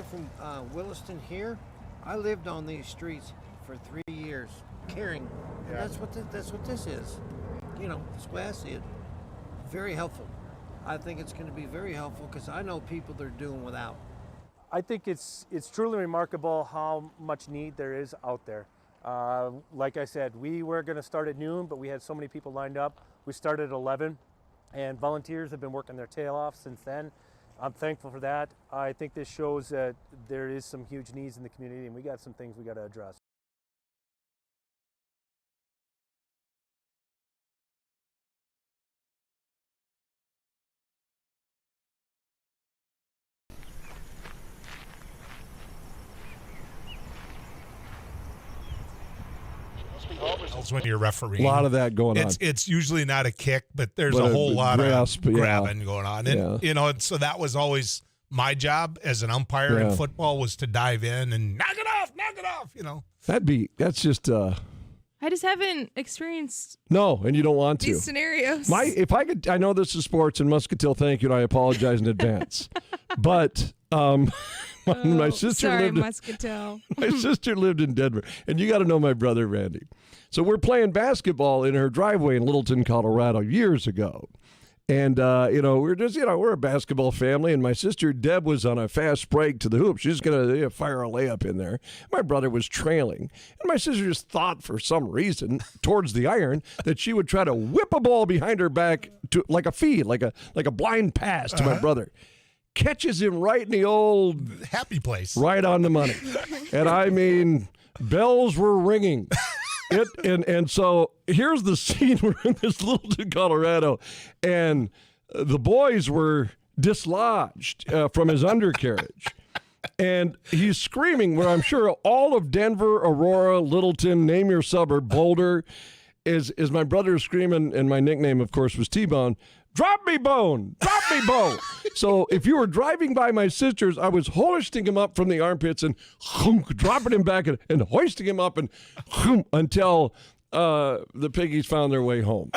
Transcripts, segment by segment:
From Williston here, I lived on these streets for 3 years, caring. And that's what this is. That's the way I see it. Very helpful. I think it's going to be very helpful because I know people that are doing without. I think it's truly remarkable how much need there is out there. Like I said, we were going to start at noon, but we had so many people lined up. We started at 11, and volunteers have been working their tail off since then. I'm thankful for that. I think this shows that there is some huge needs in the community, and we got some things we got to address. When you're refereeing, a lot of that going on. It's usually not a kick, but there's a whole lot of grabbing going on. And and so that was always my job as an umpire in football, was to dive in and knock it off. That's just I just haven't experienced no, and you don't want to. These scenarios. If I could, I know this is sports, and Muscatel, thank you, and I apologize in advance. But my sister Muscatel. My sister lived in Denver, and you got to know my brother Randy. So we're playing basketball in her driveway in Littleton, Colorado, years ago. And, we're a basketball family, and my sister Deb was on a fast break to the hoop. She's going to fire a layup in there. My brother was trailing. And my sister just thought, for some reason, towards the iron, that she would try to whip a ball behind her back to like a feed, like a blind pass to my brother. Catches him right in the old happy place. Right on the money. And I mean, bells were ringing. And so here's the scene. We're in this Littleton, Colorado, and the boys were dislodged from his undercarriage. And he's screaming where I'm sure all of Denver, Aurora, Littleton, name your suburb, Boulder, is my brother screaming, and my nickname, of course, was T-Bone. Drop me, Bone! Drop me, Bone! So if you were driving by my sister's, I was hoisting him up from the armpits and dropping him back and hoisting him up and until the piggies found their way home.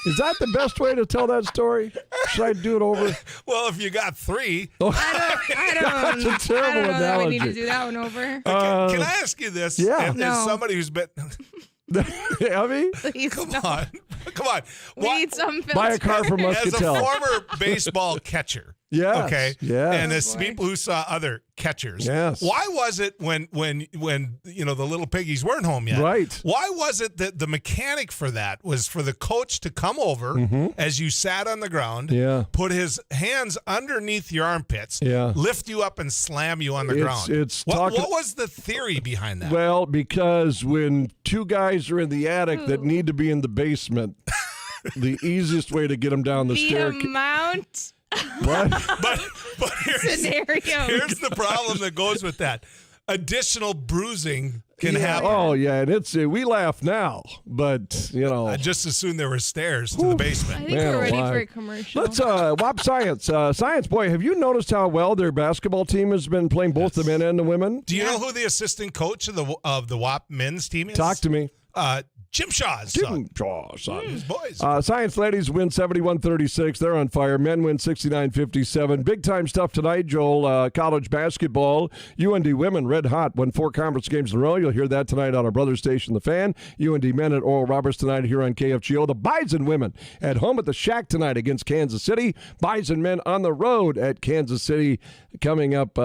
Is that the best way to tell that story? Should I do it over? Well, if you got three. I don't That's a terrible I don't know that we need analogy. to do that one over. Can I ask you this? Yeah. As somebody who's been... Abby? Please, Come no. on. We need some filter. Buy a car from As a Muscatel. former baseball catcher, Yes. okay, Yes. and as people who saw other catchers, Yes. why was it when the little piggies weren't home yet? Right. Why was it that the mechanic for that was for the coach to come over as you sat on the ground, put his hands underneath your armpits, lift you up and slam you on the ground? What was the theory behind that? Well, because when two guys are in the attic that need to be in the basement, the easiest way to get them down the staircase. The amount. What? But here's the problem that goes with that. Additional bruising can happen. Oh, yeah, and we laugh now, but, I just assumed there were stairs to the basement. I think we're ready for a commercial. Let's, WAP Science. Science, boy, have you noticed how well their basketball team has been playing, both the men and the women? Do you know who the assistant coach of the WAP men's team is? Talk to me. Jim Shaw's son. His boys. Science ladies win 71-36. They're on fire. Men win 69-57. Big time stuff tonight, Joel. College basketball. UND women red hot. Won 4 conference games in a row. You'll hear that tonight on our brother station, The Fan. UND men at Oral Roberts tonight here on KFGO. The Bison women at home at the Shack tonight against Kansas City. Bison men on the road at Kansas City coming up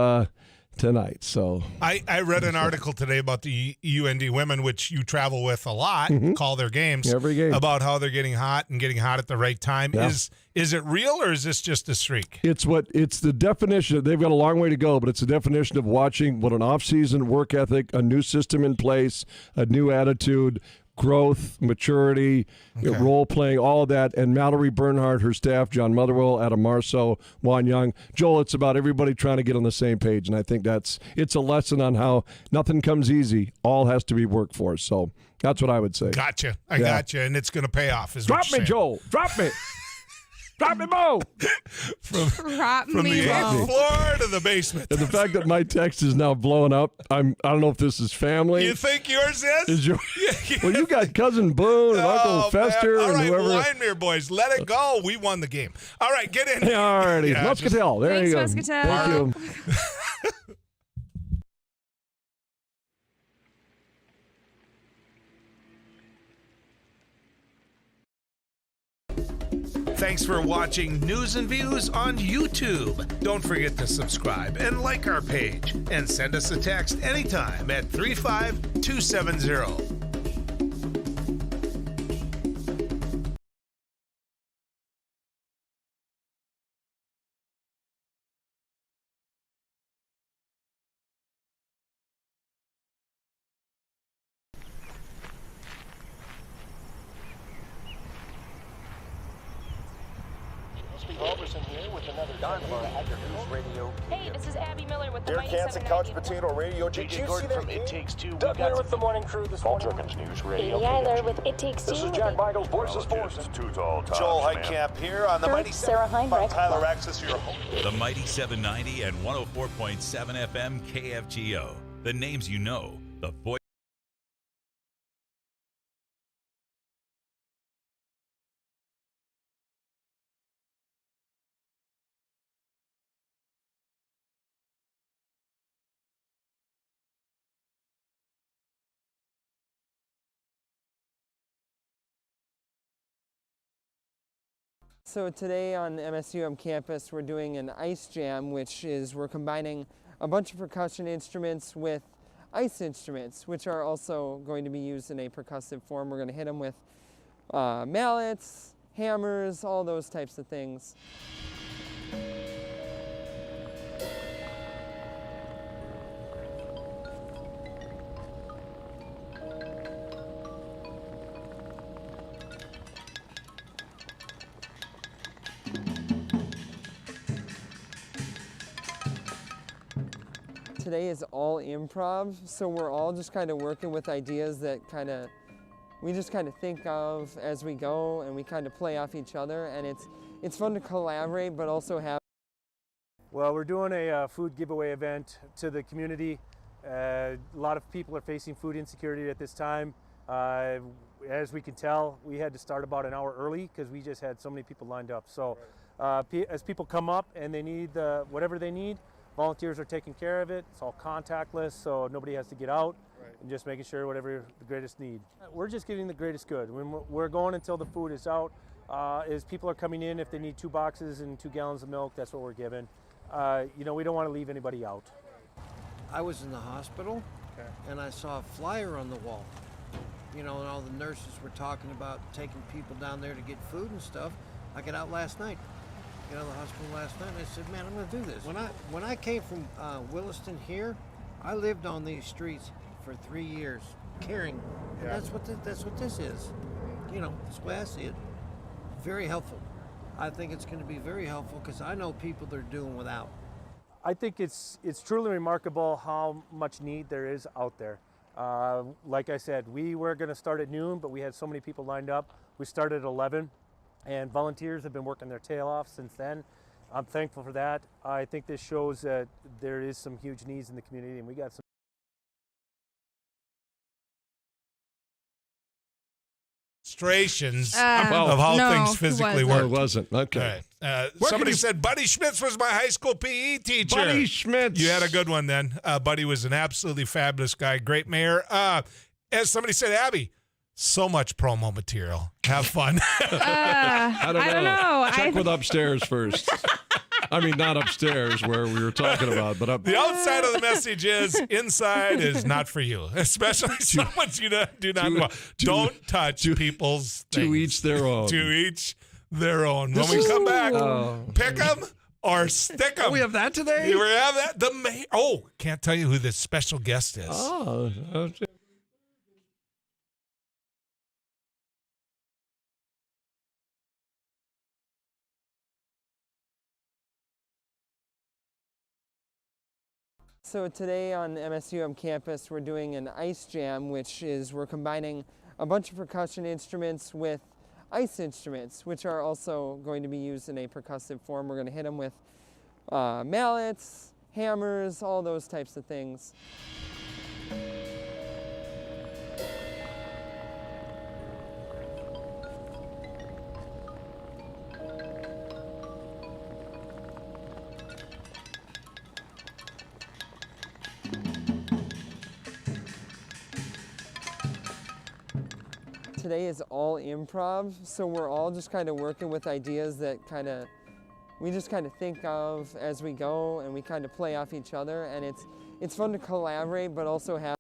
tonight. So I read an article today about the UND women, which you travel with a lot, call their games, every game, about how they're getting hot and getting hot at the right time. Yeah. Is it real, or is this just a streak? It's the definition. They've got a long way to go, but it's the definition of watching what an off-season work ethic, a new system in place, a new attitude, growth, maturity, role-playing, all of that. And Mallory Bernhardt, her staff, John Motherwell, Adam Marceau, Juan Young. Joel, it's about everybody trying to get on the same page. And I think it's a lesson on how nothing comes easy. All has to be worked for. So that's what I would say. Gotcha. I gotcha. And it's going to pay off. Drop me, Joel. Drop me. Drop me, Mo! From the 8th floor to the basement. And the fact that my text is now blowing up, I don't know if this is family. You think yours is? Well, you got Cousin Boone and Uncle Fester all right, and whoever. Winemere boys, let it go. We won the game. All right, get in. All righty. Muscatel. There Thanks, you go. Muscatel. Thank you. Thanks for watching News and Views on YouTube. Don't forget to subscribe and like our page. And send us a text anytime at 35270. Hey, this is Abby Miller with the Mighty 790. Couch Potato Radio. Did you see that? It Takes Two. Doug Miller with the morning crew this morning. Perkins News Radio. Katie Eiler with It Takes Two. This is Jack Michaels, Voices Forces. Joel Heitkamp here on the Mighty Sarah Heinrich. Tyler Axis, your host. The Mighty 790 and 104.7 FM KFGO. The names you know. The voice. So today on MSUM campus we're doing an ice jam, which is we're combining a bunch of percussion instruments with ice instruments, which are also going to be used in a percussive form. We're going to hit them with mallets, hammers, all those types of things. Today is all improv, so we're all just kind of working with ideas that we just kind of think of as we go, and we kind of play off each other, and it's fun to collaborate, but also have. Well, we're doing a food giveaway event to the community. A lot of people are facing food insecurity at this time. As we can tell, we had to start about an hour early because we just had so many people lined up. So as people come up and they need whatever they need, volunteers are taking care of it. It's all contactless, so nobody has to get out, and just making sure whatever the greatest need. We're just giving the greatest good. When we're going until the food is out. As people are coming in, if they need 2 boxes and 2 gallons of milk, that's what we're giving. You know, we don't want to leave anybody out. I was in the hospital, and I saw a flyer on the wall. You know, and all the nurses were talking about taking people down there to get food and stuff. I got out last night. Got out of the hospital last night, and I said, man, I'm going to do this. When I came from Williston here, I lived on these streets for 3 years, caring. And that's what this is. You know, that's the way I see it. Very helpful. I think it's going to be very helpful because I know people that are doing without. I think it's truly remarkable how much need there is out there. Like I said, we were going to start at noon, but we had so many people lined up. We started at 11, and volunteers have been working their tail off since then. I'm thankful for that. I think this shows that there is some huge needs in the community, and we got some illustrations of how things physically work. It wasn't. Okay. Somebody said Buddy Schmitz was my high school PE teacher. Buddy Schmitz. You had a good one then. Buddy was an absolutely fabulous guy. Great mayor. As somebody said, Abby, so much promo material. Have fun. I don't know. Check with upstairs first. I mean, not upstairs where we were talking about, but up. The outside of the message is inside is not for you, especially someone you do not want. Don't touch people's things. To each their own. To each their own. When we come back, pick them or stick them. We have that today? We have that. Can't tell you who this special guest is. Oh, okay. So today on MSUM campus we're doing an ice jam, which is we're combining a bunch of percussion instruments with ice instruments, which are also going to be used in a percussive form. We're going to hit them with mallets, hammers, all those types of things. today is all improv, so we're all just kind of working with ideas that we just kind of think of as we go, and we kind of play off each other, and it's fun to collaborate, but also have.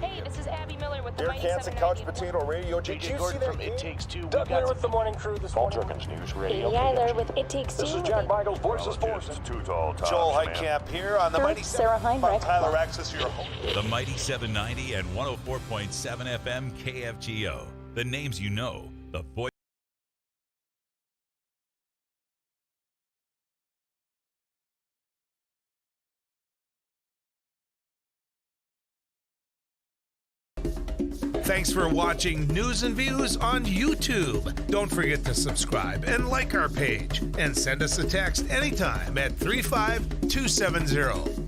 Hey, this is Abby Miller with the Mighty 790. Couch Potato Radio. Did you see that? It Takes Two. Doug Miller with the morning crew this morning. News Radio. Amy Eiler with It Takes Two. This is Jack Michael, Voices Forces. Joel Heitkamp here on the Mighty Sarah Heinrich. Tyler Access, your home. The Mighty 790 and 104.7 FM KFGO. The names you know, the voice. Thanks for watching News and Views on YouTube. Don't forget to subscribe and like our page, and send us a text anytime at 35270.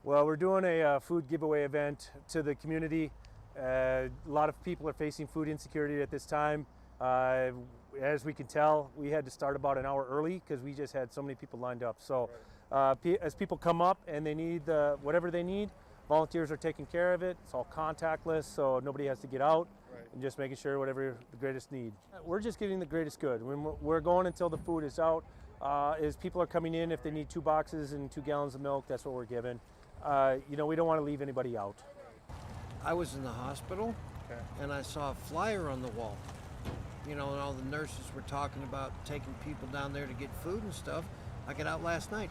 Well, we're doing a food giveaway event to the community. A lot of people are facing food insecurity at this time. As we can tell, we had to start about an hour early because we just had so many people lined up. So as people come up and they need whatever they need, volunteers are taking care of it. It's all contactless, so nobody has to get out, and just making sure whatever the greatest need. We're just getting the greatest good. We're going until the food is out. As people are coming in, if they need 2 boxes and 2 gallons of milk, that's what we're giving. We don't want to leave anybody out. I was in the hospital, and I saw a flyer on the wall. And all the nurses were talking about taking people down there to get food and stuff. I got out last night,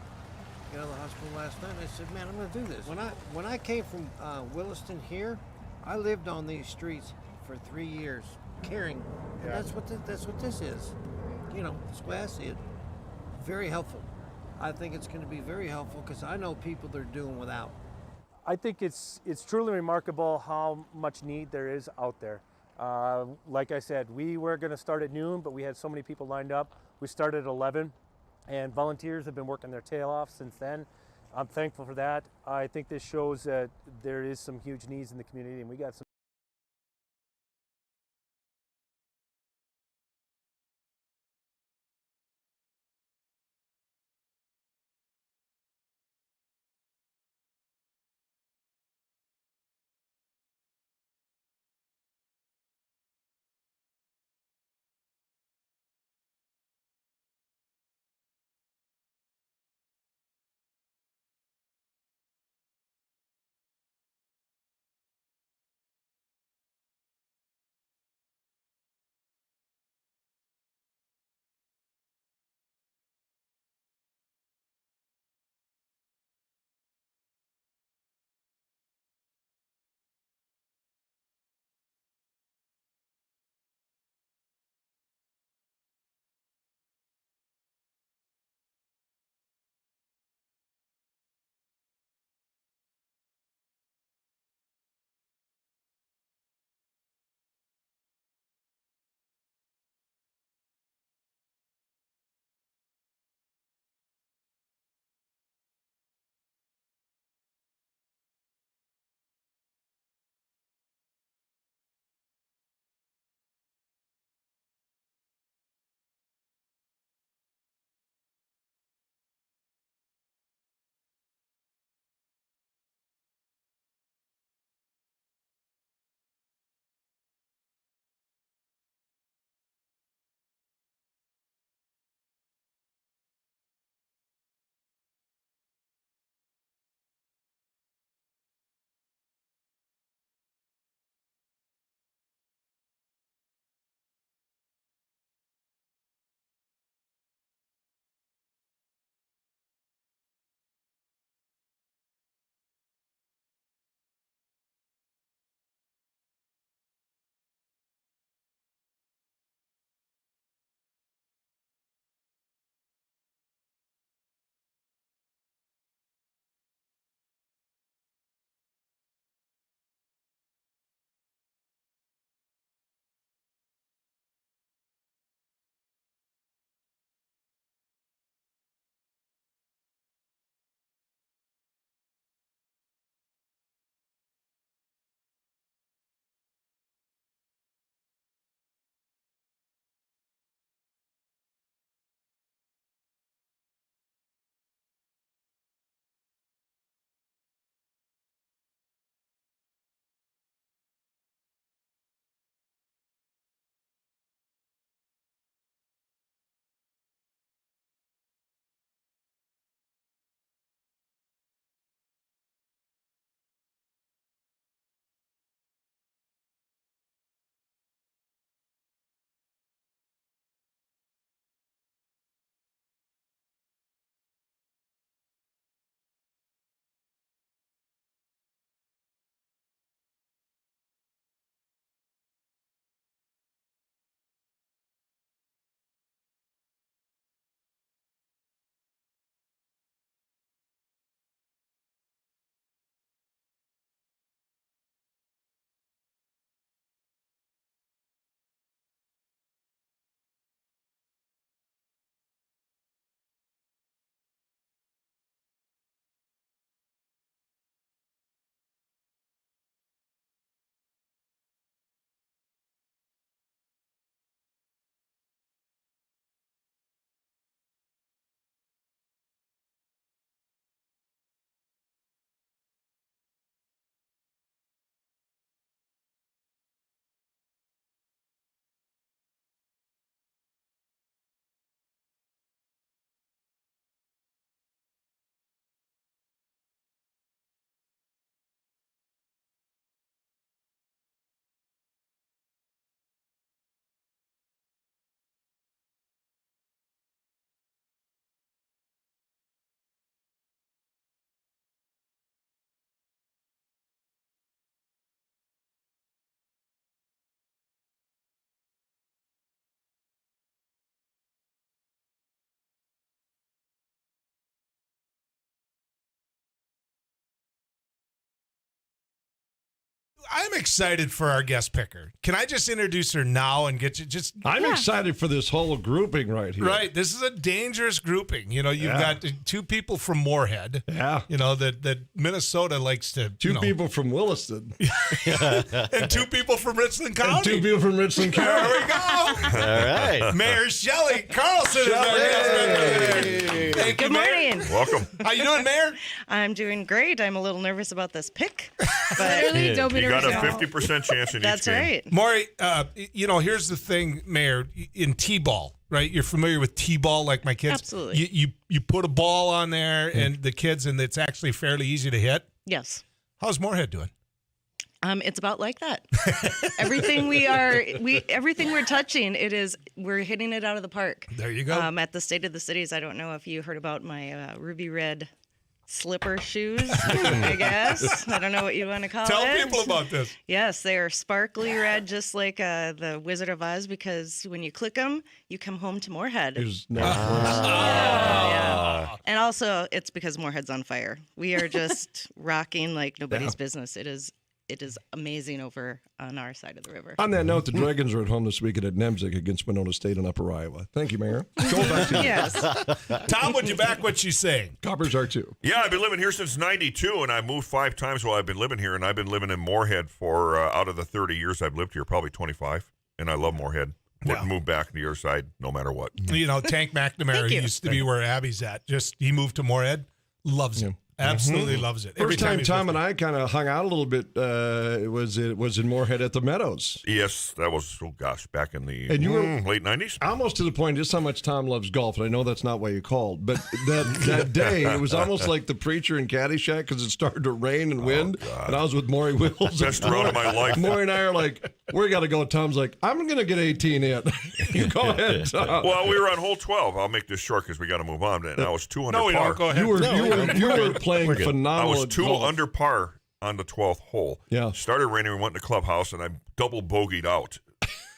the hospital last night, and I said, man, I'm going to do this. When I came from Williston here, I lived on these streets for 3 years, caring. And that's what this is. That's the way I see it. Very helpful. I think it's going to be very helpful because I know people that are doing without. I think it's truly remarkable how much need there is out there. Like I said, we were going to start at noon, but we had so many people lined up. We started at 11, and volunteers have been working their tail off since then. I'm thankful for that. I think this shows that there is some huge needs in the community, and we got some I'm excited for our guest picker. Can I just introduce her now and get you just... I'm excited for this whole grouping right here. Right. This is a dangerous grouping. You know, you've got two people from Moorhead. Yeah. You know, that Minnesota likes to... Two people from Williston. And two people from Richland County. And two people from Richland County. There we go. All right. Mayor Shelley Carlson is our guest picker. Thank Good you, Mayor. morning. Welcome. How you doing, Mayor? I'm doing great. I'm a little nervous about this pick, but Literally, don't be You got a nervous. 50% chance in that's each game. right. Maury, you know, here's the thing, Mayor, in T-ball, right? You're familiar with T-ball like my kids? Absolutely. You put a ball on there and the kids, and it's actually fairly easy to hit. Yes. How's Moorhead doing? It's about like that. everything we're touching, we're hitting it out of the park. There you go. At the State of the Cities, I don't know if you heard about my ruby red slipper shoes, I guess. I don't know what you want to call it. Tell people about this. Yes, they are sparkly red, just like the Wizard of Oz, because when you click them, you come home to Moorhead. Yeah. And also, it's because Moorhead's on fire. We are just rocking like nobody's business. It is amazing over on our side of the river. On that note, the Dragons are at home this weekend at Nemzik against Monona State in Upper Iowa. Thank you, Mayor. Go back to you. Yes. Tom, would you back what she's saying? Coppers are too. Yeah, I've been living here since 92, and I moved 5 times while I've been living here, and I've been living in Moorhead for, out of the 30 years I've lived here, probably 25, and I love Moorhead. Wouldn't move back to your side no matter what. You know, Tank McNamara used to be where Abby's at. He moved to Moorhead. Loves it. Absolutely loves it. First time Tom and I kind of hung out a little bit it was in Moorhead at the Meadows. Yes, that was, back in the And you were late 90s. Almost to the point just how much Tom loves golf, and I know that's not why you called, but that day, it was almost like the preacher in Caddyshack because it started to rain and wind, and I was with Maury Wills. Best round of my life. Maury and I are like, we got to go. Tom's like, I'm going to get 18 in. You go ahead, Tom. Well, we were on hole 12. I'll make this short because we got to move on. And I was 2 under par. No, we don't. Go ahead. You were playing phenomenal. I was 2 under par on the 12th hole. Yeah. Started raining. We went in the clubhouse, and I double bogeyed out.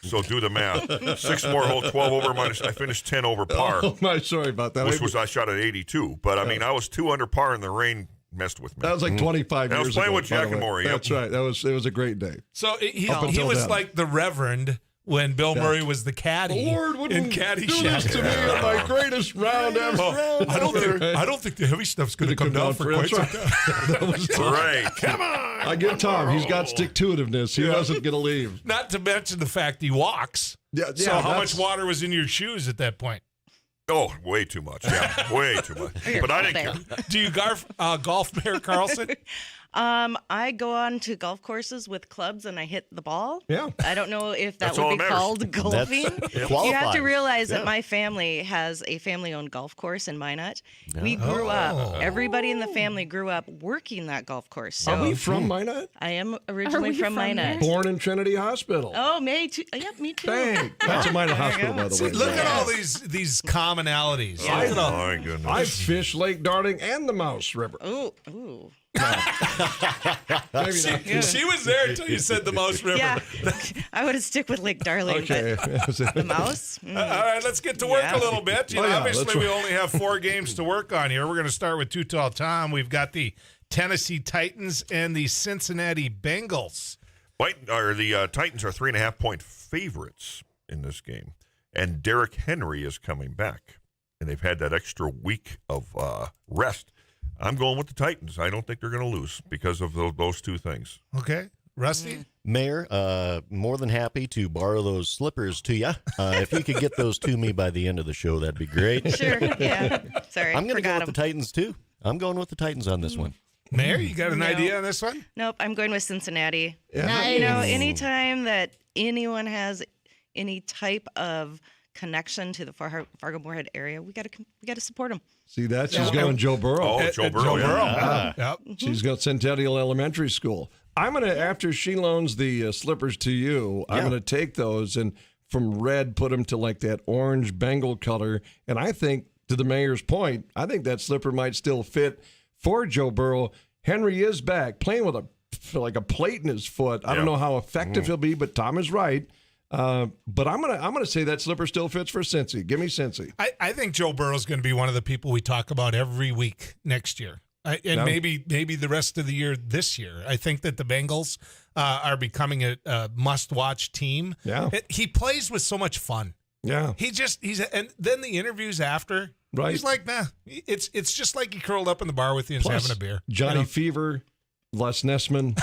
So do the math. 6 more hole, 12 over minus. I finished 10 over par. Oh, my, sorry about that. Which was I shot at 82. But I mean, I was 2 under par, and the rain messed with me. That was like 25 years ago. I was playing with Jack and Maury. That's right. It was a great day. So he was like the Reverend when Bill Murray was the caddy Lord, in do this Caddyshack. to me at my greatest round ever. I don't think the heavy stuff's going to come down for quite some time. That was Right. Come on. I give Tom. He's got stick-to-itiveness. He wasn't going to leave. Not to mention the fact he walks. So how much water was in your shoes at that point? Oh, way too much. Yeah, way too much. But I didn't care. Do you golf, Mayor Carlson? I go on to golf courses with clubs and I hit the ball. Yeah. I don't know if that That's all would be that matters. called golfing. You have to realize that Yeah. my family has a family-owned golf course in Minot. We grew up, everybody in the family grew up working that golf course. So Are we from Minot? I am originally from Minot. Born in Trinity Hospital. Oh, me too. Yep, me too. Dang. That's a Minot Hospital, by the way. Look at all these commonalities. Yeah. Look at all- My goodness. I fished Lake Darting and the Mouse River. Ooh. Maybe not. She was there until you said the Mouse River. Yeah, I would have stick with Lake Darling, Okay. but the mouse? All right, let's get to work a little bit. You know, yeah, obviously, that's we right. only have 4 games to work on here. We're going to start with Too Tall Tom. We've got the Tennessee Titans and the Cincinnati Bengals. The Titans are 3.5-point favorites in this game, and Derrick Henry is coming back, and they've had that extra week of rest. I'm going with the Titans. I don't think they're going to lose because of those 2 things. Okay. Rusty? Mayor, more than happy to borrow those slippers to you. If you could get those to me by the end of the show, that'd be great. Sure, yeah. Sorry, I'm going to go forgot with the 'em. Titans, too. I'm going with the Titans on this one. Mayor, you got an idea on this one? Nope, I'm going with Cincinnati. Yeah. You know, anytime that anyone has any type of connection to the Fargo-Moorhead area, we got to support them. See that? She's going Joe Burrow. Oh, Joe Burrow. Yeah. Yep. She's got Centennial Elementary School. I'm going to, after she loans the slippers to you, I'm going to take those and from red put them to like that orange Bengal color. And I think, to the mayor's point, I think that slipper might still fit for Joe Burrow. Henry is back playing with a plate in his foot. I don't know how effective he'll be, but Tom is right. But I'm gonna say that slipper still fits for Cincy. Give me Cincy. I think Joe Burrow's going to be one of the people we talk about every week next year. Maybe the rest of the year this year. I think that the Bengals are becoming a must-watch team. Yeah. He plays with so much fun. Yeah. And then the interviews after, right. He's like, nah, it's just like he curled up in the bar with you and having a beer. Johnny Fever, Les Nessman.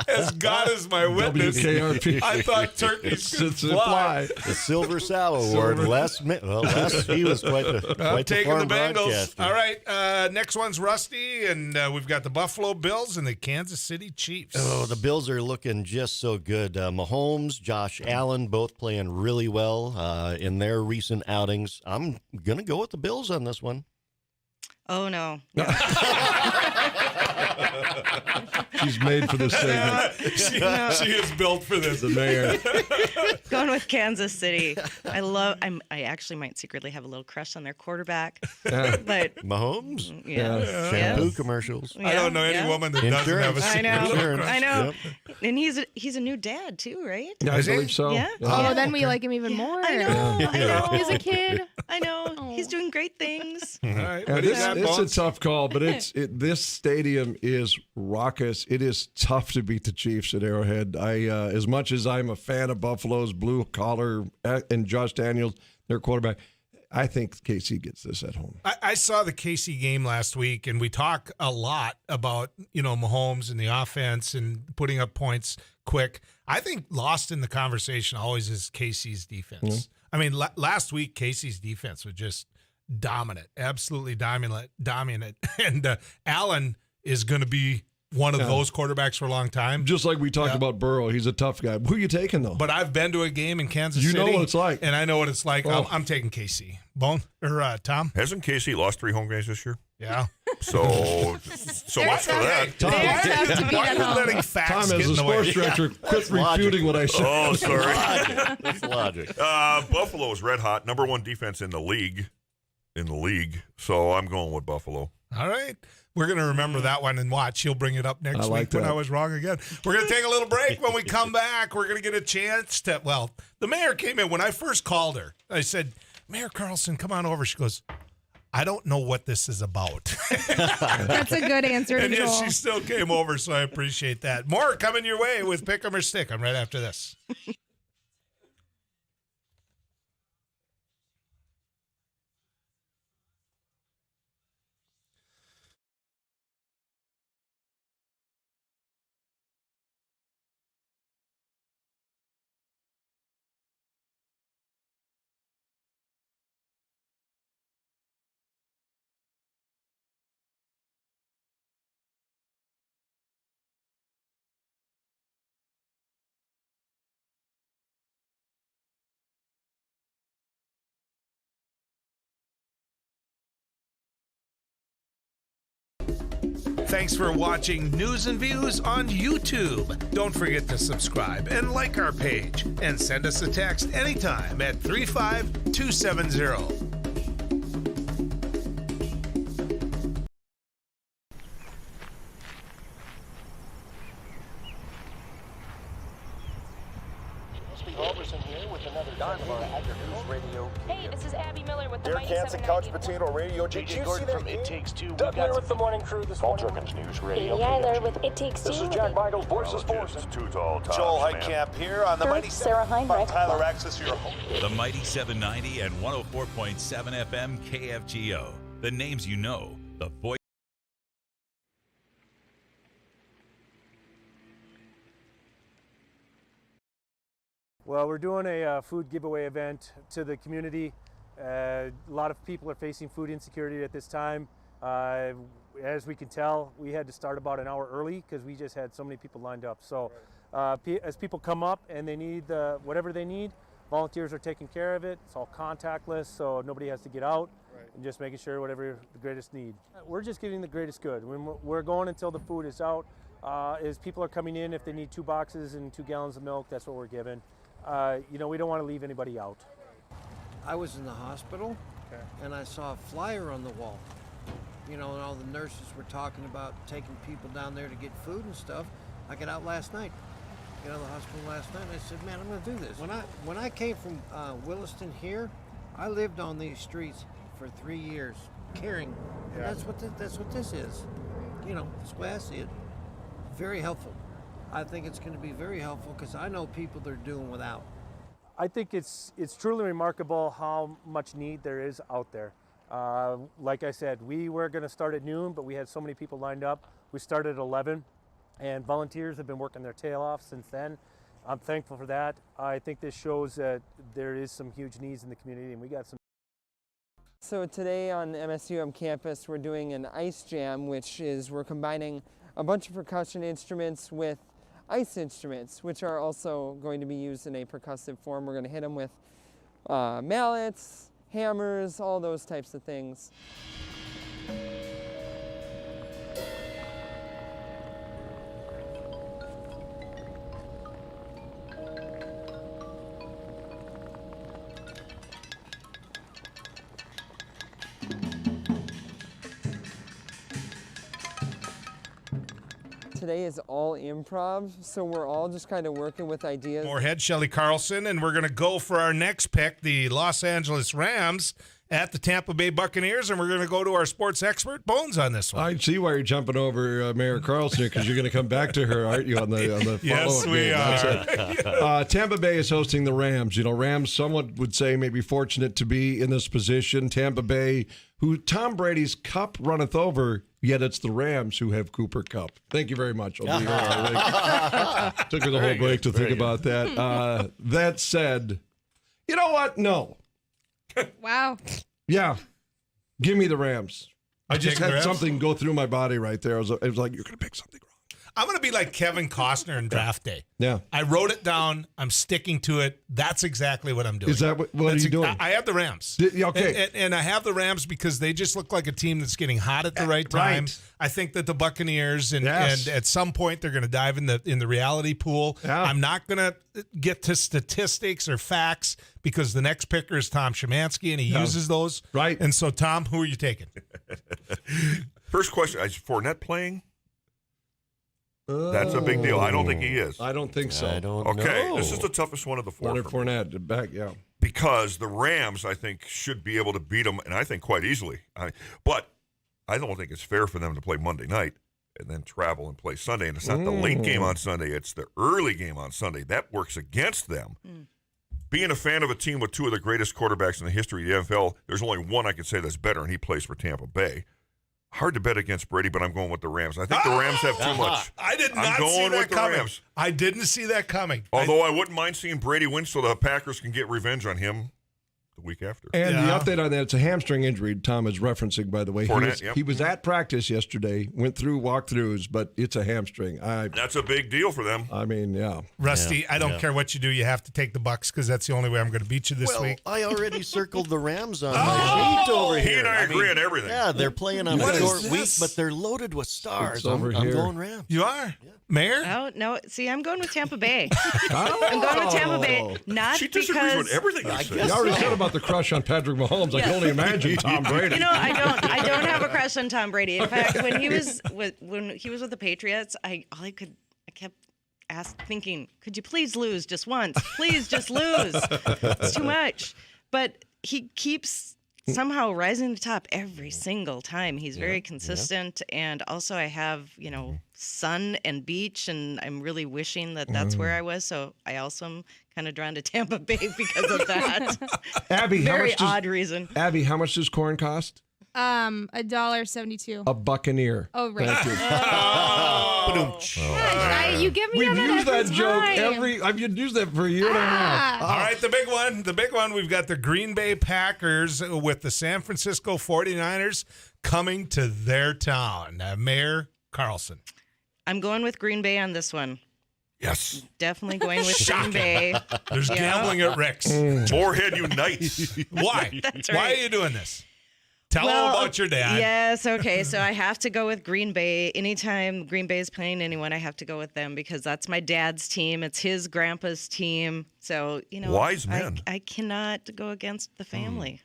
As God is my witness, WKRP. I thought turkeys could fly. The Silver Sow Award. Les, he was quite the taking the Bengals. Broadcaster. All right, next one's Rusty, and we've got the Buffalo Bills and the Kansas City Chiefs. Oh, the Bills are looking just so good. Mahomes, Josh Allen, both playing really well in their recent outings. I'm going to go with the Bills on this one. Oh, no. She's made for this segment. She is built for this. The mayor. Going with Kansas City. I actually might secretly have a little crush on their quarterback. But Mahomes? Yeah. Shampoo commercials. I don't know any woman that doesn't have a secret little crush. I know. Yep. And he's a new dad too, right? Yeah, I believe so. Yeah. Oh, then we like him even more. I know. He's a kid. I know. He's doing great things. All right. It's a tough call, but this stadium is raucous. It is tough to beat the Chiefs at Arrowhead. As much as I'm a fan of Buffalo's blue collar and Josh Daniels, their quarterback, I think KC gets this at home. I saw the KC game last week, and we talk a lot about Mahomes and the offense and putting up points quick. I think lost in the conversation always is KC's defense. Mm-hmm. I mean, last week KC's defense was just dominant, absolutely dominant. And Allen is going to be one of those quarterbacks for a long time. Just like we talked about Burrow. He's a tough guy. Who are you taking, though? But I've been to a game in Kansas City. You know what it's like. And I know what it's like. Oh. I'm taking KC. Bone or Tom? Hasn't KC lost 3 home games this year? Yeah. So much for that. Tom, why are you letting facts Tom, get as in a the way? sports director, quit refuting what I said. Oh, sorry. That's logic. Buffalo is red hot. Number 1 defense in the league. So I'm going with Buffalo. All right. We're going to remember that one and watch. He'll bring it up next week when I was wrong again. We're going to take a little break. When we come back, we're going to get a chance to, the mayor came in. When I first called her, I said, Mayor Carlson, come on over. She goes, I don't know what this is about. That's a good answer to And yet Joel. she still came over, so I appreciate that. More coming your way with Pick 'em or Stick 'em right after this. Thanks for watching News and Views on YouTube. Don't forget to subscribe and like our page, and send us a text anytime at 35270. Hey, this is Abby Miller with the Derek Hansen, Couch Potato Radio. Did you see that? From It Takes Two. Doug Miller with the morning crew this morning. Jerkins News Radio. Katie Eiler with It Takes Two. This is Jack Michaels, Voices Forces. Too tall, Tom. Joel Heitkamp here on the Mighty Sarah Heinrich. Tyler Axis, your host. The Mighty 790 and 104.7 FM KFGO. The names you know, the voice. Well, we're doing a food giveaway event to the community. A lot of people are facing food insecurity at this time. As we can tell, we had to start about an hour early because we just had so many people lined up. So as people come up and they need whatever they need, volunteers are taking care of it. It's all contactless, so nobody has to get out. And just making sure whatever the greatest need. We're just getting the greatest good. We're going until the food is out. As people are coming in, if they need 2 boxes and 2 gallons of milk, that's what we're giving. We don't want to leave anybody out. I was in the hospital, and I saw a flyer on the wall. And all the nurses were talking about taking people down there to get food and stuff. I got out last night. Got out of the hospital last night, and I said, man, I'm going to do this. When I came from Williston here, I lived on these streets for 3 years, caring. And that's what this is. You know, that's the way I see it. Very helpful. I think it's going to be very helpful because I know people that are doing without. I think it's truly remarkable how much need there is out there. Like I said, we were going to start at noon, but we had so many people lined up. We started at 11, and volunteers have been working their tail off since then. I'm thankful for that. I think this shows that there is some huge needs in the community, and we got some. So today on MSUM campus, we're doing an ice jam, which is we're combining a bunch of percussion instruments with ice instruments, which are also going to be used in a percussive form. We're going to hit them with mallets, hammers, all those types of things. Today is all improv, so we're all just kind of working with ideas. Moorhead, Shelley Carlson, and we're going to go for our next pick, the Los Angeles Rams at the Tampa Bay Buccaneers, and we're going to go to our sports expert, Bones, on this one. I see why you're jumping over Mayor Carlson because you're going to come back to her, aren't you, on the Yes, follow-up we game? are. Tampa Bay is hosting the Rams. You know, Rams, someone would say maybe fortunate to be in this position. Tampa Bay, who Tom Brady's cup runneth over, yet it's the Rams who have Cooper Cup. Thank you very much. I'll be here all week. Took her the whole break to think about that. That said, you know what? No. Wow. Yeah. Give me the Rams. I just taking the had Rams? something go through my body right there. It was like, you're going to pick something wrong. I'm going to be like Kevin Costner in draft day. Yeah. I wrote it down. I'm sticking to it. That's exactly what I'm doing. Is that what are you doing? I have the Rams. Okay. And I have the Rams because they just look like a team that's getting hot at the right time. Right. I think that the Buccaneers and Yes. at some point they're going to dive in the reality pool. Yeah. I'm not going to get to statistics or facts because the next picker is Tom Szymanski and he uses those. Right. And so, Tom, who are you taking? First question: is Fournette playing? That's a big deal. I don't think he is. I don't think so. I don't Okay, know. this is the toughest one of the four. Leonard for me. Fournette back, yeah. Because the Rams, I think, should be able to beat them, and I think quite easily. But I don't think it's fair for them to play Monday night and then travel and play Sunday. And it's not the late game on Sunday; it's the early game on Sunday. That works against them. Being a fan of a team with two of the greatest quarterbacks in the history of the NFL, there's only one I can say that's better, and he plays for Tampa Bay. Hard to bet against Brady, but I'm going with the Rams. I think the Rams have too much. I did I'm not going see with that the coming. Rams. I didn't see that coming. Although I wouldn't mind seeing Brady win so the Packers can get revenge on him the week after. And Yeah. the update on that, it's a hamstring injury Tom is referencing, by the way. Fournette, He was at practice yesterday, went through walkthroughs, but it's a hamstring. That's a big deal for them. I mean, yeah. Rusty, I don't care what you do. You have to take the Bucks because that's the only way I'm going to beat you this Well, week. I already circled the Rams on my sheet over He here. and I agree on everything. Yeah, they're playing on What a is short week, this? but they're loaded with stars. It's over I'm here. going Rams. You are? Mayor? Oh, no. See, I'm going with Tampa Bay. I'm going with Tampa Bay. Not She disagrees because with everything I say. You already said about the crush on Patrick Mahomes. I can only imagine Tom Brady. You know, I don't have a crush on Tom Brady. In fact, when he was with the Patriots, I kept thinking, could you please lose just once? Please just lose. It's too much. But he keeps somehow rising to the top every single time. He's very consistent. And also I have, sun and beach, and I'm really wishing that that's where I was. So I also am kind of drawn to Tampa Bay because of that. Abby, Very odd reason. Abby, how much does corn cost? $1.72. A Buccaneer. Oh, right. Thank you. Gosh, you give me We've that used every that joke time. I've used that for a year and a half. All right, the big one. We've got the Green Bay Packers with the San Francisco 49ers coming to their town. Mayor Carlson. I'm going with Green Bay on this one. Yes. Definitely going with Green Bay. There's gambling at Rick's. Moorhead unites. Why? That's Why right. are you doing this? Tell them about your dad. Yes, okay. So I have to go with Green Bay. Anytime Green Bay is playing anyone, I have to go with them because that's my dad's team. It's his grandpa's team. So, Wise men. I cannot go against the family.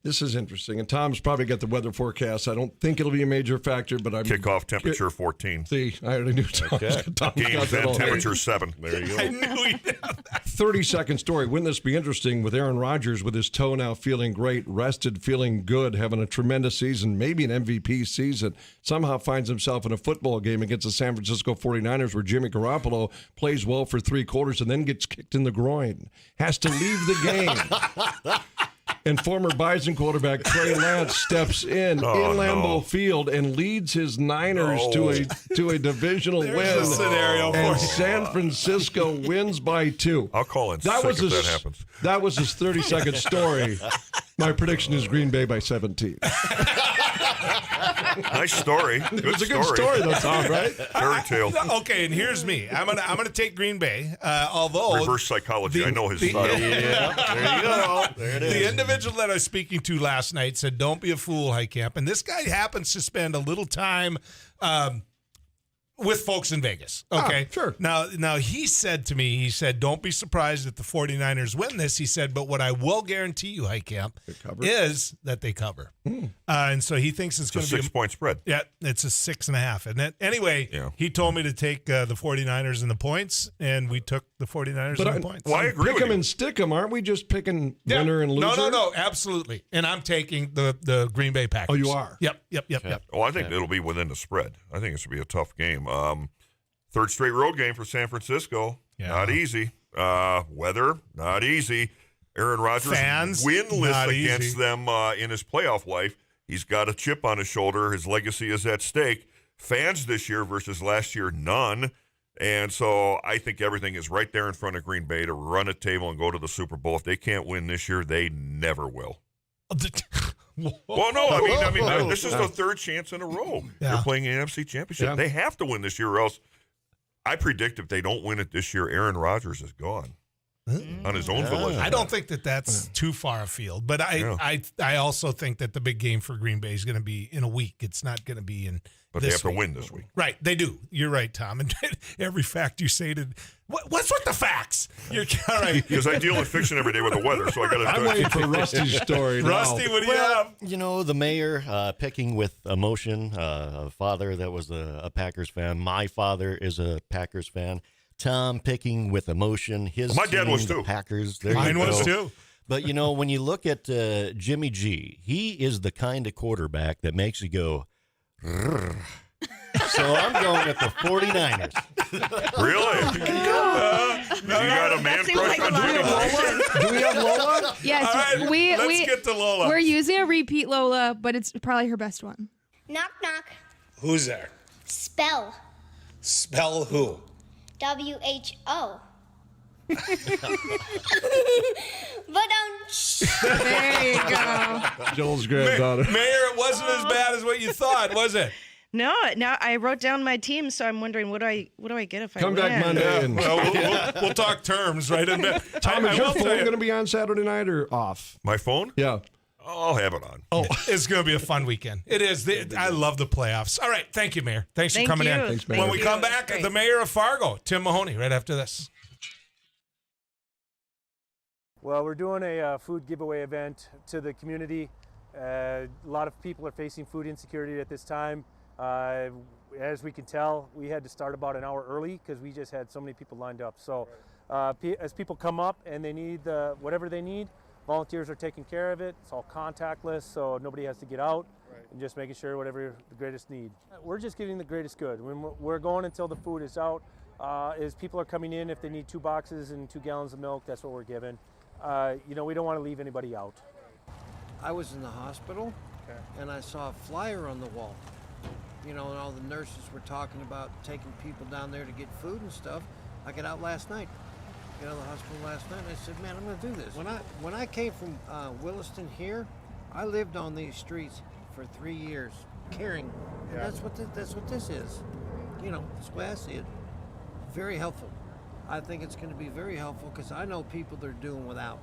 This is interesting. And Tom's probably got the weather forecast. I don't think it'll be a major factor, but I'm Kickoff temperature 14. See, I already knew Tom's got Game's that end all. temperature 7. There you go. I knew he'd have that. 30-second story. Wouldn't this be interesting with Aaron Rodgers with his toe now feeling great, rested, feeling good, having a tremendous season, maybe an MVP season, somehow finds himself in a football game against the San Francisco 49ers where Jimmy Garoppolo plays well for 3 quarters and then gets kicked in the groin, has to leave the game. And former Bison quarterback Trey Lance steps in Lambeau Field and leads his Niners to a divisional win. A scenario for and you. San Francisco wins by 2. I'll call in That sick was if that happens. That was his 30-second story. My prediction is Green Bay by 17. Nice story. It was a good story, though, Tom, right? Fairy tale. Okay, and here's me. I'm gonna take Green Bay. Although Reverse psychology. I know his style. There you go. There it is. the individual that I was speaking to last night said, "Don't be a fool, Heitkamp." And this guy happens to spend a little time with folks in Vegas. Okay, sure. Now he said to me, he said, "Don't be surprised if the 49ers win this." He said, "But what I will guarantee you, Heitkamp, is that they cover." And so he thinks it's going to be a 6-point spread. Yeah, it's a 6.5. And anyway, he told me to take the 49ers and the points, and we took the 49ers and the points. Well, I agree Pick with them you. and stick them. Aren't we just picking winner and loser? No, absolutely. And I'm taking the Green Bay Packers. Oh, you are? Yep. Oh, I think it'll be within the spread. I think it should be a tough game. Third straight road game for San Francisco. Yeah. Not easy. Weather, not easy. Aaron Rodgers Fans, winless not against easy. them in his playoff life. He's got a chip on his shoulder. His legacy is at stake. Fans this year versus last year, none. And so I think everything is right there in front of Green Bay to run a table and go to the Super Bowl. If they can't win this year, they never will. Well, no, I mean, this is the third chance in a row. Yeah. They're playing an NFC Championship. Yeah. They have to win this year, or else I predict if they don't win it this year, Aaron Rodgers is gone on his own volition. I don't think that that's too far afield, but I also think that the big game for Green Bay is going to be in a week. It's not going to be in. But they have to win this week. Right, they do. You're right, Tom. And every fact you say what's with the facts? You're all right. Because I deal with fiction every day with the weather, so I got to. I'm waiting for Rusty's story now. Rusty, what do you have? You know, the mayor picking with emotion, a father that was a Packers fan. My father is a Packers fan. Tom picking with emotion. My dad team, was too. the Packers. There Mine you was go. too. But, you know, when you look at Jimmy G, he is the kind of quarterback that makes you go, "Rrr." So I'm going with the 49ers. Really? You got a man seems crush like on a lot Jimmy? of Do we have Lola? Yes, All right, let's get to Lola. We're using a repeat Lola, but it's probably her best one. Knock, knock. Who's there? Spell. Spell who? WHO. But There you go. Joel's granddaughter. Mayor, it wasn't as bad as what you thought, was it? No, now I wrote down my team, so I'm wondering what do I get if I Come win? back Monday. And Well, we'll talk terms, right? Tom, is your will phone tell you, going to be on Saturday night or off? My phone? Yeah. I'll have it on. Oh, it's going to be a fun weekend. It is. I love the playoffs. All right. Thank you, Mayor. Thanks for coming in. Thanks, Mayor. When we come Thank you. back, Great. the Mayor of Fargo, Tim Mahoney, right after this. Well, we're doing a food giveaway event to the community. A lot of people are facing food insecurity at this time. As we can tell, we had to start about an hour early because we just had so many people lined up. So as people come up and they need whatever they need, volunteers are taking care of it. It's all contactless, so nobody has to get out, and just making sure whatever the greatest need. We're just getting the greatest good. We're going until the food is out. As people are coming in, if they need 2 boxes and 2 gallons of milk, that's what we're giving. We don't want to leave anybody out. I was in the hospital, and I saw a flyer on the wall. And all the nurses were talking about taking people down there to get food and stuff. I got out last night. Got out of the hospital last night, and I said, man, I'm going to do this. When I came from Williston here, I lived on these streets for 3 years, caring. And that's what this is. That's the way I see it. Very helpful. I think it's going to be very helpful because I know people that are doing without.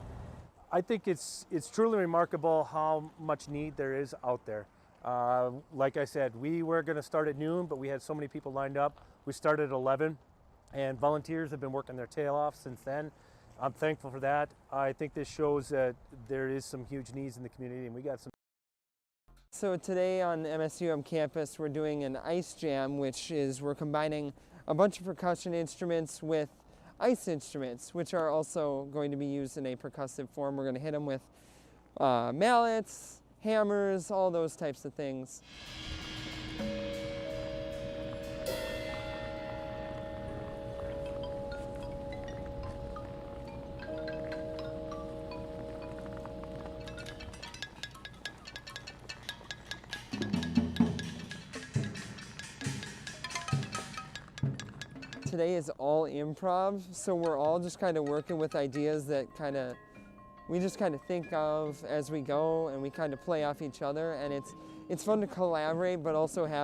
I think it's truly remarkable how much need there is out there. Like I said, we were going to start at noon, but we had so many people lined up. We started at 11, and volunteers have been working their tail off since then. I'm thankful for that. I think this shows that there is some huge needs in the community, and we got some. So today on MSUM campus, we're doing an ice jam, which is we're combining a bunch of percussion instruments with ice instruments, which are also going to be used in a percussive form. We're going to hit them with mallets, hammers, all those types of things. Today is all improv, so we're all just kind of working with ideas that we just kind of think of as we go, and we kind of play off each other, and it's fun to collaborate, but also have.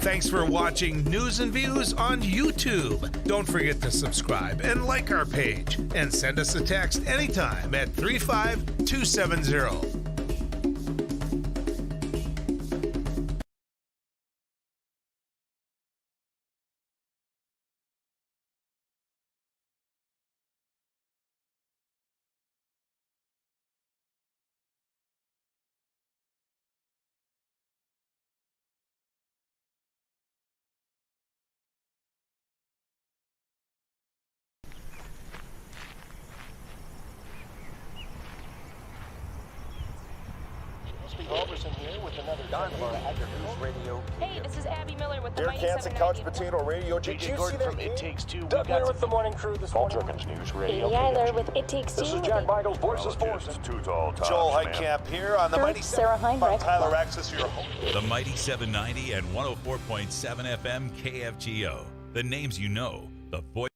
Thanks for watching News and Views on YouTube. Don't forget to subscribe and like our page, and send us a text anytime at 35270. Here with another News Radio. Hey, this is Abby Miller with the Derek Hansen, Couch Potato Radio. Did you see that? It Takes Two. Doug Miller with the morning crew this morning. News Radio. Amy Eiler with It Takes Two. This is Jack Michaels, Voices Forces. Joel Heitkamp here on the Mighty Sarah Heinrich. Tyler Access, your home. The Mighty 790 and 104.7 FM KFGO. The names you know, the voice.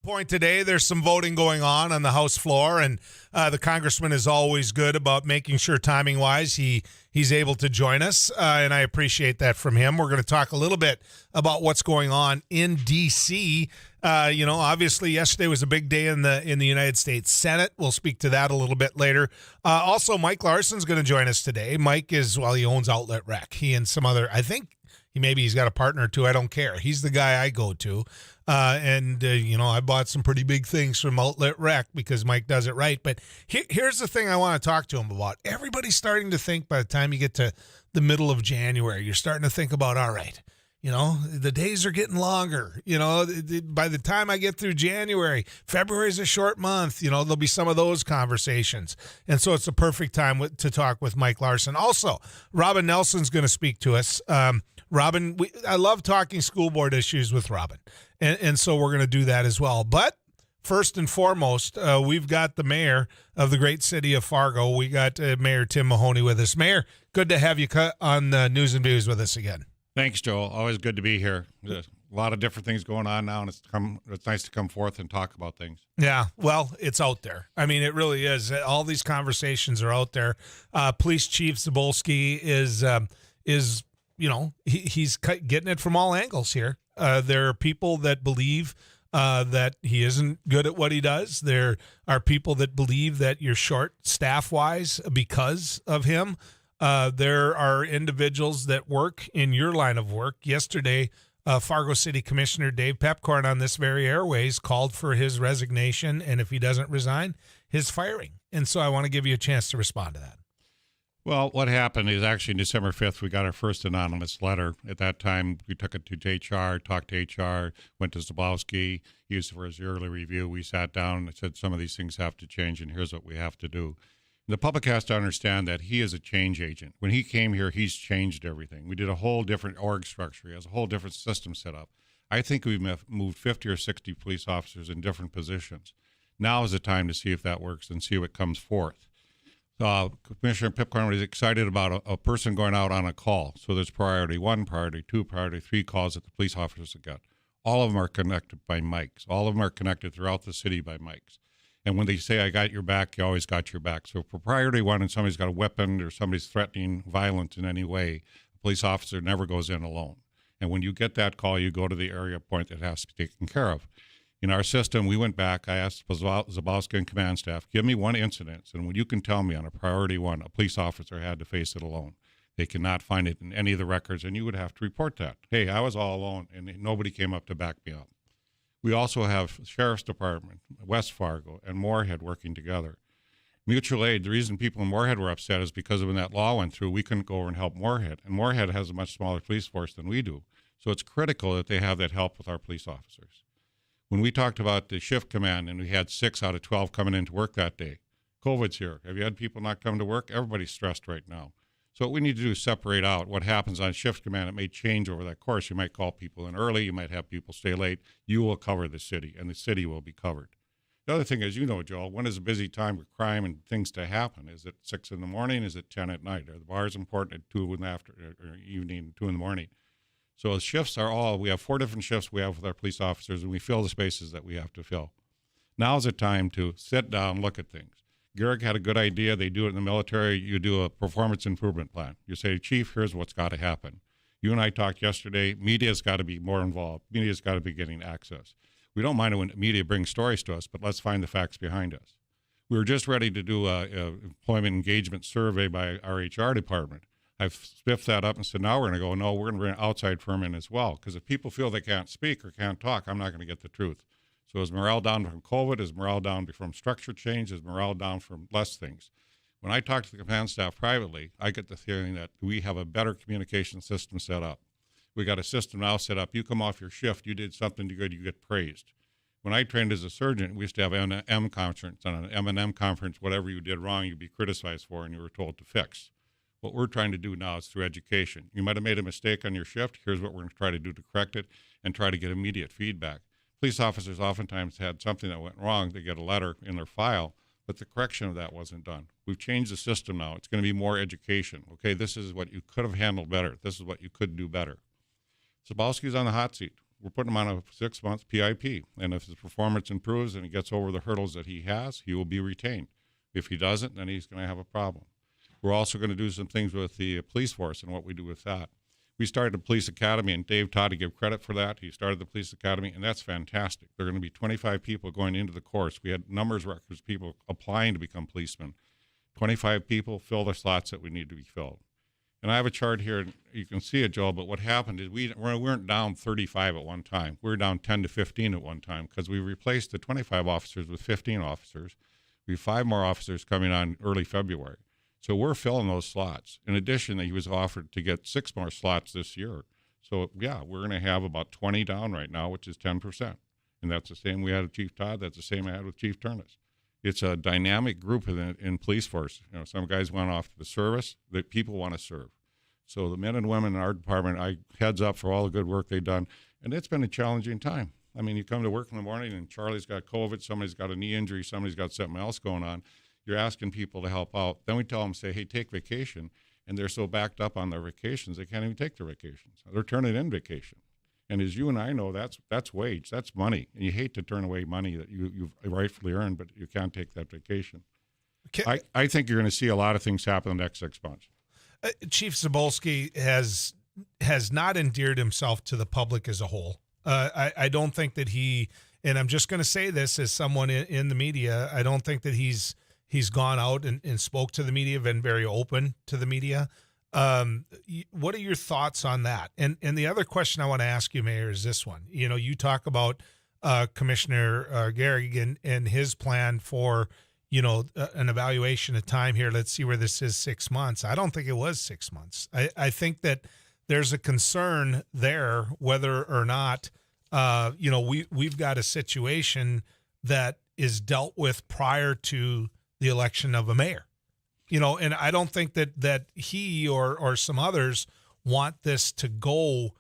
point today. There's some voting going on the House floor, and the congressman is always good about making sure timing-wise he's able to join us, and I appreciate that from him. We're going to talk a little bit about what's going on in D.C. Obviously yesterday was a big day in the United States Senate. We'll speak to that a little bit later. Also, Mike Larson's going to join us today. Mike he owns Outlet Rec. He and some other, I think he's got a partner or two. I don't care. He's the guy I go to. I bought some pretty big things from Outlet Rec because Mike does it right. But here's the thing I want to talk to him about. Everybody's starting to think by the time you get to the middle of January, you're starting to think about, all right, the days are getting longer. By the time I get through January, February's a short month. There'll be some of those conversations. And so it's a perfect time to talk with Mike Larson. Also, Robin Nelson's going to speak to us. Robin, I love talking school board issues with Robin. And so we're going to do that as well. But first and foremost, we've got the mayor of the great city of Fargo. We got Mayor Tim Mahoney with us. Mayor, good to have you on News and Views with us again. Thanks, Joel. Always good to be here. There's a lot of different things going on now, and it's nice to come forth and talk about things. Yeah, well, it's out there. I mean, it really is. All these conversations are out there. Police Chief Zabolski is he's getting it from all angles here. There are people that believe that he isn't good at what he does. There are people that believe that you're short staff-wise because of him. There are individuals that work in your line of work. Yesterday, Fargo City Commissioner Dave Pepcorn on this very airways called for his resignation, and if he doesn't resign, his firing. And so I want to give you a chance to respond to that. Well, what happened is actually December 5th, we got our first anonymous letter. At that time, we took it to HR, talked to HR, went to Zabolski, used it for his yearly review. We sat down and said some of these things have to change, and here's what we have to do. The public has to understand that he is a change agent. When he came here, he's changed everything. We did a whole different org structure. He has a whole different system set up. I think we've moved 50 or 60 police officers in different positions. Now is the time to see if that works and see what comes forth. Commissioner Pepcorn was excited about a person going out on a call. So there's priority 1, priority 2, priority 3 calls that the police officers have got. All of them are connected by mics. All of them are connected throughout the city by mics. And when they say, I got your back, you always got your back. So for priority 1 and somebody's got a weapon or somebody's threatening violence in any way, a police officer never goes in alone. And when you get that call, you go to the area point that has to be taken care of. In our system, we went back. I asked Zabolski and command staff, give me one incident. And when you can tell me on a priority 1, a police officer had to face it alone. They cannot find it in any of the records, and you would have to report that. Hey, I was all alone, and nobody came up to back me up. We also have Sheriff's Department, West Fargo, and Moorhead working together. Mutual aid, the reason people in Moorhead were upset is because when that law went through, we couldn't go over and help Moorhead. And Moorhead has a much smaller police force than we do. So it's critical that they have that help with our police officers. When we talked about the shift command and we had 6 out of 12 coming into work that day, COVID's here. Have you had people not come to work? Everybody's stressed right now. So what we need to do is separate out what happens on shift command. It may change over that course. You might call people in early. You might have people stay late. You will cover the city, and the city will be covered. The other thing is, Joel, when is a busy time with crime and things to happen? Is it 6 in the morning? Is it 10 at night? Are the bars important at 2 in the evening, 2 in the morning? So the shifts are we have 4 different shifts we have with our police officers, and we fill the spaces that we have to fill. Now is the time to sit down, look at things. Garrick had a good idea. They do it in the military. You do a performance improvement plan. You say, Chief, here's what's got to happen. You and I talked yesterday. Media's got to be more involved. Media's got to be getting access. We don't mind when media brings stories to us, but let's find the facts behind us. We were just ready to do a employment engagement survey by our HR department. I've spiffed that up and said, now we're going to go, no, we're going to bring an outside firm in as well, because if people feel they can't speak or can't talk, I'm not going to get the truth. So is morale down from COVID? Is morale down from structure change? Is morale down from less things? When I talk to the command staff privately, I get the feeling that we have a better communication system set up. We got a system now set up. You come off your shift, you did something good, you get praised. When I trained as a surgeon, we used to have an M conference. On an M&M conference, whatever you did wrong, you'd be criticized for and you were told to fix. What we're trying to do now is through education. You might have made a mistake on your shift. Here's what we're going to try to do to correct it and try to get immediate feedback. Police officers oftentimes had something that went wrong. They get a letter in their file, but the correction of that wasn't done. We've changed the system now. It's going to be more education. Okay, this is what you could have handled better. This is what you could do better. Zabolski's on the hot seat. we're putting him on a 6-month PIP. And if his performance improves and he gets over the hurdles that he has, he will be retained. If he doesn't, then he's going to have a problem. We're also going to do some things with the police force and what we do with that. We started a police academy, and Dave Todd, to give credit for that, he started the police academy, and that's fantastic. There are going to be 25 people going into the course. We had numbers records, people applying to become policemen. 25 people fill the slots that we need to be filled. And I have a chart here, and you can see it, Joel, but what happened is we weren't down 35 at one time. We were down 10 to 15 at one time because we replaced the 25 officers with 15 officers. We have 5 more officers coming on early February. So we're filling those slots. In addition, he was offered to get 6 more slots this year. So, yeah, we're going to have about 20 down right now, which is 10%. And that's the same we had with Chief Todd. That's the same I had with Chief Turnus. It's a dynamic group in police force. You know, some guys went off to the service that people want to serve. So the men and women in our department, I heads up for all the good work they've done. And it's been a challenging time. I mean, you come to work in the morning and Charlie's got COVID, somebody's got a knee injury, somebody's got something else going on. You're asking people to help out. Then we tell them, say, hey, take vacation. And they're so backed up on their vacations, they can't even take their vacations. They're turning in vacation. And as you and I know, that's wage, that's money. And you hate to turn away money that you've rightfully earned, but you can't take that vacation. I think you're going to see a lot of things happen in the next 6 months. Chief Zabolski has not endeared himself to the public as a whole. I don't think that he, and I'm just going to say this as someone in the media, I don't think that he's gone out and spoke to the media, been very open to the media. What are your thoughts on that? And the other question I want to ask you, Mayor, is this one. You know, you talk about Commissioner Gehrig and his plan for, you know, an evaluation of time here. Let's see where this is 6 months. I don't think it was 6 months. I think that there's a concern there whether or not, you know, we've got a situation that is dealt with prior to the election of a mayor. You know, and I don't think that he or some others want this to go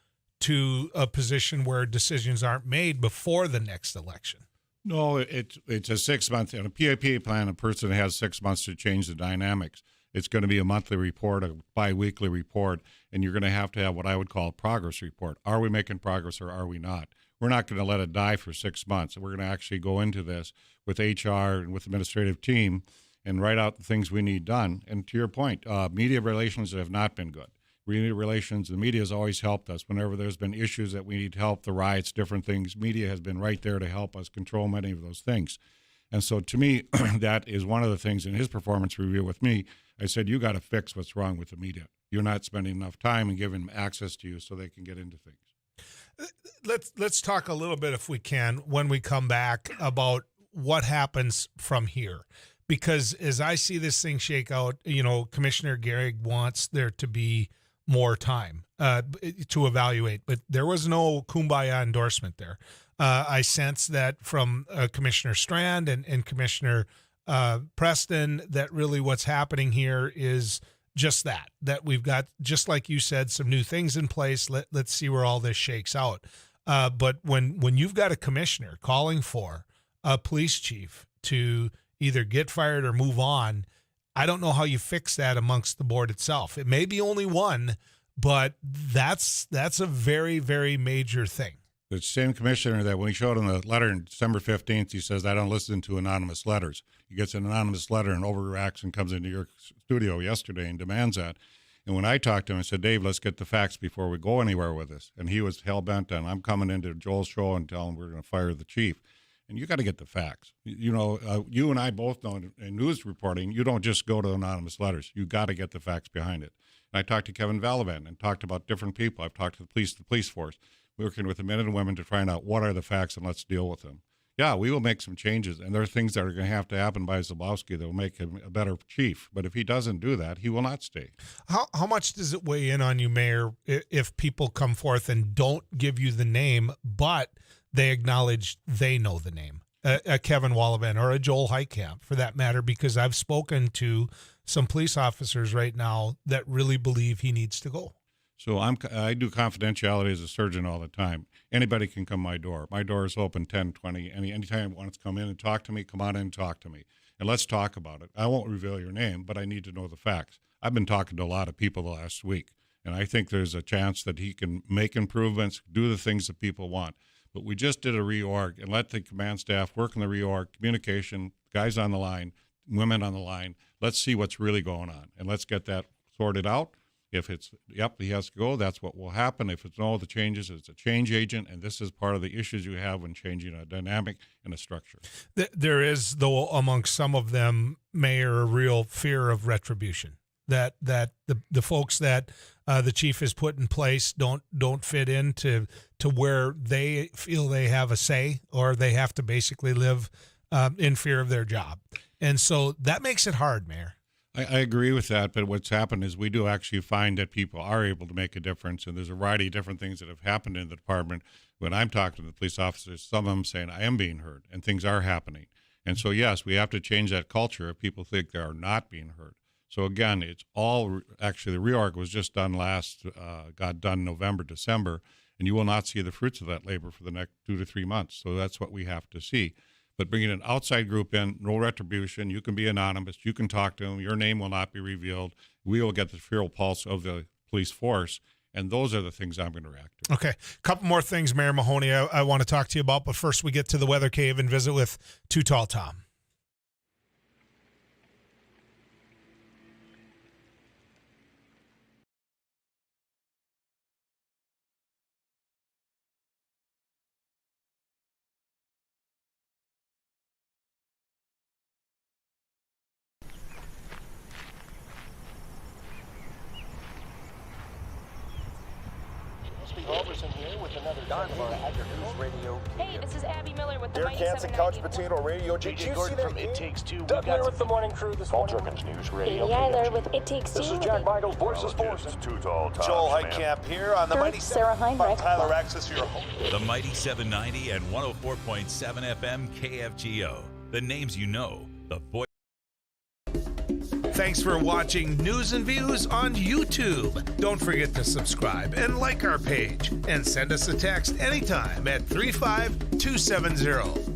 to a position where decisions aren't made before the next election. No, it's a 6 month, in a PIP plan, a person has 6 months to change the dynamics. It's going to be a monthly report, a biweekly report, and you're going to have what I would call a progress report. Are we making progress or are we not? We're not going to let it die for 6 months. We're going to actually go into this with HR and with the administrative team and write out the things we need done. And to your point, media relations have not been good. Media relations, the media has always helped us. Whenever there's been issues that we need help, the riots, different things, media has been right there to help us control many of those things. And so to me, that is one of the things in his performance review with me. I said, you got to fix what's wrong with the media. You're not spending enough time and giving them access to you so they can get into things. Let's talk a little bit, if we can, when we come back, about what happens from here. Because as I see this thing shake out, you know, Commissioner Gehrig wants there to be more time to evaluate, but there was no kumbaya endorsement there. I sense that from Commissioner Strand and Commissioner Preston that really what's happening here is just that we've got, just like you said, some new things in place. Let's see where all this shakes out. But when you've got a commissioner calling for a police chief to either get fired or move on, I don't know how you fix that amongst the board itself. It may be only one, but that's a very, very major thing. The same commissioner that when he showed him the letter on December 15th, he says, I don't listen to anonymous letters. He gets an anonymous letter and overreacts and comes into your studio yesterday and demands that. And when I talked to him, I said, Dave, let's get the facts before we go anywhere with this. And he was hell-bent on, I'm coming into Joel's show and telling him we're going to fire the chief. And you got to get the facts. You know, you and I both know in news reporting, you don't just go to anonymous letters. You got to get the facts behind it. And I talked to Kevin Valavant and talked about different people. I've talked to the police force, working with the men and women to find out what are the facts and let's deal with them. Yeah, we will make some changes, and there are things that are going to happen by Zablowski that will make him a better chief. But if he doesn't do that, he will not stay. How much does it weigh in on you, Mayor, if people come forth and don't give you the name, but they acknowledge they know the name? A Kevin Valavant or a Joel Heitkamp, for that matter, because I've spoken to some police officers right now that really believe he needs to go. So I do confidentiality as a surgeon all the time. Anybody can come my door. My door is open 10, 20. Anytime you want to come in and talk to me, come on in and talk to me. And let's talk about it. I won't reveal your name, but I need to know the facts. I've been talking to a lot of people the last week, And I think there's a chance that he can make improvements, do the things that people want. But we just did a reorg and let the command staff work in the reorg, communication, guys on the line, women on the line. Let's see what's really going on, and let's get that sorted out. If it's, yep, he has to go, that's what will happen. If it's no, the changes, it's a change agent, and this is part of the issues you have when changing a dynamic and a structure. There is, though, amongst some of them, Mayor, a real fear of retribution. That the folks that the chief has put in place don't fit into where they feel they have a say, or they have to basically live in fear of their job. And so that makes it hard, Mayor. I agree with that, but what's happened is we do actually find that people are able to make a difference, and there's a variety of different things that have happened in the department. When I'm talking to the police officers, some of them saying, I am being heard, and things are happening. And so, yes, we have to change that culture if people think they are not being heard. So, again, it's all actually the reorg was just done got done November, December, and you will not see the fruits of that labor for the next 2 to 3 months. So that's what we have to see. But bringing an outside group in, no retribution, you can be anonymous, you can talk to them, your name will not be revealed. We will get the feral pulse of the police force, and those are the things I'm going to react to. Okay, a couple more things, Mayor Mahoney, I want to talk to you about, but first we get to the weather cave and visit with Too Tall Tom. Hey, this is Abby Miller with the Derek Mighty Hansen, 790. Couch Potato Radio. Did you see that? It Takes Two. Doug Miller with the morning crew this morning. News Radio. Amy Eiler with It Takes Two. This is Jack Michaels, Voice of Sports. Too Tall Tom. Joel Heitkamp here on the Mighty Sarah Heinrich. Tyler Access, your home. The Mighty 790 and 104.7 FM KFGO. The names you know, the voice. Thanks for watching News and Views on YouTube. Don't forget to subscribe and like our page, and send us a text anytime at 35270.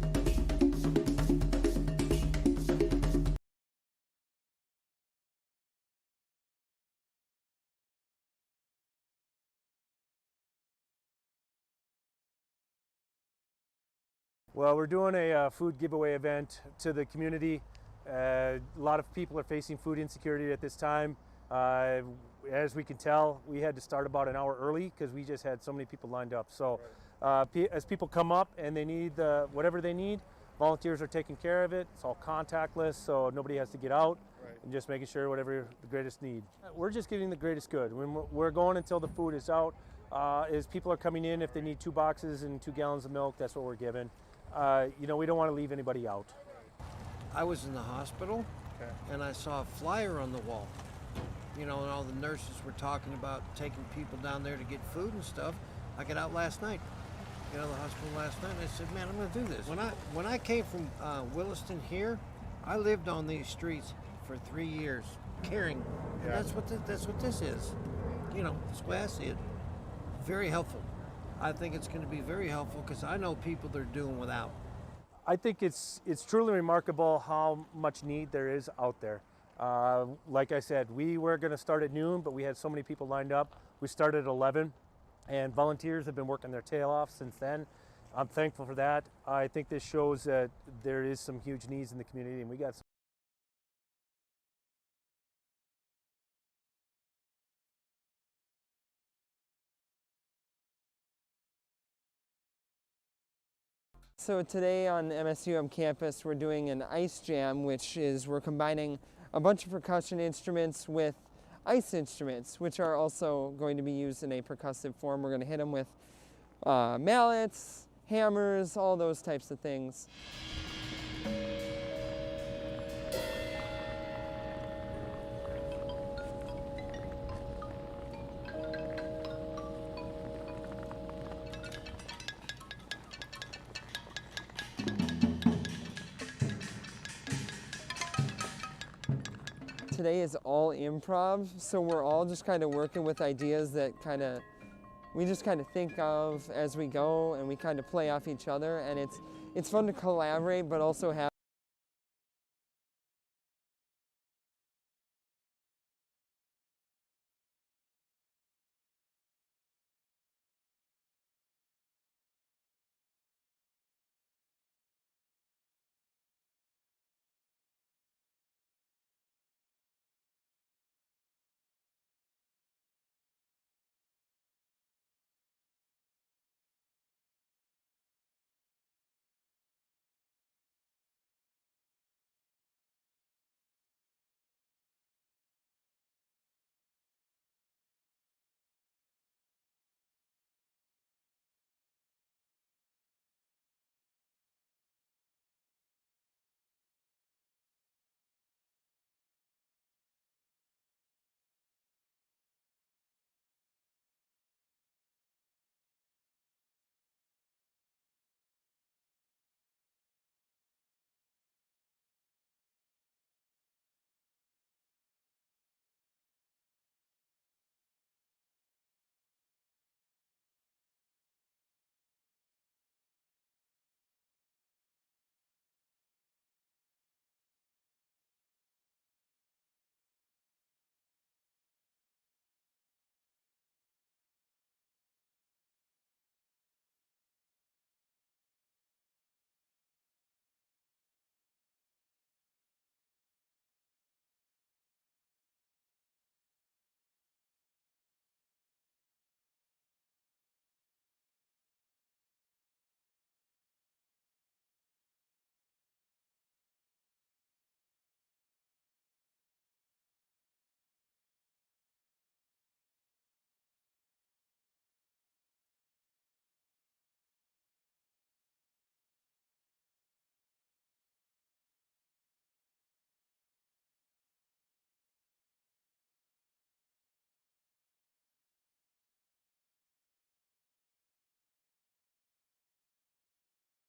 Well, we're doing a food giveaway event to the community. A lot of people are facing food insecurity at this time. As we can tell, we had to start about an hour early because we just had so many people lined up. So as people come up and they need whatever they need, volunteers are taking care of it. It's all contactless, so nobody has to get out, and just making sure whatever the greatest need. We're just getting the greatest good. When we're going until the food is out. As people are coming in, if they need 2 boxes and 2 gallons of milk, that's what we're giving. We don't want to leave anybody out. I was in the hospital, and I saw a flyer on the wall. And all the nurses were talking about taking people down there to get food and stuff. I got out last night, the hospital last night, and I said, man, I'm going to do this. When I came from Williston here, I lived on these streets for 3 years, caring. And that's what this is. That's the way I see it. Very helpful. I think it's going to be very helpful because I know people that are doing without. I think it's truly remarkable how much need there is out there. Like I said, we were going to start at noon, but we had so many people lined up. We started at 11, and volunteers have been working their tail off since then. I'm thankful for that. I think this shows that there is some huge needs in the community, and we got some. So today on MSUM campus, we're doing an ice jam, which is we're combining a bunch of percussion instruments with ice instruments, which are also going to be used in a percussive form. We're going to hit them with mallets, hammers, all those types of things. Today is all improv, so we're all just kind of working with ideas that we just kind of think of as we go, and we kind of play off each other, and it's fun to collaborate, but also have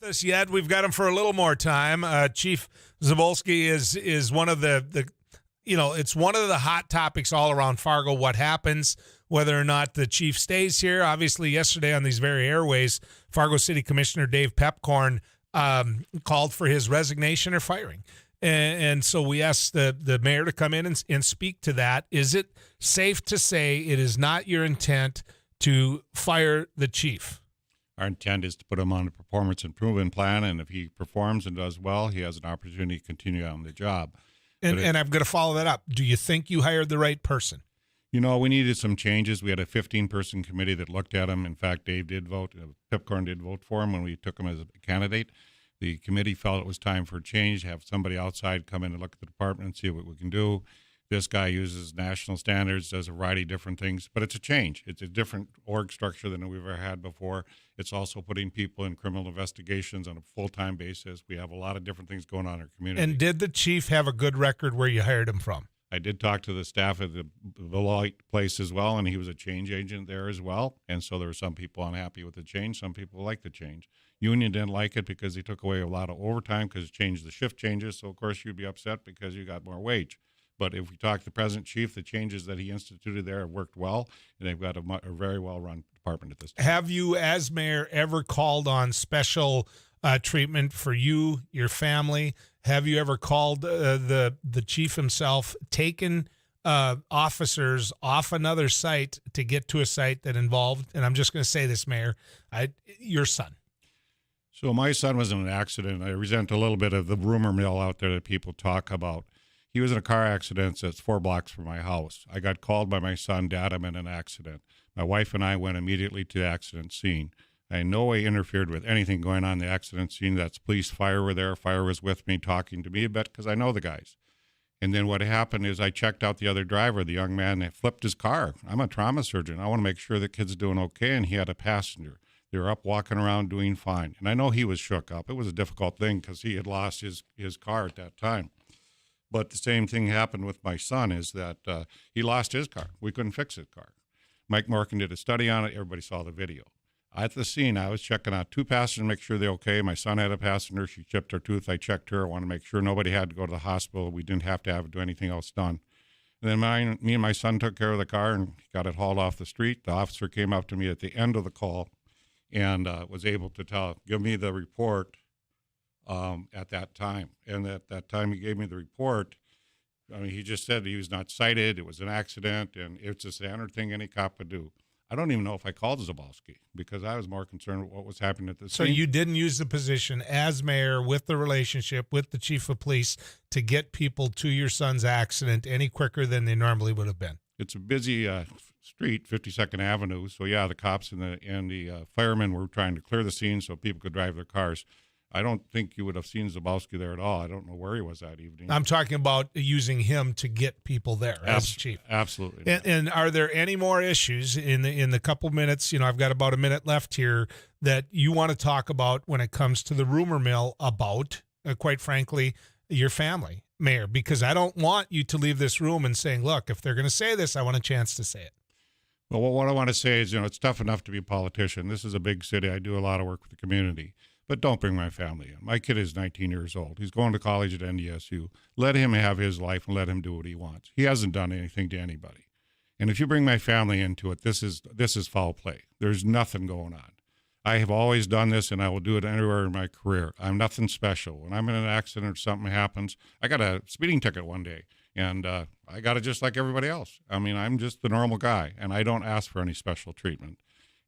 This yet. We've got him for a little more time. Chief Zabolski is one of the it's one of the hot topics all around Fargo. What happens, whether or not the chief stays here. Obviously, yesterday on these very airways, Fargo City Commissioner Dave Pepcorn called for his resignation or firing. And so we asked the mayor to come in and speak to that. Is it safe to say it is not your intent to fire the chief? Our intent is to put him on a performance improvement plan, and if he performs and does well, he has an opportunity to continue on the job. And I'm going to follow that up. Do you think you hired the right person? We needed some changes. We had a 15-person committee that looked at him. In fact, Dave did vote. Pepcorn did vote for him when we took him as a candidate. The committee felt it was time for a change, have somebody outside come in and look at the department and see what we can do. This guy uses national standards, does a variety of different things, but it's a change. It's a different org structure than we've ever had before. It's also putting people in criminal investigations on a full-time basis. We have a lot of different things going on in our community. And did the chief have a good record where you hired him from? I did talk to the staff at the light place as well, and he was a change agent there as well. And so there were some people unhappy with the change. Some people liked the change. Union didn't like it because he took away a lot of overtime because it changed the shift changes. So, of course, you'd be upset because you got more wage. But if we talk to the present chief, the changes that he instituted there have worked well, and they've got a very well-run department at this time. Have you, as mayor, ever called on special treatment for you, your family? Have you ever called the chief himself, taken officers off another site to get to a site that involved, and I'm just going to say this, Mayor, your son? So my son was in an accident. I resent a little bit of the rumor mill out there that people talk about. He was in a car accident that's 4 blocks from my house. I got called by my son, Dad, I'm in an accident. My wife and I went immediately to the accident scene. I in no way interfered with anything going on in the accident scene. That's police, fire were there. Fire was with me, talking to me a bit because I know the guys. And then what happened is I checked out the other driver, the young man that flipped his car. I'm a trauma surgeon. I want to make sure the kid's doing okay, and he had a passenger. They were up walking around doing fine. And I know he was shook up. It was a difficult thing because he had lost his car at that time. But the same thing happened with my son is that he lost his car. We couldn't fix his car. Mike Morgan did a study on it. Everybody saw the video. At the scene, I was checking out 2 passengers to make sure they're okay. My son had a passenger. She chipped her tooth. I checked her. I wanted to make sure nobody had to go to the hospital. We didn't have to do anything else done. And then me and my son took care of the car and got it hauled off the street. The officer came up to me at the end of the call and was able to give me the report at that time. And at that time he gave me the report, he just said he was not cited, it was an accident, and it's a standard thing any cop would do. I don't even know if I called Zabolski because I was more concerned with what was happening at the scene. So you didn't use the position as mayor with the relationship with the chief of police to get people to your son's accident any quicker than they normally would have been? It's a busy street, 52nd Avenue. So, yeah, the cops and the firemen were trying to clear the scene so people could drive their cars. I don't think you would have seen Zabolski there at all. I don't know where he was that evening. I'm talking about using him to get people there as chief. Absolutely. And are there any more issues in the couple minutes? I've got about a minute left here that you want to talk about when it comes to the rumor mill about, quite frankly, your family, Mayor? Because I don't want you to leave this room and saying, look, if they're going to say this, I want a chance to say it. Well, what I want to say is, it's tough enough to be a politician. This is a big city. I do a lot of work with the community. But don't bring my family in. My kid is 19 years old. He's going to college at NDSU. Let him have his life and let him do what he wants. He hasn't done anything to anybody. And if you bring my family into it, this is foul play. There's nothing going on. I have always done this, and I will do it anywhere in my career. I'm nothing special. When I'm in an accident or something happens, I got a speeding ticket one day, and I got it just like everybody else. I'm just the normal guy, and I don't ask for any special treatment.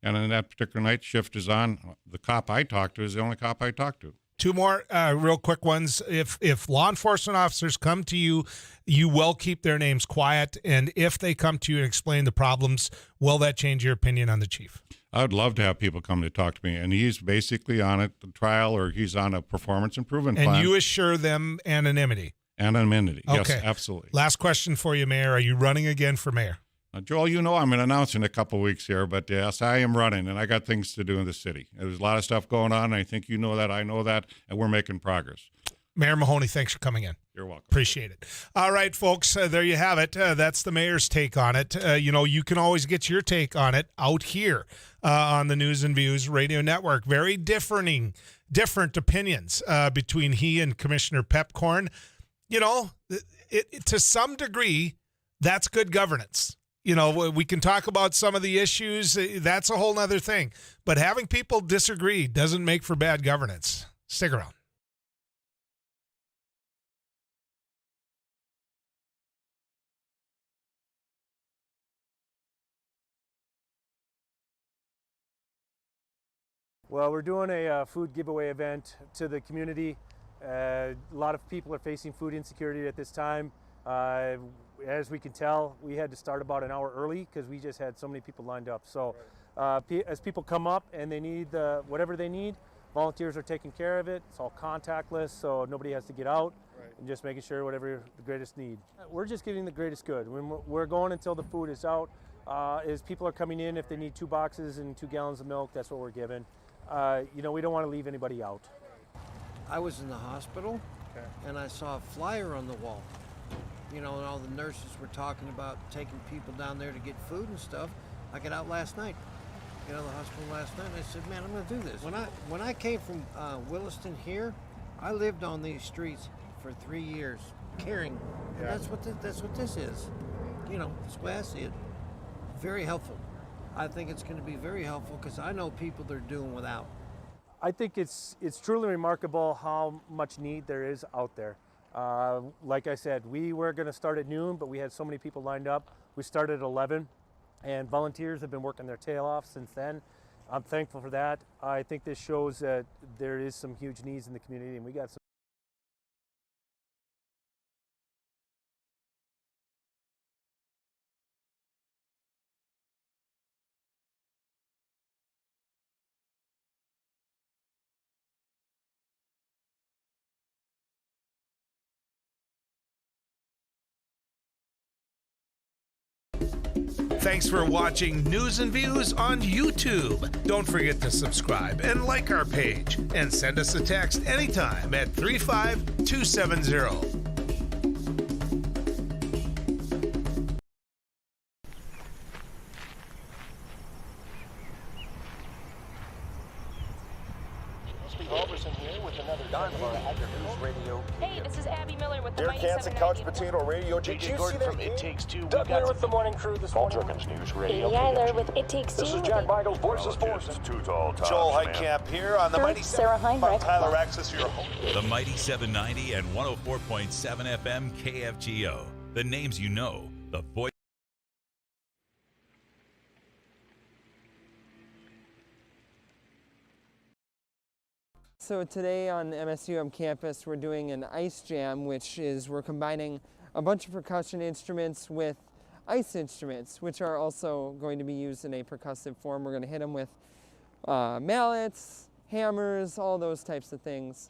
And on that particular night, shift is on. The cop I talked to is the only cop I talked to. 2 more real quick ones. If law enforcement officers come to you, you will keep their names quiet. And if they come to you and explain the problems, will that change your opinion on the chief? I would love to have people come to talk to me. And he's basically on a trial or he's on a performance improvement plan. And you assure them anonymity? Anonymity, okay. Yes, absolutely. Last question for you, Mayor. Are you running again for mayor? Joel, I'm going to announce in a couple of weeks here, but yes, I am running, and I got things to do in the city. There's a lot of stuff going on, and I think you know that, I know that, and we're making progress. Mayor Mahoney, thanks for coming in. You're welcome. Appreciate it. All right, folks, there you have it. That's the mayor's take on it. You can always get your take on it out here on the News and Views Radio Network. Very different opinions between he and Commissioner Pepcorn. To some degree, that's good governance. We can talk about some of the issues. That's a whole other thing. But having people disagree doesn't make for bad governance. Stick around. Well, we're doing a food giveaway event to the community. A lot of people are facing food insecurity at this time. As we can tell, we had to start about an hour early because we just had so many people lined up. So as people come up and they need whatever they need, volunteers are taking care of it. It's all contactless, so nobody has to get out. And just making sure whatever the greatest need. We're just getting the greatest good. We're going until the food is out. As people are coming in, if they need 2 boxes and 2 gallons of milk, that's what we're giving. We don't want to leave anybody out. I was in the hospital, and I saw a flyer on the wall. And all the nurses were talking about taking people down there to get food and stuff. I got out last night, the hospital last night, and I said, man, I'm going to do this. When I came from Williston here, I lived on these streets for 3 years, caring. And that's what this is. That's the way I see it. Very helpful. I think it's going to be very helpful because I know people that are doing without. I think it's truly remarkable how much need there is out there. Like I said, we were going to start at noon, but we had so many people lined up. We started at 11, and volunteers have been working their tail off since then. I'm thankful for that. I think this shows that there is some huge needs in the community, and we got some. Thanks for watching News and Views on YouTube. Don't forget to subscribe and like our page, and send us a text anytime at 35270. Hey, this is Abby Miller with the Derek Hansen, Couch Potato Radio. Did you see that? It Takes Two. Doug Miller with the morning crew this morning. News Radio. Katie Eiler with It Takes Two. This is Jack Michael, Voices Forces. Joel Heitkamp here on the Mighty Sarah Heinrich. Tyler Axis, your host. The Mighty 790 and 104.7 FM KFGO. The names you know, the voice. So today on MSUM campus, we're doing an ice jam, which is we're combining a bunch of percussion instruments with ice instruments, which are also going to be used in a percussive form. We're going to hit them with mallets, hammers, all those types of things.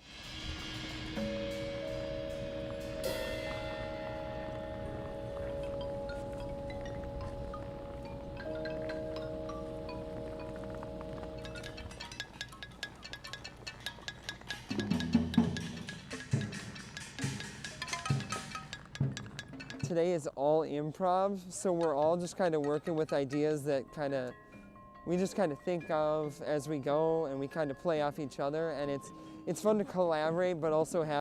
Today is all improv, so we're all just kind of working with ideas that we just kind of think of as we go, and we kind of play off each other, and it's fun to collaborate, but also have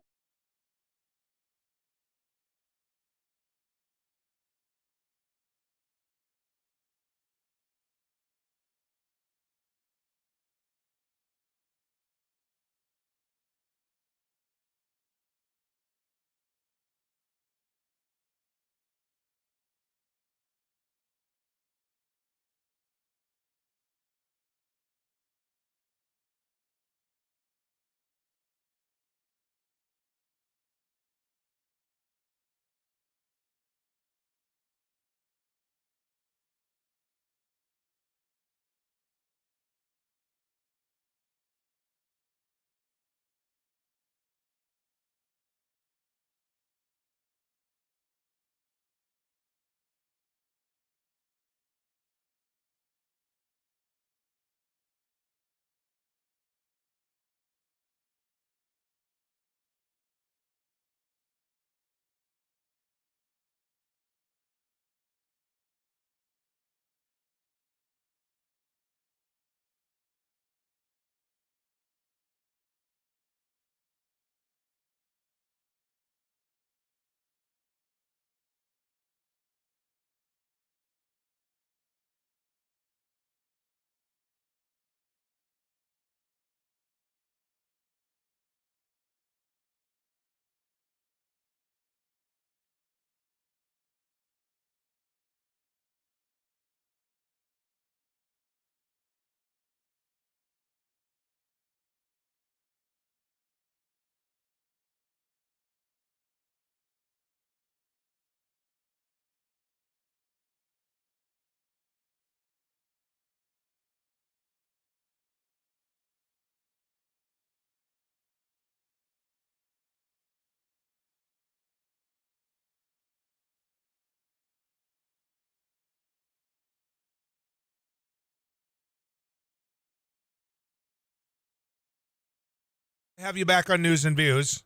Have you back on News and Views.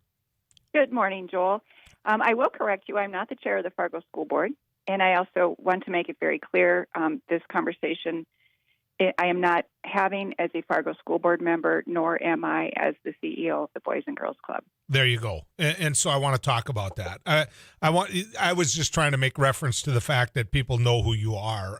Good morning, Joel. I will correct you. I'm not the chair of the Fargo School Board, and I also want to make it very clear, this conversation I am not having as a Fargo School Board member, nor am I as the CEO of the Boys and Girls Club. There you go. And so I want to talk about that. I was just trying to make reference to the fact that people know who you are.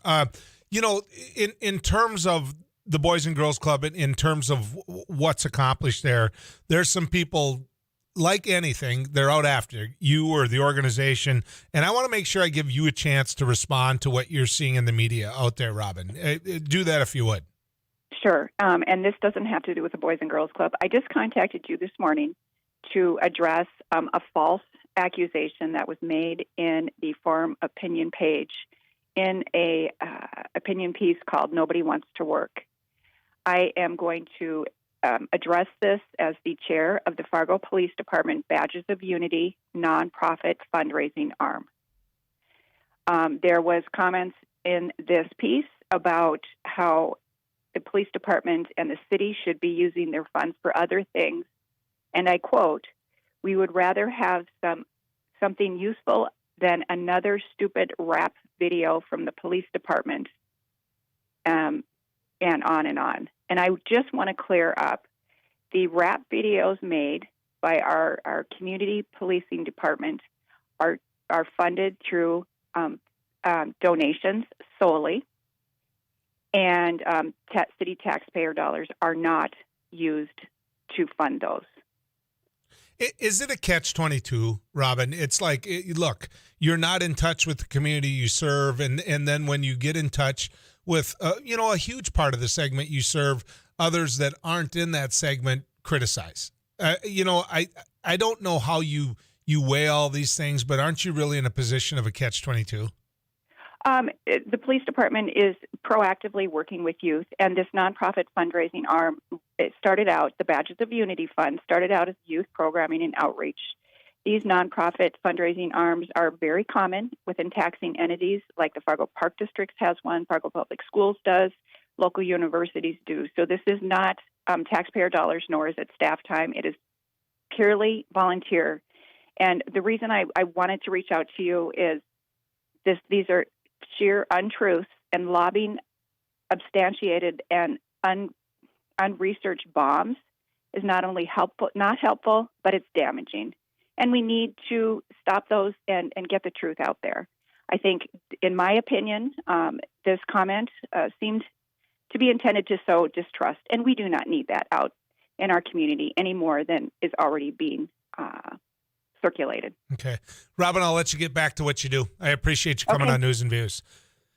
In terms of the Boys and Girls Club, in terms of what's accomplished there, there's some people, like anything, they're out after you or the organization. And I want to make sure I give you a chance to respond to what you're seeing in the media out there, Robin. Do that if you would. Sure. And this doesn't have to do with the Boys and Girls Club. I just contacted you this morning to address a false accusation that was made in the Forum Opinion page in a opinion piece called Nobody Wants to Work. I am going to address this as the chair of the Fargo Police Department Badges of Unity nonprofit fundraising arm. There was comments in this piece about how the police department and the city should be using their funds for other things. And I quote, "We would rather have something useful than another stupid rap video from the police department," and on and on. And I just want to clear up, the rap videos made by our community policing department are funded through donations solely, and city taxpayer dollars are not used to fund those. Is it a catch-22, Robin? It's like, look, you're not in touch with the community you serve, and then when you get in touch with, a huge part of the segment you serve, others that aren't in that segment criticize. I don't know how you weigh all these things, but aren't you really in a position of a catch-22? The police department is proactively working with youth, and this nonprofit fundraising arm, it started out, the Badges of Unity Fund started out as youth programming and outreach. These nonprofit fundraising arms are very common within taxing entities, like the Fargo Park District has one, Fargo Public Schools does, local universities do. So this is not taxpayer dollars, nor is it staff time. It is purely volunteer. And the reason I wanted to reach out to you is these are sheer untruths, and lobbying substantiated and unresearched bombs is not only not helpful, but it's damaging. And we need to stop those and get the truth out there. I think, in my opinion, this comment seemed to be intended to sow distrust, and we do not need that out in our community any more than is already being circulated. Okay. Robin, I'll let you get back to what you do. I appreciate you coming on News and Views.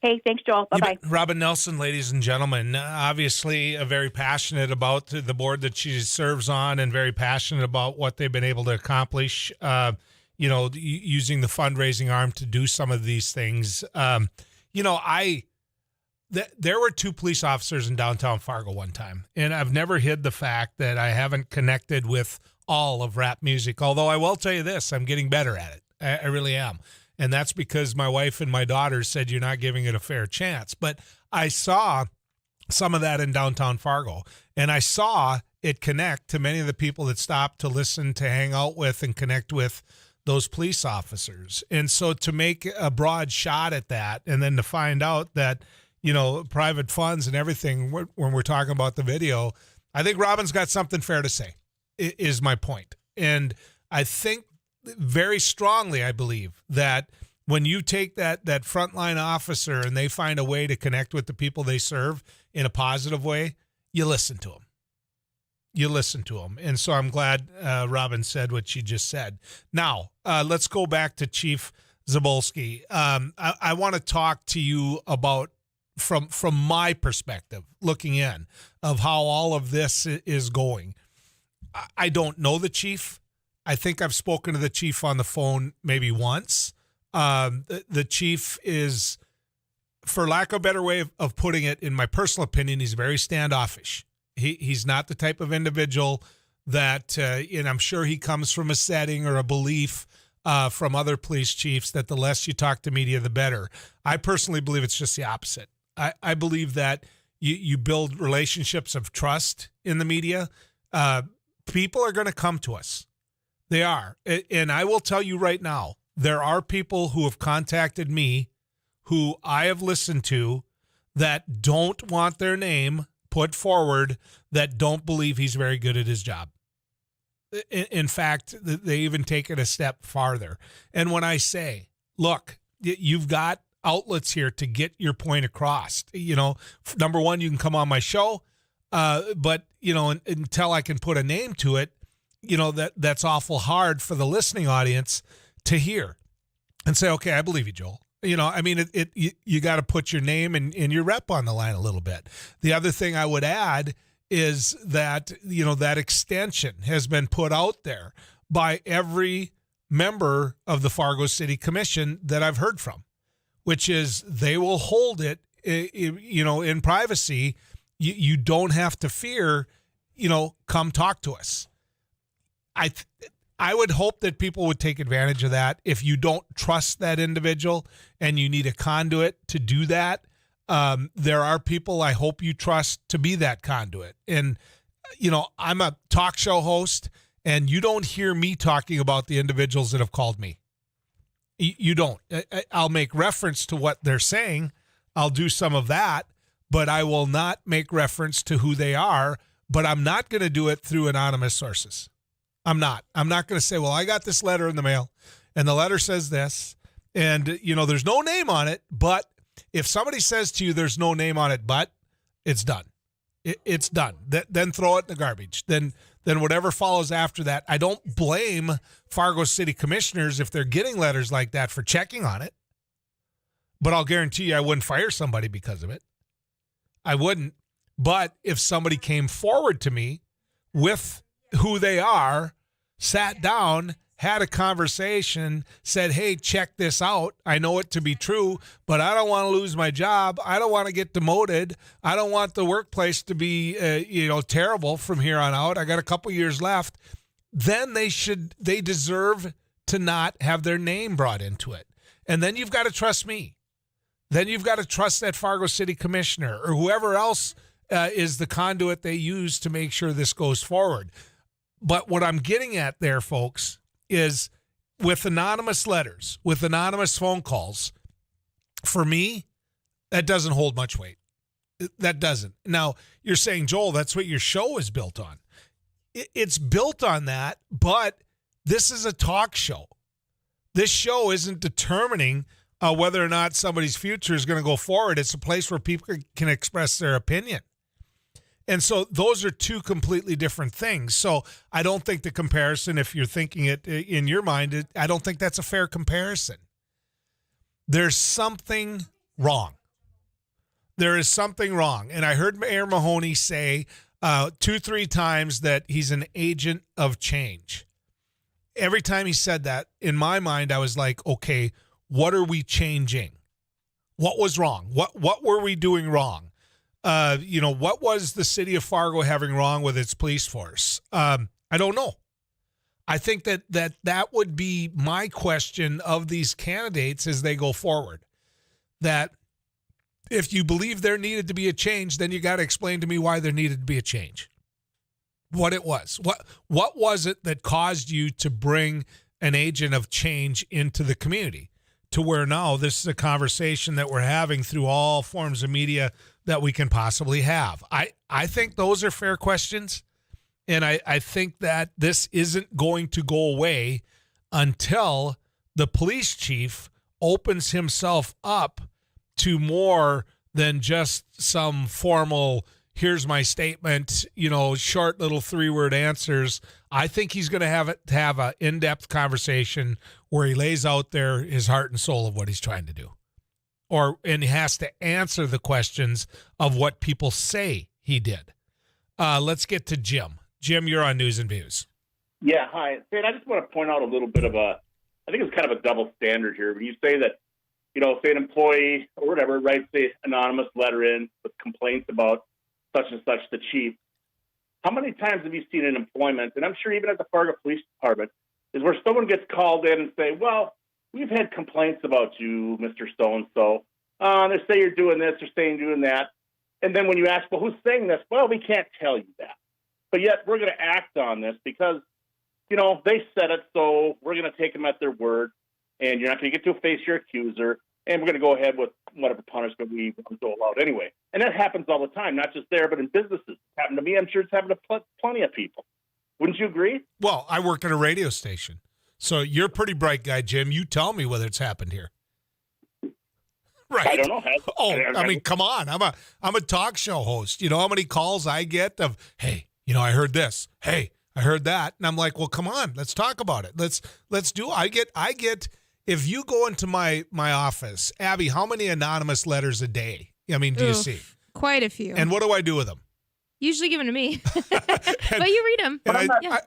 Hey, thanks, Joel. Bye-bye. Robin Nelson, ladies and gentlemen, obviously very passionate about the board that she serves on, and very passionate about what they've been able to accomplish, using the fundraising arm to do some of these things. There were 2 police officers in downtown Fargo one time, and I've never hid the fact that I haven't connected with all of rap music, although I will tell you this, I'm getting better at it. I really am. And that's because my wife and my daughter said you're not giving it a fair chance. But I saw some of that in downtown Fargo, and I saw it connect to many of the people that stopped to listen, to hang out with, and connect with those police officers. And so to make a broad shot at that, and then to find out that, private funds and everything, when we're talking about the video, I think Robin's got something fair to say, is my point. And I think very strongly, I believe, that when you take that frontline officer and they find a way to connect with the people they serve in a positive way, you listen to them. And so I'm glad Robin said what she just said. Now, let's go back to Chief Zabolski. I want to talk to you about, from my perspective, looking in, of how all of this is going. I don't know the chief. I think I've spoken to the chief on the phone maybe once. The chief is, for lack of a better way of putting it, in my personal opinion, he's very standoffish. He's not the type of individual that, and I'm sure he comes from a setting or a belief from other police chiefs that the less you talk to media, the better. I personally believe it's just the opposite. I believe that you build relationships of trust in the media. People are going to come to us. They are. And I will tell you right now, there are people who have contacted me who I have listened to that don't want their name put forward, that don't believe he's very good at his job. In fact, they even take it a step farther. And when I say, look, you've got outlets here to get your point across. Number one, you can come on my show, but, until I can put a name to it, that's awful hard for the listening audience to hear and say, okay, I believe you, Joel. You got to put your name and your rep on the line a little bit. The other thing I would add is that, that extension has been put out there by every member of the Fargo City Commission that I've heard from, which is they will hold it, in privacy. You don't have to fear, come talk to us. I would hope that people would take advantage of that. If you don't trust that individual and you need a conduit to do that, there are people I hope you trust to be that conduit. And, I'm a talk show host, and you don't hear me talking about the individuals that have called me. You don't. I'll make reference to what they're saying. I'll do some of that, but I will not make reference to who they are, but I'm not going to do it through anonymous sources. I'm not going to say, well, I got this letter in the mail and the letter says this, and, there's no name on it. But if somebody says to you, there's no name on it, but it's done. It's done. Then throw it in the garbage. Then whatever follows after that, I don't blame Fargo City commissioners if they're getting letters like that for checking on it. But I'll guarantee you I wouldn't fire somebody because of it. I wouldn't. But if somebody came forward to me with who they are, sat down, had a conversation, said, hey, check this out. I know it to be true, but I don't want to lose my job. I don't want to get demoted. I don't want the workplace to be, terrible from here on out. I got a couple years left. Then they deserve to not have their name brought into it. And then you've got to trust me. Then you've got to trust that Fargo City Commissioner or whoever else is the conduit they use to make sure this goes forward. But what I'm getting at there, folks, is with anonymous letters, with anonymous phone calls, for me, that doesn't hold much weight. That doesn't. Now, you're saying, Joel, that's what your show is built on. It's built on that, but this is a talk show. This show isn't determining whether or not somebody's future is going to go forward. It's a place where people can express their opinion. And so those are two completely different things. So I don't think the comparison, if you're thinking it in your mind, I don't think that's a fair comparison. There's something wrong. There is something wrong. And I heard Mayor Mahoney say 2-3 times that he's an agent of change. Every time he said that, in my mind, I was like, okay, what are we changing? What was wrong? What were we doing wrong? What was the city of Fargo having wrong with its police force? I don't know. I think that would be my question of these candidates as they go forward. That if you believe there needed to be a change, then you got to explain to me why there needed to be a change. What it was. What was it that caused you to bring an agent of change into the community to where now this is a conversation that we're having through all forms of media that we can possibly have? I think those are fair questions, and I think that this isn't going to go away until the police chief opens himself up to more than just some formal, here's my statement, short little 3-word answers. I think he's going to have an in-depth conversation where he lays out there his heart and soul of what he's trying to do. And he has to answer the questions of what people say he did. Let's get to Jim. Jim, you're on News and Views. Yeah, hi. Stan, I just want to point out a little bit of I think it's kind of a double standard here. When you say that, say an employee or whatever writes an anonymous letter in with complaints about such and such the chief, how many times have you seen in employment, and I'm sure even at the Fargo Police Department, is where someone gets called in and say, well, we've had complaints about you, Mr. So-and-so. They say you're doing this, they're saying you're doing that. And then when you ask, well, who's saying this? Well, we can't tell you that. But yet we're going to act on this because, they said it, so we're going to take them at their word, and you're not going to get to face your accuser, and we're going to go ahead with whatever punishment we dole out anyway. And that happens all the time, not just there, but in businesses. It's happened to me. I'm sure it's happened to plenty of people. Wouldn't you agree? Well, I work at a radio station, so you're a pretty bright guy, Jim. You tell me whether it's happened here. Right. I don't know. I mean, come on. I'm a talk show host. You know how many calls I get of, hey, I heard this. Hey, I heard that. And I'm like, well, come on, let's talk about it. Let's do. I get. If you go into my office, Abby, how many anonymous letters a day? I mean, do you see? Quite a few. And what do I do with them? Usually give them to me. But you read them. And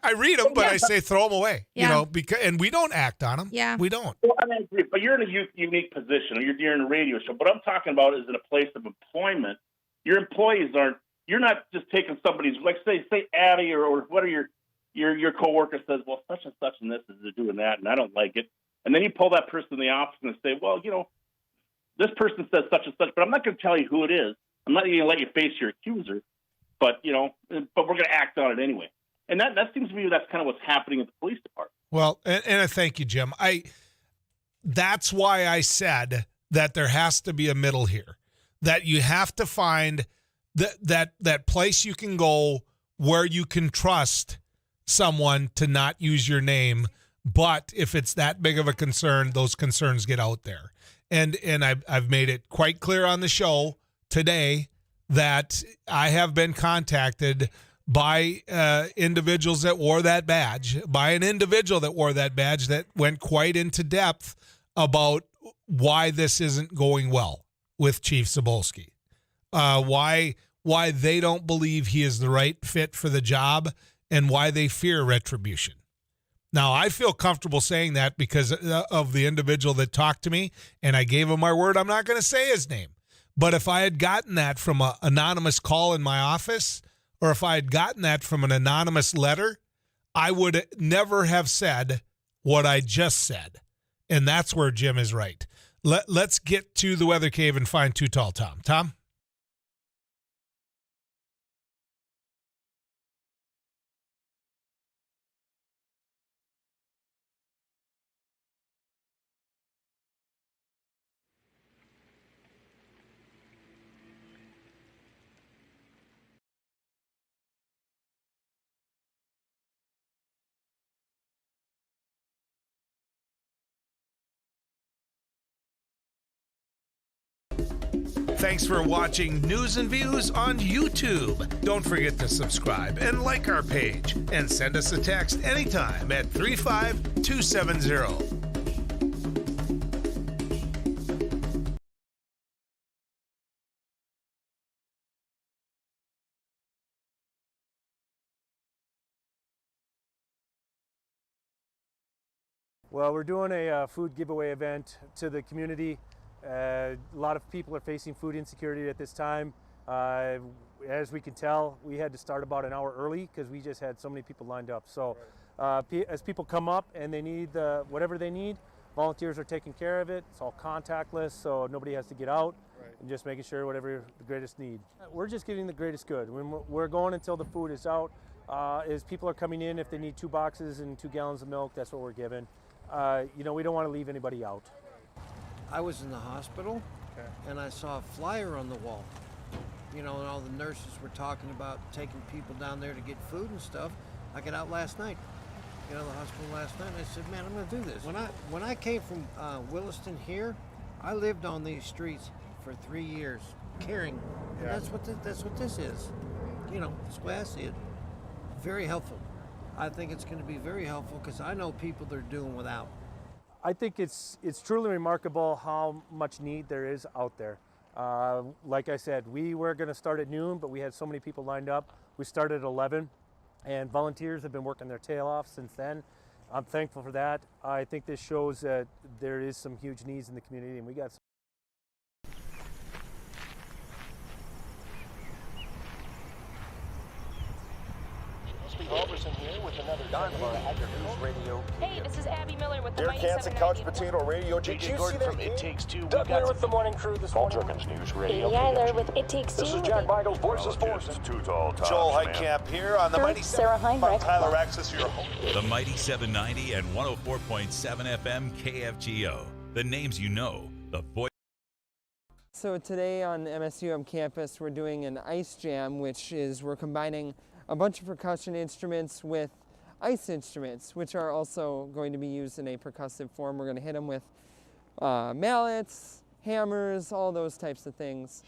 I read them, but I say throw them away. Yeah. And we don't act on them. Yeah. We don't. Well, I mean, but you're in a unique position. You're in a radio show. What I'm talking about is in a place of employment. Your employees aren't. You're not just taking somebody's, like say Abby or what are your coworker says, well, such and such and this is doing that, and I don't like it. And then you pull that person in the office and say, well, this person says such and such, but I'm not going to tell you who it is. I'm not going to let you face your accuser, but we're going to act on it anyway. And that seems to me that's kind of what's happening at the police department. Well, and I thank you, Jim. That's why I said that there has to be a middle here, that you have to find that place you can go where you can trust someone to not use your name. But if it's that big of a concern, those concerns get out there. And I've made it quite clear on the show today that I have been contacted by individuals that wore that badge, by an individual that wore that badge that went quite into depth about why this isn't going well with Chief Cebulski, why they don't believe he is the right fit for the job, and why they fear retribution. Now, I feel comfortable saying that because of the individual that talked to me, and I gave him my word I'm not going to say his name. But if I had gotten that from an anonymous call in my office, or if I had gotten that from an anonymous letter, I would never have said what I just said. And that's where Jim is right. Let's get to the weather cave and find Too Tall Tom. Tom? Thanks for watching News and Views on YouTube. Don't forget to subscribe and like our page, and send us a text anytime at 35270. Well, we're doing a food giveaway event to the community. A lot of people are facing food insecurity at this time. As we can tell, we had to start about an hour early because we just had so many people lined up. So as people come up and they need whatever they need, volunteers are taking care of it. It's all contactless, so nobody has to get out. And just making sure whatever the greatest need. We're just giving the greatest good. We're going until the food is out. As people are coming in, if they need 2 boxes and 2 gallons of milk, that's what we're giving. We don't want to leave anybody out. I was in the hospital, and I saw a flyer on the wall. And all the nurses were talking about taking people down there to get food and stuff. I got out last night, got out of the hospital last night, and I said, man, I'm going to do this. When I came from Williston here, I lived on these streets for 3 years, caring. And that's what this is. That's the way I see it. Very helpful. I think it's going to be very helpful because I know people that are doing without. I think it's truly remarkable how much need there is out there. Like I said, we were going to start at noon, but we had so many people lined up. We started at 11, and volunteers have been working their tail off since then. I'm thankful for that. I think this shows that there is some huge needs in the community, and we got some. Halverson here with another News Radio. Hey, this is Abby Miller with the Derek Mighty Hansen, Couch 790. Potato Radio. Did JJ you Gordon see from that It Takes Two. Doug Miller with the morning crew this morning. News Radio. Katie Eiler with It Takes This Two. is Jack Michaels, Voices Politics, Force. too tall, Joel Tops, man. Heitkamp here on the Mighty Sarah Heinrich. Tyler Axis, your host. The Mighty 790 and 104.7 FM KFGO. The names you know, the voice. So today on MSUM campus, we're doing an ice jam, which is we're combining a bunch of percussion instruments with ice instruments, which are also going to be used in a percussive form. We're going to hit them with mallets, hammers, all those types of things.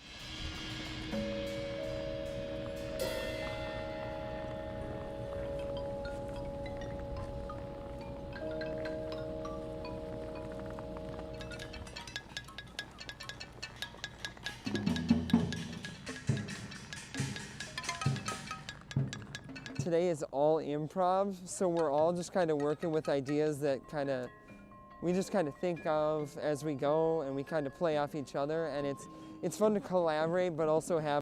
Today is all improv, so we're all just kind of working with ideas that we just kind of think of as we go, and we kind of play off each other, and it's fun to collaborate but also have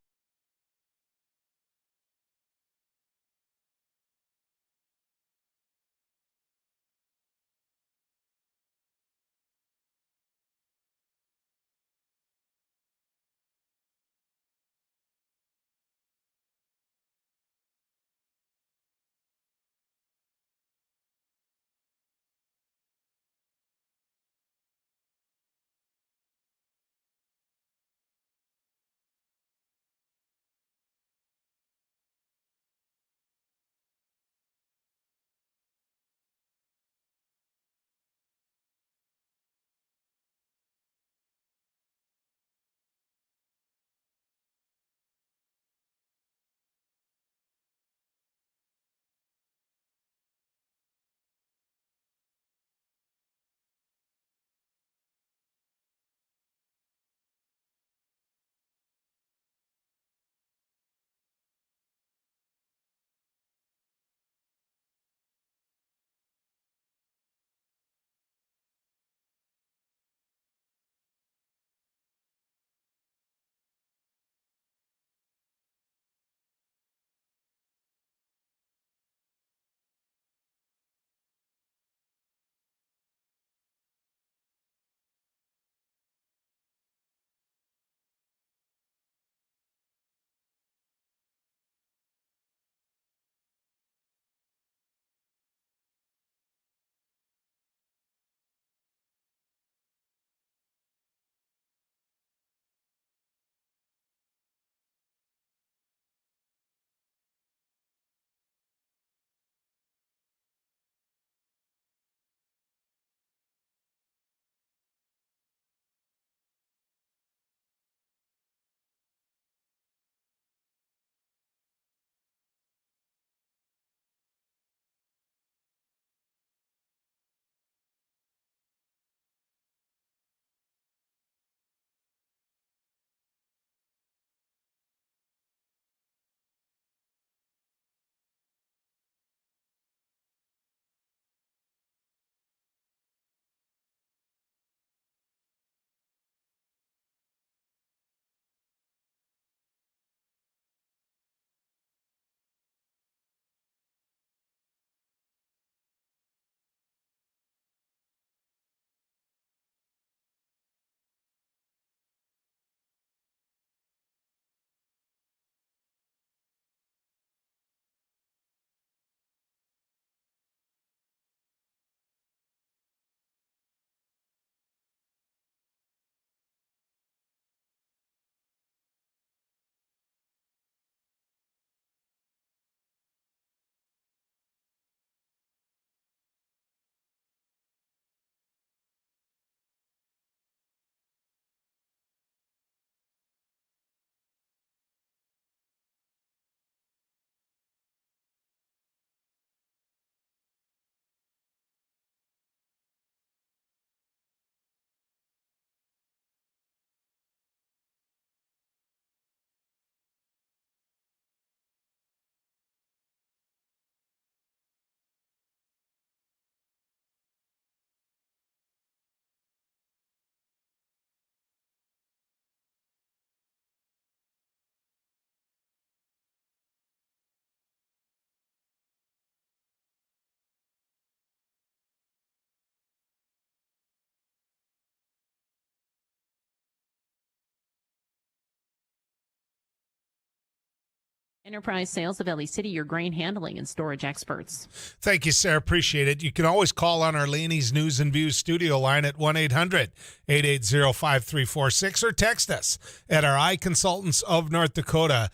Enterprise Sales of LA City, your grain handling and storage experts. Thank you, Sarah. Appreciate it. You can always call on our Laney's News and Views studio line at 1-800-880-5346 or text us at our Eye Consultants of North Dakota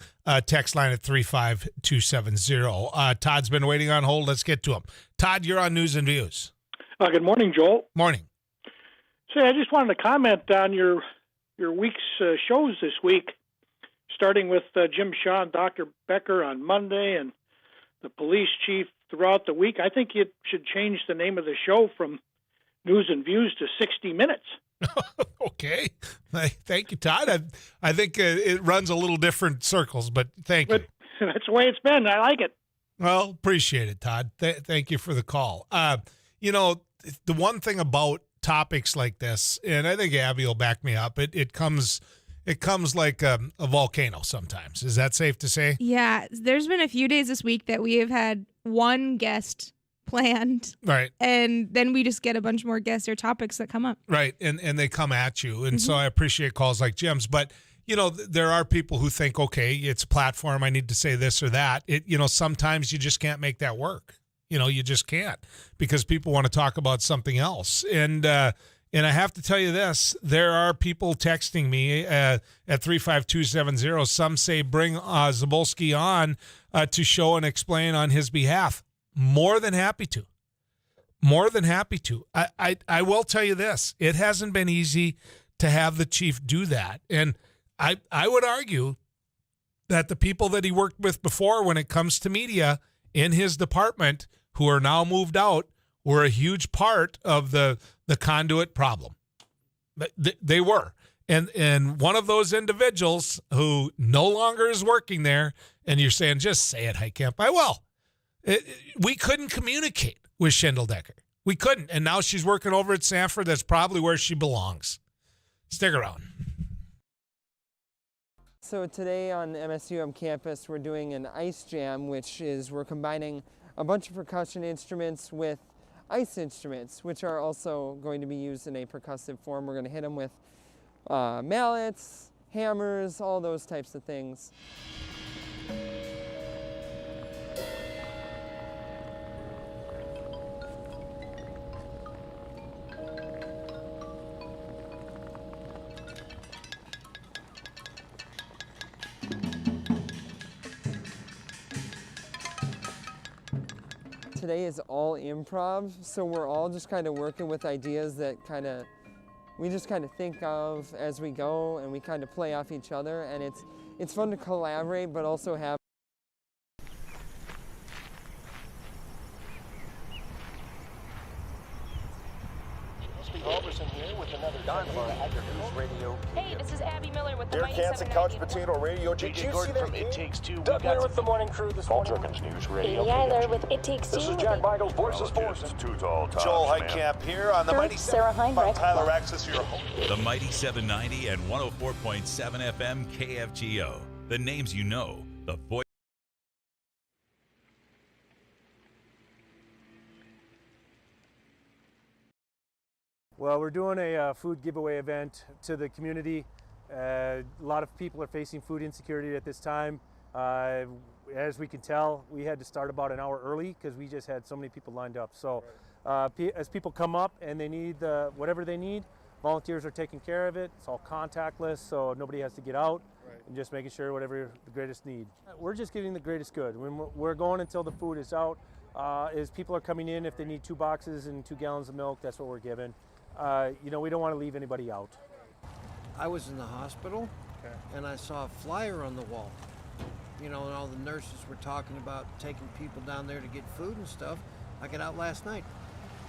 text line at 35270. Todd's been waiting on hold. Let's get to him. Todd, you're on News and Views. Good morning, Joel. Morning. Say, I just wanted to comment on your week's shows this week, starting with Jim Shaw and Dr. Becker on Monday and the police chief throughout the week. I think you should change the name of the show from News and Views to 60 Minutes. Okay. Thank you, Todd. I think it runs a little different circles, but thank you. That's the way it's been. I like it. Well, appreciate it, Todd. Thank you for the call. The one thing about topics like this, and I think Abby will back me up, it comes like a volcano sometimes. Is that safe to say? Yeah. There's been a few days this week that we have had one guest planned. Right. And then we just get a bunch more guests or topics that come up. Right. And they come at you. And so I appreciate calls like Jim's. But, there are people who think, okay, it's a platform. I need to say this or that. Sometimes you just can't make that work. You just can't because people want to talk about something else. And I have to tell you this, there are people texting me at 35270. Some say bring Zabolski on to show and explain on his behalf. More than happy to. More than happy to. I will tell you this. It hasn't been easy to have the chief do that. And I would argue that the people that he worked with before when it comes to media in his department who are now moved out were a huge part of the conduit problem. They were. And one of those individuals who no longer is working there, and you're saying, just say it, Heitkamp. I will. We couldn't communicate with Schindeldecker. We couldn't. And now she's working over at Sanford. That's probably where she belongs. Stick around. So today on MSUM campus, we're doing an ice jam, which is we're combining a bunch of percussion instruments with ice instruments, which are also going to be used in a percussive form. We're going to hit them with mallets, hammers, all those types of things. Today is all improv, so we're all just kind of working with ideas that we just kind of think of as we go, and we kind of play off each other, and it's fun to collaborate, but also have. Hey, this is Abby Miller with the Derek Mighty Hansen, 790. Couch Potato Radio. Did you see that? It Takes Two. Doug Miller with the morning crew this morning. News Radio. Katie Eiler with It Takes Two. This is Jack Michaels, Voices Forces. Too tall, Joel Heitkamp here on the Mighty Sarah Heinrich. Tyler Axis, your home. The Mighty 790 and 104.7 FM KFGO. The names you know, the voice. Well, we're doing a food giveaway event to the community. A lot of people are facing food insecurity at this time. As we can tell, we had to start about an hour early because we just had so many people lined up. So as people come up and they need whatever they need, volunteers are taking care of it. It's all contactless, so nobody has to get out. And just making sure whatever the greatest need. We're just giving the greatest good. When we're going until the food is out. As people are coming in, if they need 2 boxes and 2 gallons of milk, that's what we're giving. We don't want to leave anybody out. I was in the hospital, and I saw a flyer on the wall. And all the nurses were talking about taking people down there to get food and stuff. I got out last night.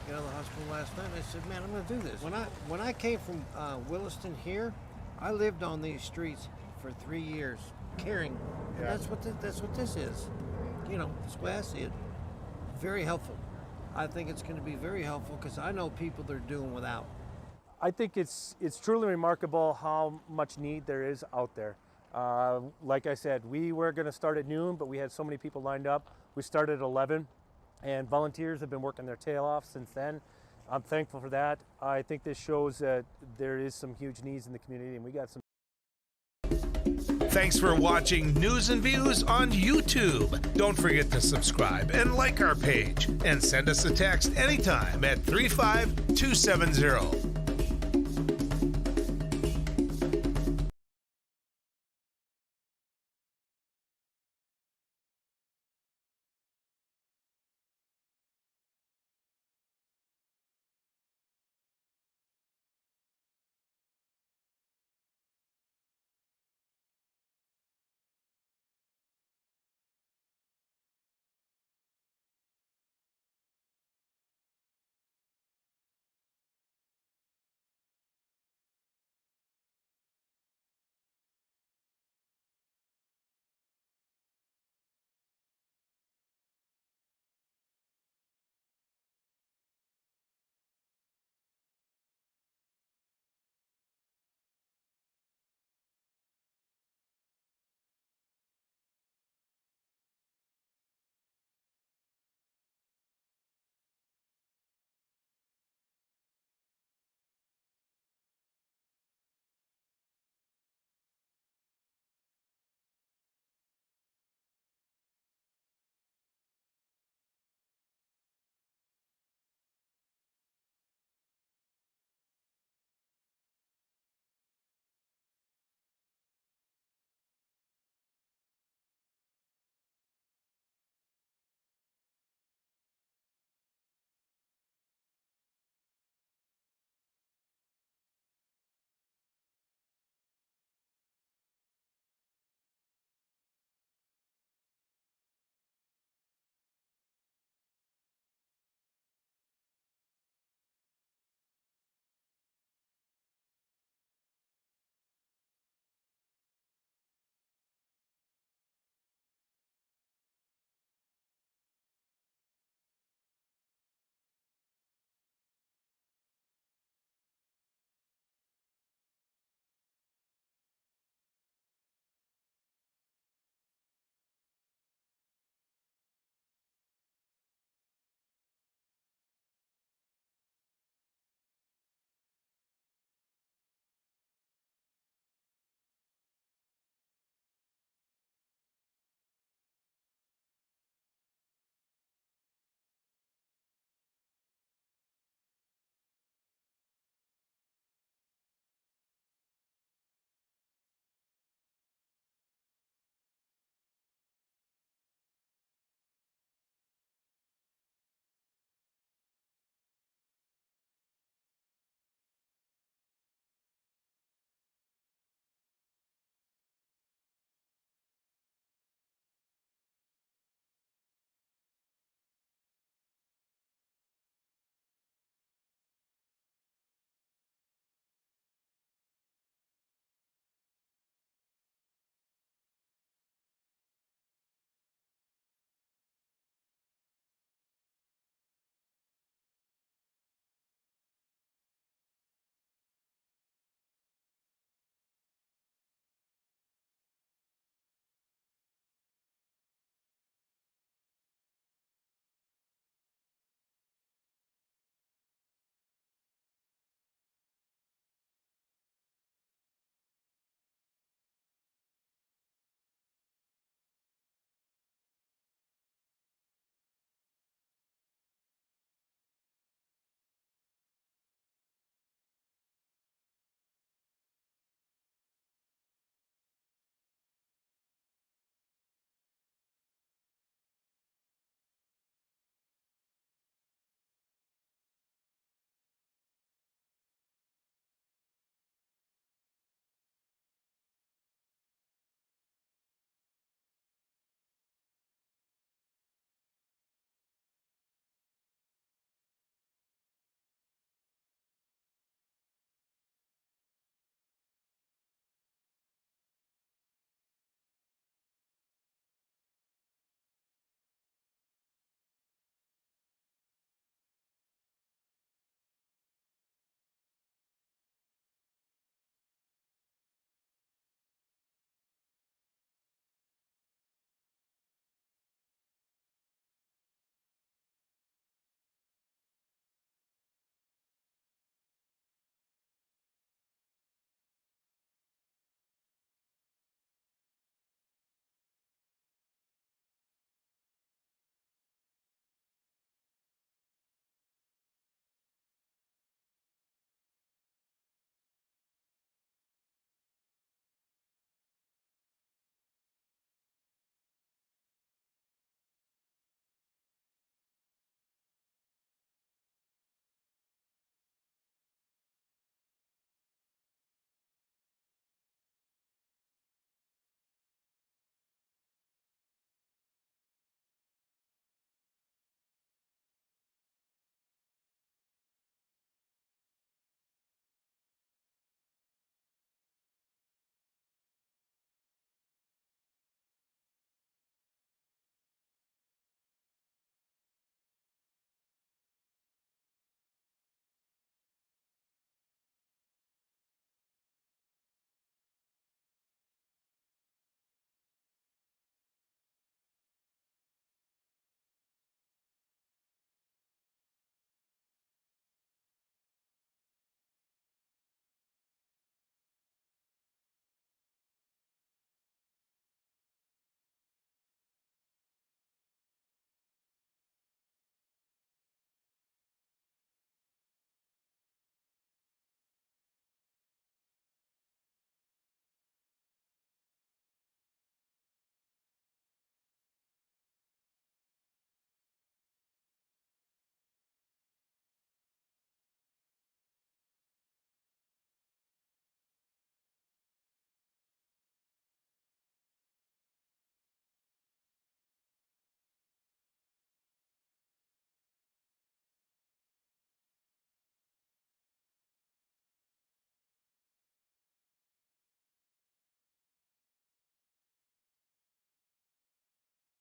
Got out of the hospital last night, and I said, man, I'm going to do this. When I came from Williston here, I lived on these streets for 3 years, caring. And that's what this is. That's the way I see it. Very helpful. I think it's going to be very helpful because I know people that are doing without. I think it's truly remarkable how much need there is out there. Like I said, we were going to start at noon, but we had so many people lined up. We started at 11, and volunteers have been working their tail off since then. I'm thankful for that. I think this shows that there is some huge needs in the community, and we got some. Thanks for watching News and Views on YouTube. Don't forget to subscribe and like our page. And send us a text anytime at 35270.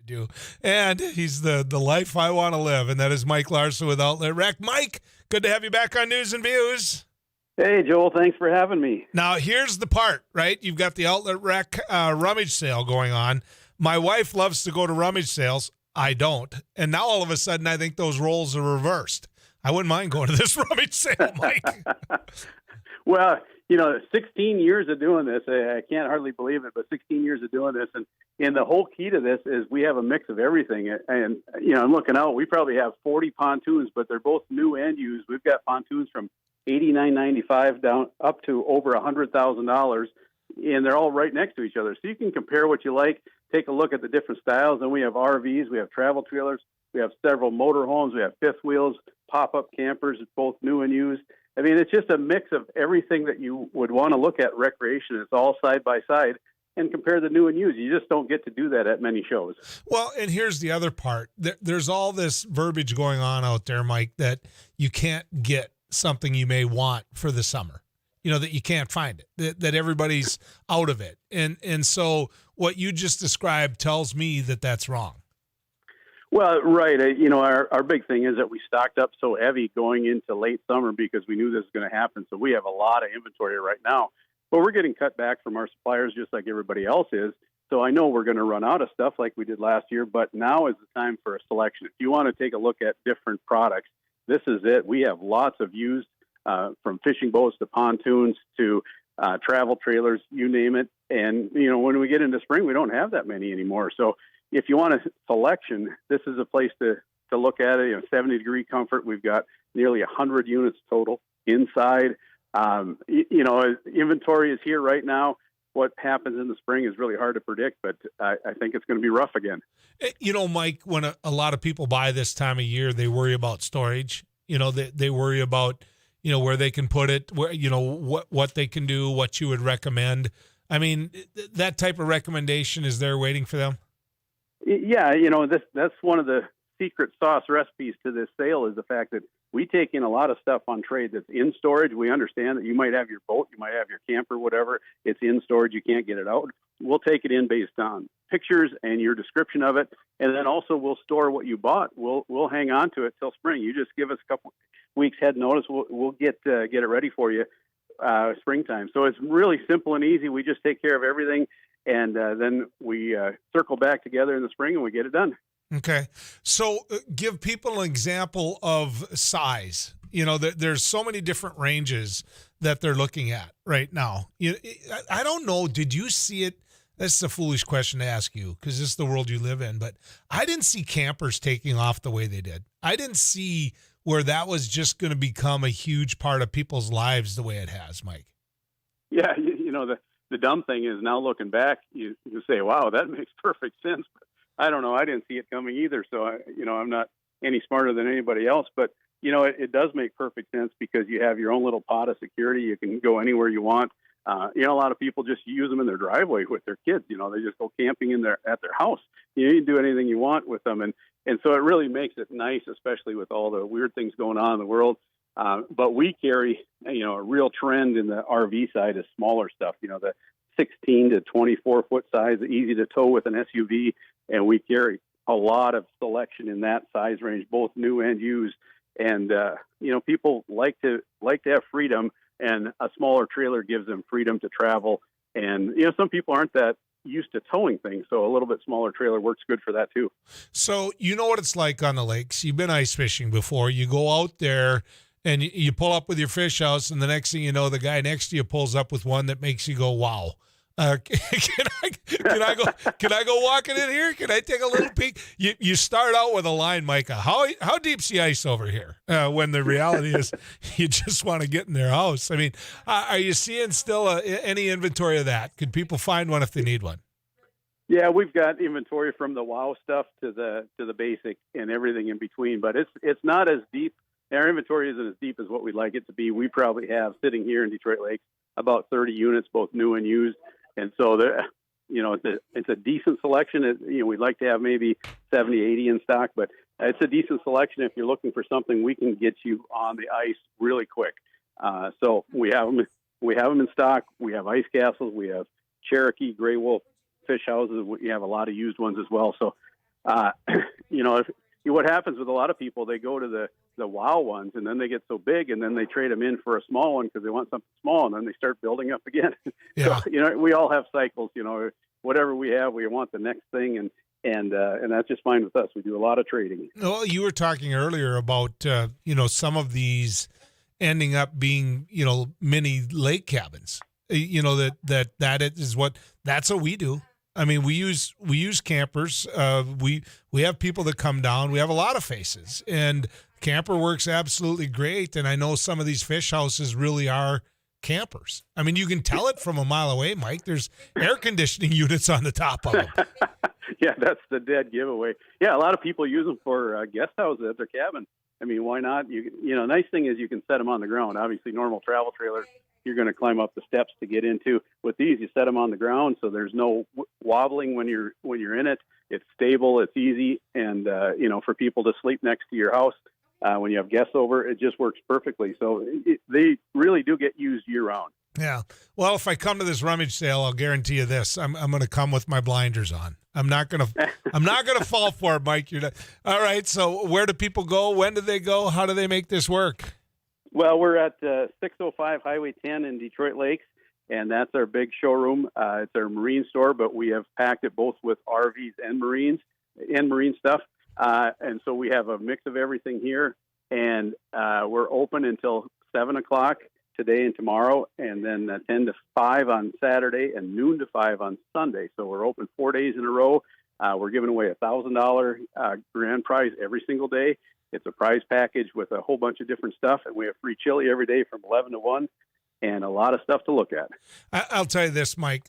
do. And he's the life I want to live, and that is Mike Larson with Outlet Rec. Mike, good to have you back on News and Views. Hey, Joel, thanks for having me. Now, here's the part, right? You've got the Outlet Rec rummage sale going on. My wife loves to go to rummage sales. I don't. And now all of a sudden, I think those roles are reversed. I wouldn't mind going to this rummage sale, Mike. Well, 16 years of doing this, I can't hardly believe it, but 16 years of doing this. And the whole key to this is we have a mix of everything. And, I'm looking out, we probably have 40 pontoons, but they're both new and used. We've got pontoons from $89.95 down up to over $100,000, and they're all right next to each other. So you can compare what you like, take a look at the different styles. And we have RVs, we have travel trailers, we have several motorhomes, we have fifth wheels, pop-up campers, both new and used. I mean, it's just a mix of everything that you would want to look at recreation. It's all side by side and compare the new and used. You just don't get to do that at many shows. Well, and here's the other part. There's all this verbiage going on out there, Mike, that you can't get something you may want for the summer, that you can't find it, that everybody's out of it. And so what you just described tells me that that's wrong. Well, right. Our big thing is that we stocked up so heavy going into late summer because we knew this was going to happen. So we have a lot of inventory right now, but we're getting cut back from our suppliers just like everybody else is. So I know we're going to run out of stuff like we did last year, but now is the time for a selection. If you want to take a look at different products, this is it. We have lots of used from fishing boats to pontoons to travel trailers, you name it. And, when we get into spring, we don't have that many anymore. So if you want a selection, this is a place to look at it. 70-degree comfort. We've got nearly 100 units total inside. Inventory is here right now. What happens in the spring is really hard to predict, but I think it's going to be rough again. Mike, when a lot of people buy this time of year, they worry about storage. They worry about, where they can put it, where, what they can do, what you would recommend. I mean, that type of recommendation is there waiting for them? Yeah, that's one of the secret sauce recipes to this sale is the fact that we take in a lot of stuff on trade that's in storage. We understand that you might have your boat, you might have your camper, whatever. It's in storage. You can't get it out. We'll take it in based on pictures and your description of it. And then also we'll store what you bought. We'll hang on to it till spring. You just give us a couple weeks head notice. We'll get it ready for you springtime. So it's really simple and easy. We just take care of everything. And then we circle back together in the spring and we get it done. Okay. So give people an example of size. There's so many different ranges that they're looking at right now. I don't know. Did you see it? This is a foolish question to ask you because this is the world you live in. But I didn't see campers taking off the way they did. I didn't see where that was just going to become a huge part of people's lives the way it has, Mike. Yeah. The dumb thing is now looking back, you say, wow, that makes perfect sense. But I don't know. I didn't see it coming either. So, I'm not any smarter than anybody else. But, it does make perfect sense because you have your own little pod of security. You can go anywhere you want. A lot of people just use them in their driveway with their kids. They just go camping at their house. You can do anything you want with them. And so it really makes it nice, especially with all the weird things going on in the world. But we carry, a real trend in the RV side is smaller stuff, the 16 to 24 foot size, easy to tow with an SUV. And we carry a lot of selection in that size range, both new and used. And, people like to have freedom, and a smaller trailer gives them freedom to travel. And, some people aren't that used to towing things, so a little bit smaller trailer works good for that too. So you know what it's like on the lakes. You've been ice fishing before. You go out there and you pull up with your fish house, and the next thing you know, the guy next to you pulls up with one that makes you go, wow. Can I go walking in here? Can I take a little peek? You start out with a line, Micah. How deep's the ice over here? When the reality is you just want to get in their house. I mean, are you seeing still any inventory of that? Could people find one if they need one? Yeah, we've got inventory from the wow stuff to the basic and everything in between, but it's not as deep. Our inventory isn't as deep as what we'd like it to be. We probably have sitting here in Detroit Lakes about 30 units, both new and used. And so, it's a decent selection. We'd like to have maybe 70, 80 in stock, but it's a decent selection. If you're looking for something, we can get you on the ice really quick. So we have them in stock. We have ice castles. We have Cherokee, gray wolf fish houses. We have a lot of used ones as well. So you know, what happens with a lot of people, they go to the wow ones, and then they get so big, and then they trade them in for a small one because they want something small, and then they start building up again. Yeah. So, you know, we all have cycles. You know, whatever we have, we want the next thing, and that's just fine with us. We do a lot of trading. Well, you were talking earlier about you know, some of these ending up being, you know, mini lake cabins. You know, that's what we do. I mean, we use campers. We have people that come down. We have a lot of faces, and camper works absolutely great. And I know some of these fish houses really are campers. I mean, you can tell it from a mile away, Mike. There's air conditioning units on the top of them. Yeah, that's the dead giveaway. Yeah, a lot of people use them for guest houses at their cabin. I mean, why not? You know, nice thing is you can set them on the ground. Obviously, normal travel trailers, you're going to climb up the steps to get into. With these, you set them on the ground, so there's no wobbling when you're in it. It's stable, it's easy, and you know, for people to sleep next to your house when you have guests over, it just works perfectly. So they really do get used year round. Yeah. Well, if I come to this rummage sale, I'll guarantee you this: I'm going to come with my blinders on. I'm not gonna fall for it, Mike. You're not. All right. So where do people go? When do they go? How do they make this work? Well, we're at 605 Highway 10 in Detroit Lakes, and that's our big showroom. It's our marine store, but we have packed it both with RVs and marine stuff. And so we have a mix of everything here, and we're open until 7 o'clock today and tomorrow, and then 10 to 5 on Saturday and noon to 5 on Sunday. So we're open 4 days in a row. We're giving away $1,000 grand prize every single day. It's a prize package with a whole bunch of different stuff, and we have free chili every day from 11 to 1 and a lot of stuff to look at. I'll tell you this, Mike.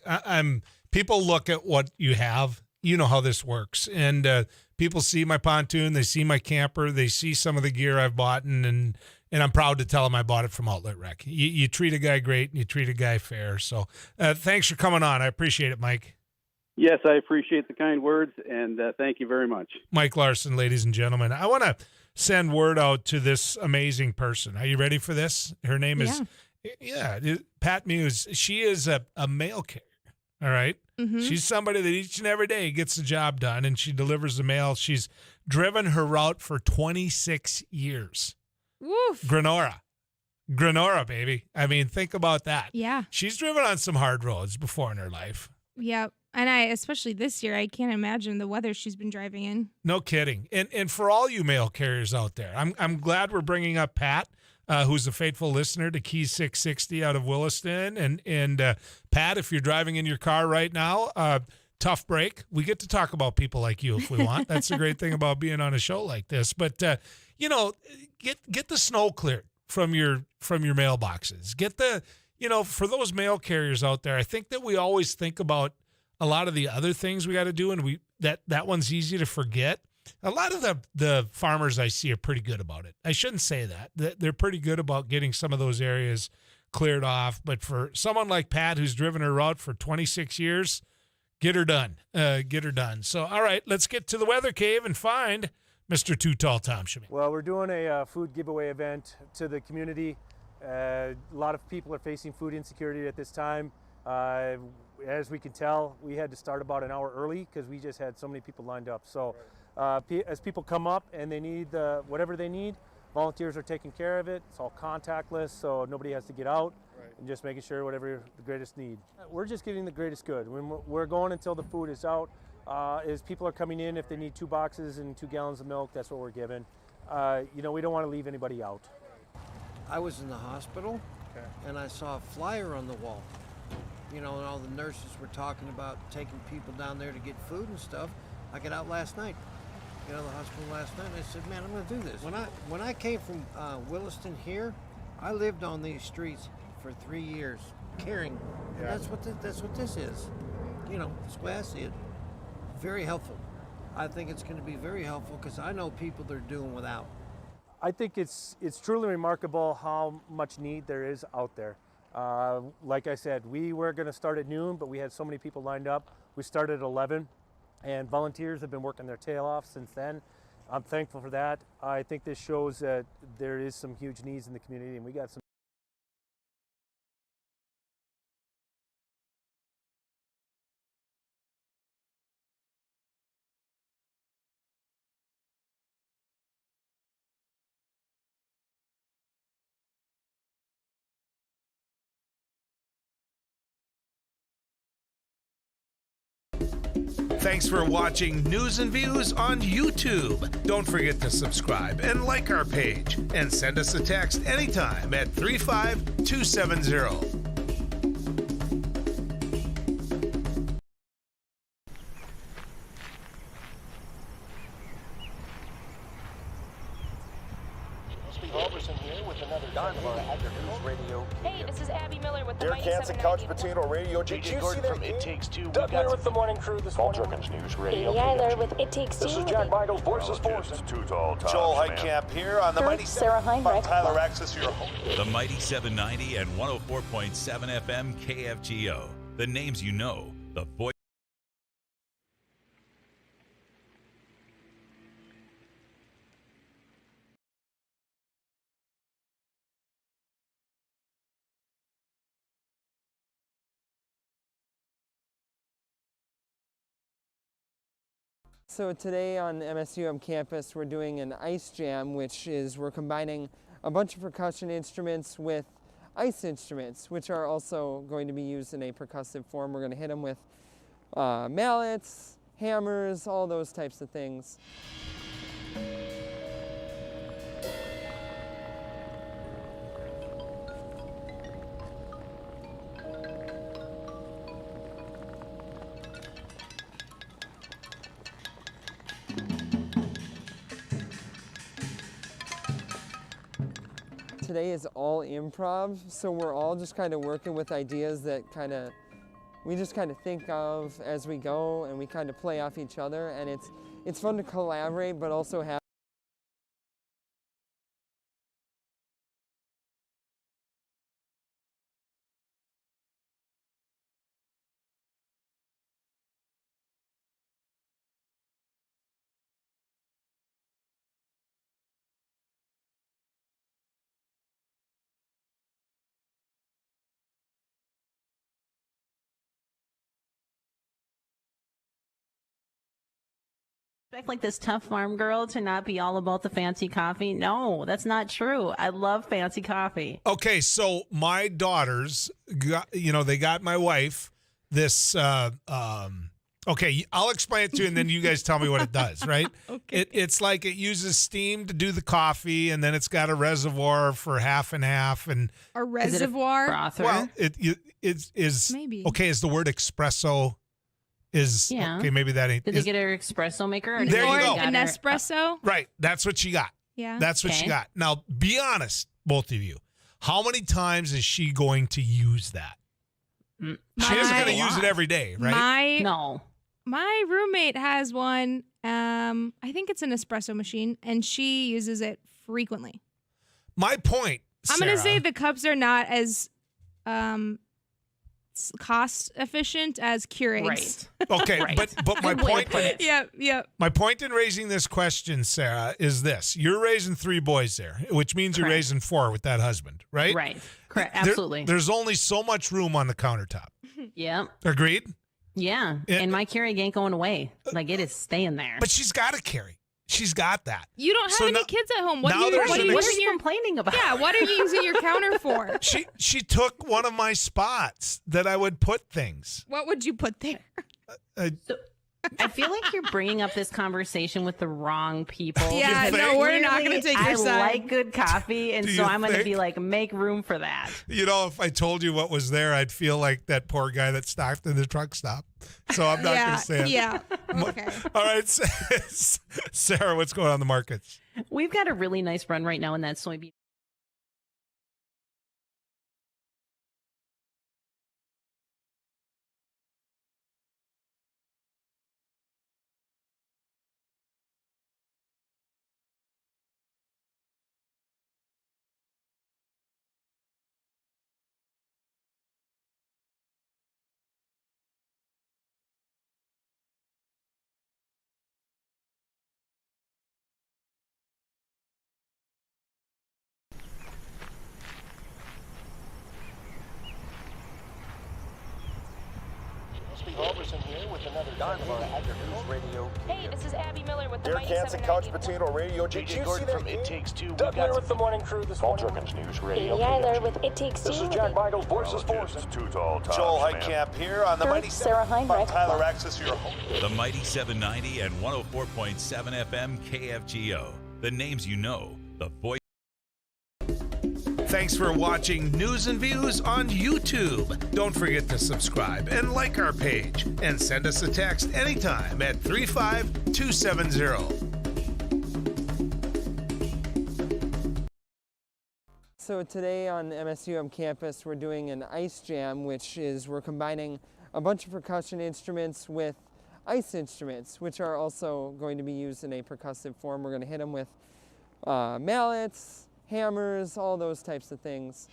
People look at what you have. You know how this works. And people see my pontoon. They see my camper. They see some of the gear I've bought, and I'm proud to tell them I bought it from Outlet Rec. You treat a guy great, and you treat a guy fair. So thanks for coming on. I appreciate it, Mike. Yes, I appreciate the kind words, and thank you very much. Mike Larson, ladies and gentlemen. I want to send word out to this amazing person. Are you ready for this? Her name is Pat Muse. She is a mail carrier. All right. Mm-hmm. She's somebody that each and every day gets the job done, and she delivers the mail. She's driven her route for 26 years. Woof. Grenora, baby. I mean, think about that. Yeah. She's driven on some hard roads before in her life. Yep. And especially this year, I can't imagine the weather she's been driving in. No kidding. And for all you mail carriers out there, I'm glad we're bringing up Pat, who's a faithful listener to Keys 660 out of Williston. And Pat, if you're driving in your car right now, tough break. We get to talk about people like you if we want. That's the great thing about being on a show like this. But you know, get the snow cleared from your mailboxes. Get the, you know, for those mail carriers out there, I think that we always think about a lot of the other things we got to do, and that one's easy to forget. A lot of the farmers I see are pretty good about it. I shouldn't say that. They're pretty good about getting some of those areas cleared off. But for someone like Pat, who's driven her route for 26 years, get her done. Get her done. So, all right, let's get to the weather cave and find Mr. Too Tall Tom Schmidt. Well, we're doing a food giveaway event to the community. A lot of people are facing food insecurity at this time. As we can tell, we had to start about an hour early because we just had so many people lined up. So as people come up and they need whatever they need, volunteers are taking care of it. It's all contactless, so nobody has to get out. Right. And just making sure whatever the greatest need. We're just giving the greatest good. When we're going until the food is out. As people are coming in, if they need 2 boxes and 2 gallons of milk, that's what we're giving. You know, we don't want to leave anybody out. I was in the hospital, and I saw a flyer on the wall. You know, and all the nurses were talking about taking people down there to get food and stuff. I got out last night. Got out of the hospital last night, and I said, man, I'm going to do this. When I came from Williston here, I lived on these streets for 3 years, caring. And that's what this is. You know, that's the way I see it. Very helpful. I think it's going to be very helpful because I know people that are doing without. I think it's truly remarkable how much need there is out there. Like I said, we were going to start at noon, but we had so many people lined up. We started at 11, and volunteers have been working their tail off since then. I'm thankful for that. I think this shows that there is some huge needs in the community, and we got some Thanks for watching News and Views on YouTube. Don't forget to subscribe and like our page. And send us a text anytime at 35270. Hey, this is Abby Miller with the Derek Mighty Hansen, 790. Couch Potato Radio. Did you see that? It Takes Two. Doug Miller with the morning crew this morning. News Radio. Amy Eiler with It Takes Two. This is Jack Michaels, Voices Forces. Too tall, Joel Heitkamp here on the Mighty Sarah Heinrich. Tyler Access, your home. The Mighty 790 and 104.7 FM KFGO. The names you know, the voice. So today on MSUM campus, we're doing an ice jam, which is we're combining a bunch of percussion instruments with ice instruments, which are also going to be used in a percussive form. We're going to hit them with mallets, hammers, all those types of things. Today is all improv, so we're all just kind of working with ideas that we just kind of think of as we go, and we kind of play off each other, and it's fun to collaborate, but also have Expect like this tough farm girl to not be all about the fancy coffee. No, that's not true. I love fancy coffee. Okay, so my daughters they got my wife this okay, I'll explain it to you and then you guys tell me what it does, right? Okay. It's like it uses steam to do the coffee, and then it's got a reservoir for half and half, and A reservoir? well, it is Maybe. okay. Is the word espresso is Yeah. okay? Maybe that ain't. Did they get her espresso maker? Or There you Or go. an espresso? Right, that's what she got. Yeah. That's what she Okay. got. Now, be honest, both of you. How many times is she going to use that? She isn't going to use it every day, right? My roommate has one. I think it's an espresso machine, and she uses it frequently. My point, I'm going to Sarah- say the cups are not as cost efficient as Keurigs. Okay, but my point. Yep. My point in raising this question, Sarah, is this: you're raising 3 boys there, which means you're Correct. raising 4 with that husband, right? Right. Correct. There- Absolutely. there's only so much room on the countertop. Yeah. Agreed? Yeah. And my Keurig ain't going away. Like it is staying there. But she's got a carry. She's got that. You don't have So any now- kids at home. What now are you, there's what are an you ex- using your complaining about? Yeah, what are you using your counter for? She took one of my spots that I would put things. What would you put there? I feel like you're bringing up this conversation with the wrong people. Yeah, You no, think? we're not Clearly, going to take your I side. like good coffee, and Do so you I'm going to think? be like, make room for that. You know, if I told you what was there, I'd feel like that poor guy that stopped in the truck stop. So I'm not going to say it. Yeah. Okay. All right, Sarah, what's going on in the markets? We've got a really nice run right now in that soybean. with another News Radio. Hey, this is Abby Miller with the Derek Mighty Hansen, Couch 790. Potato Radio. Did you see that? From It Takes Two. Doug Miller with the morning crew this morning. Jerkins News Radio. Katie Eiler with It Takes Two. This is Jack Michaels, Voices Forces. Too tall, Joel Heitkamp here on the Mighty Sarah Heinrich. Tyler Axis, your host. The Mighty 790 and 104.7 FM KFGO. The names you know, the voice. Thanks for watching News and Views on YouTube. Don't forget to subscribe and like our page. And send us a text anytime at 35270. So today on MSUM campus, we're doing an ice jam, which is we're combining a bunch of percussion instruments with ice instruments, which are also going to be used in a percussive form. We're going to hit them with mallets, hammers, all those types of things.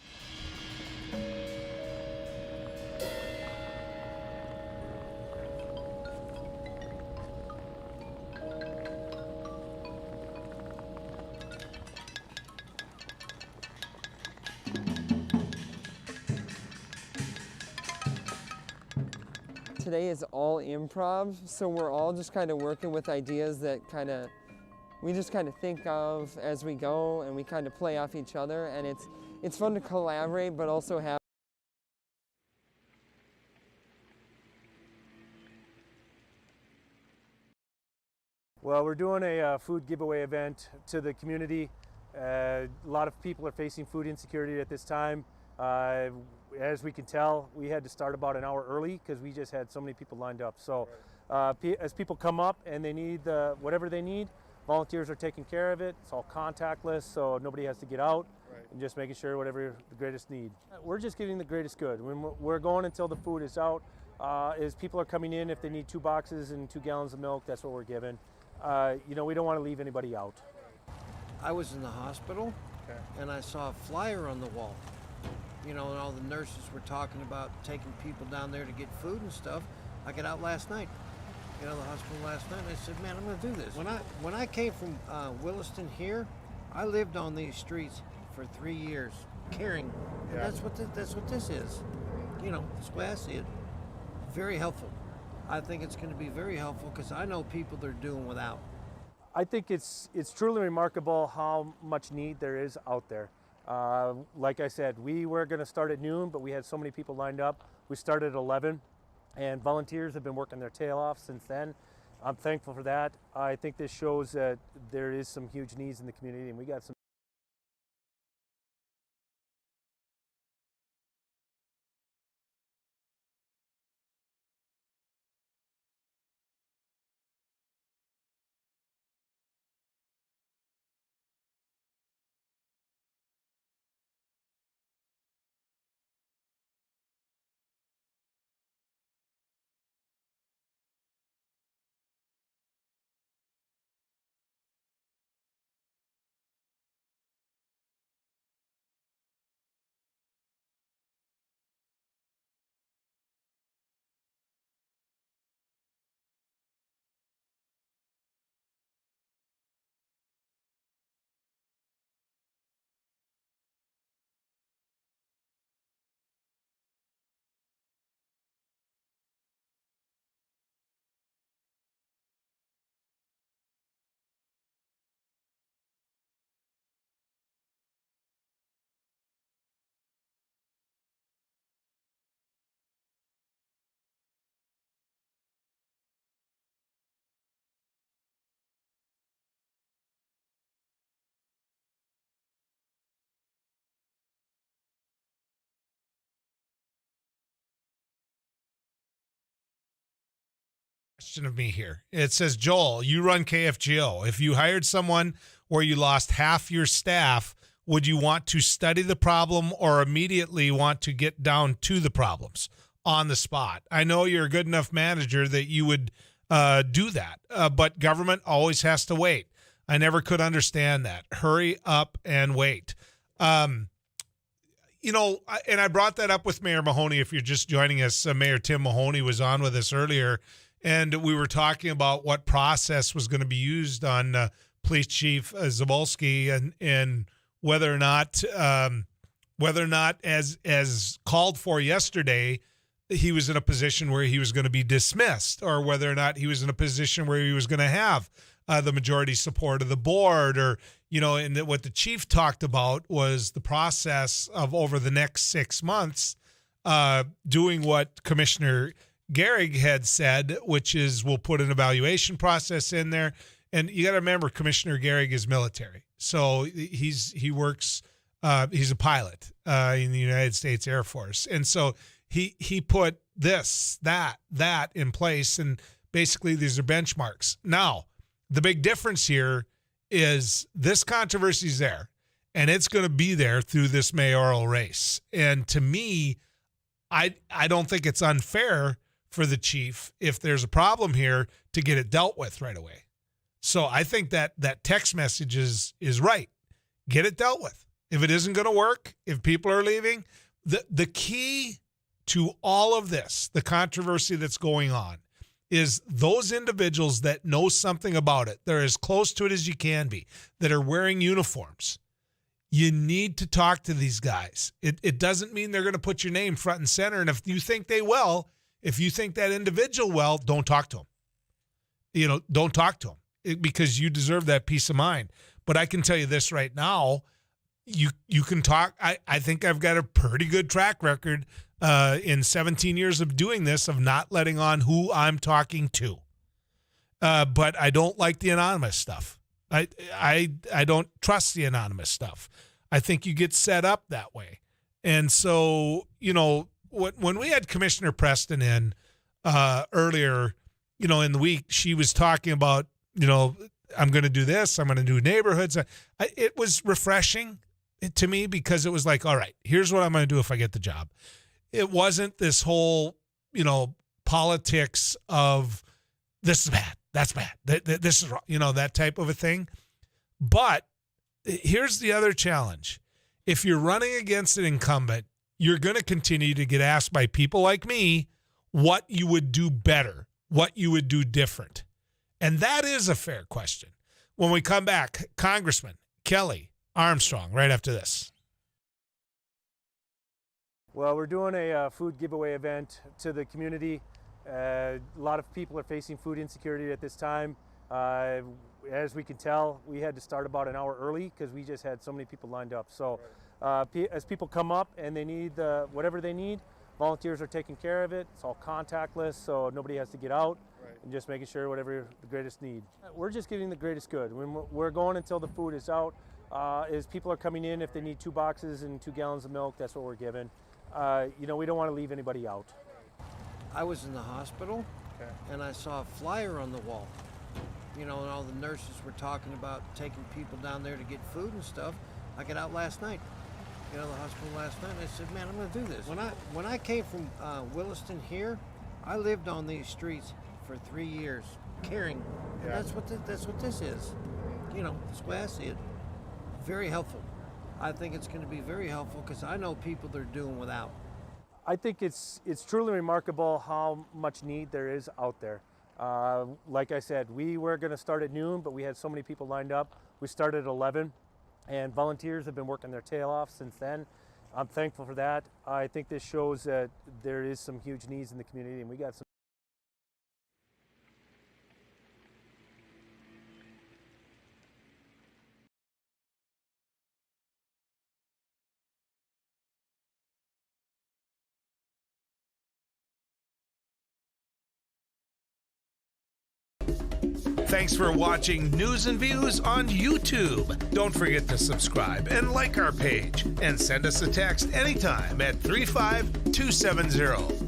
Today is all improv, so we're all just kind of working with ideas that we just kind of think of as we go, and we kind of play off each other, and it's fun to collaborate, but also have. Well, we're doing a food giveaway event to the community. A lot of people are facing food insecurity at this time. As we can tell, we had to start about an hour early because we just had so many people lined up. So as people come up and they need whatever they need, volunteers are taking care of it. It's all contactless, so nobody has to get out, and just making sure whatever the greatest need. We're just getting the greatest good. When we're going until the food is out. As people are coming in, if they need 2 boxes and 2 gallons of milk, that's what we're giving. We don't want to leave anybody out. I was in the hospital, and I saw a flyer on the wall. And all the nurses were talking about taking people down there to get food and stuff. I got out last night, the hospital last night, and I said, man, I'm going to do this. When I came from Williston here, I lived on these streets for 3 years, caring. And that's what this is. That's the way I see it. Very helpful. I think it's going to be very helpful because I know people that are doing without. I think it's truly remarkable how much need there is out there. Like I said, we were going to start at noon, but we had so many people lined up. We started at 11, and volunteers have been working their tail off since then. I'm thankful for that. I think this shows that there is some huge needs in the community, and we got some. Question of me here. It says, Joel, you run KFGO. If you hired someone where you lost half your staff, would you want to study the problem or immediately want to get down to the problems on the spot? I know you're a good enough manager that you would do that, but government always has to wait. I never could understand that. Hurry up and wait. And I brought that up with Mayor Mahoney. If you're just joining us, Mayor Tim Mahoney was on with us earlier, and we were talking about what process was going to be used on Police Chief Zabolski and whether or not, as called for yesterday, he was in a position where he was going to be dismissed, or whether or not he was in a position where he was going to have the majority support of the board, or, and what the chief talked about was the process of over the next 6 months doing what Commissioner Gehrig had said, which is we'll put an evaluation process in there. And you got to remember, Commissioner Gehrig is military. So he works, he's a pilot in the United States Air Force. And so he put this, that in place. And basically these are benchmarks. Now, the big difference here is this controversy is there, and it's going to be there through this mayoral race. And to me, I don't think it's unfair for the chief, if there's a problem here, to get it dealt with right away. So I think that text message is right. Get it dealt with. If it isn't going to work, if people are leaving, the key to all of this, the controversy that's going on, is those individuals that know something about it, they're as close to it as you can be, that are wearing uniforms. You need to talk to these guys. It doesn't mean they're going to put your name front and center. And if you think they will, if you think that individual will, don't talk to them. Don't talk to them, because you deserve that peace of mind. But I can tell you this right now, you can talk. I think I've got a pretty good track record in 17 years of doing this, of not letting on who I'm talking to. But I don't like the anonymous stuff. I don't trust the anonymous stuff. I think you get set up that way. And so, when we had Commissioner Preston in earlier, in the week, she was talking about, I'm going to do this, I'm going to do neighborhoods. It was refreshing to me, because it was like, all right, here's what I'm going to do if I get the job. It wasn't this whole, politics of this is bad, that's bad, this is wrong, that type of a thing. But here's the other challenge. If you're running against an incumbent, you're going to continue to get asked by people like me what you would do better, what you would do different. And that is a fair question. When we come back, Congressman Kelly Armstrong, right after this. Well, we're doing a food giveaway event to the community. A lot of people are facing food insecurity at this time. As we can tell, we had to start about an hour early because we just had so many people lined up. So as people come up and they need whatever they need, volunteers are taking care of it. It's all contactless, so nobody has to get out, and just making sure whatever the greatest need. We're just getting the greatest good. We're going until the food is out. As people are coming in, if they need 2 boxes and 2 gallons of milk, that's what we're giving. We don't want to leave anybody out. I was in the hospital, and I saw a flyer on the wall. And all the nurses were talking about taking people down there to get food and stuff. I got out last night, the hospital last night, and I said, man, I'm going to do this. When I came from Williston here, I lived on these streets for 3 years, caring. And that's what this is. That's the way I see it. Very helpful. I think it's going to be very helpful, because I know people that are doing without. I think it's truly remarkable how much need there is out there. Like I said, we were going to start at noon, but we had so many people lined up. We started at 11, and volunteers have been working their tail off since then. I'm thankful for that. I think this shows that there is some huge needs in the community, and we got some. Thanks for watching News and Views on YouTube. Don't forget to subscribe and like our page, and send us a text anytime at 35270.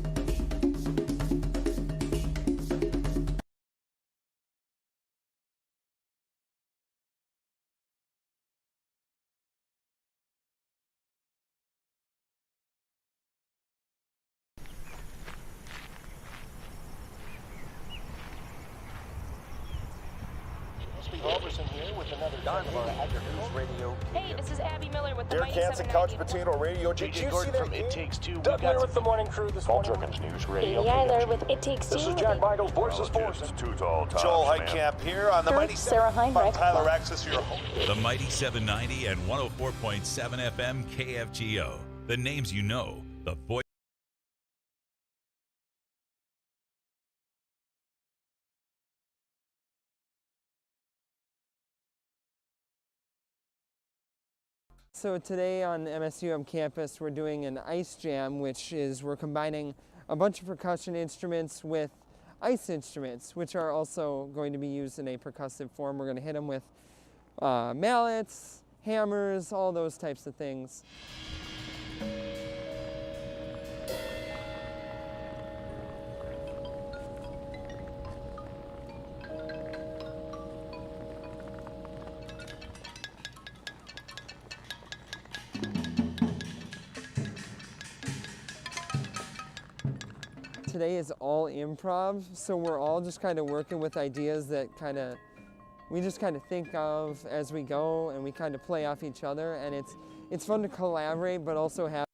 Here with another News Radio. Hey, this is Abby Miller with the Derek Hansen, Couch Potato Radio. Did you see that? It Takes Two. Doug Miller with the morning crew this morning. News Radio. Amy Eiler with It Takes Two. This is Jack Michaels, Voices Forces. Joel Heitkamp here on the Mighty Sarah Heinrich. Tyler Access, your home. The Mighty 790 and 104.7 FM KFGO. The names you know, the voice. So today on MSUM campus, we're doing an ice jam, which is we're combining a bunch of percussion instruments with ice instruments, which are also going to be used in a percussive form. We're going to hit them with mallets, hammers, all those types of things. Today is all improv, so we're all just kind of working with ideas that we just kind of think of as we go, and we kind of play off each other, and it's fun to collaborate, but also have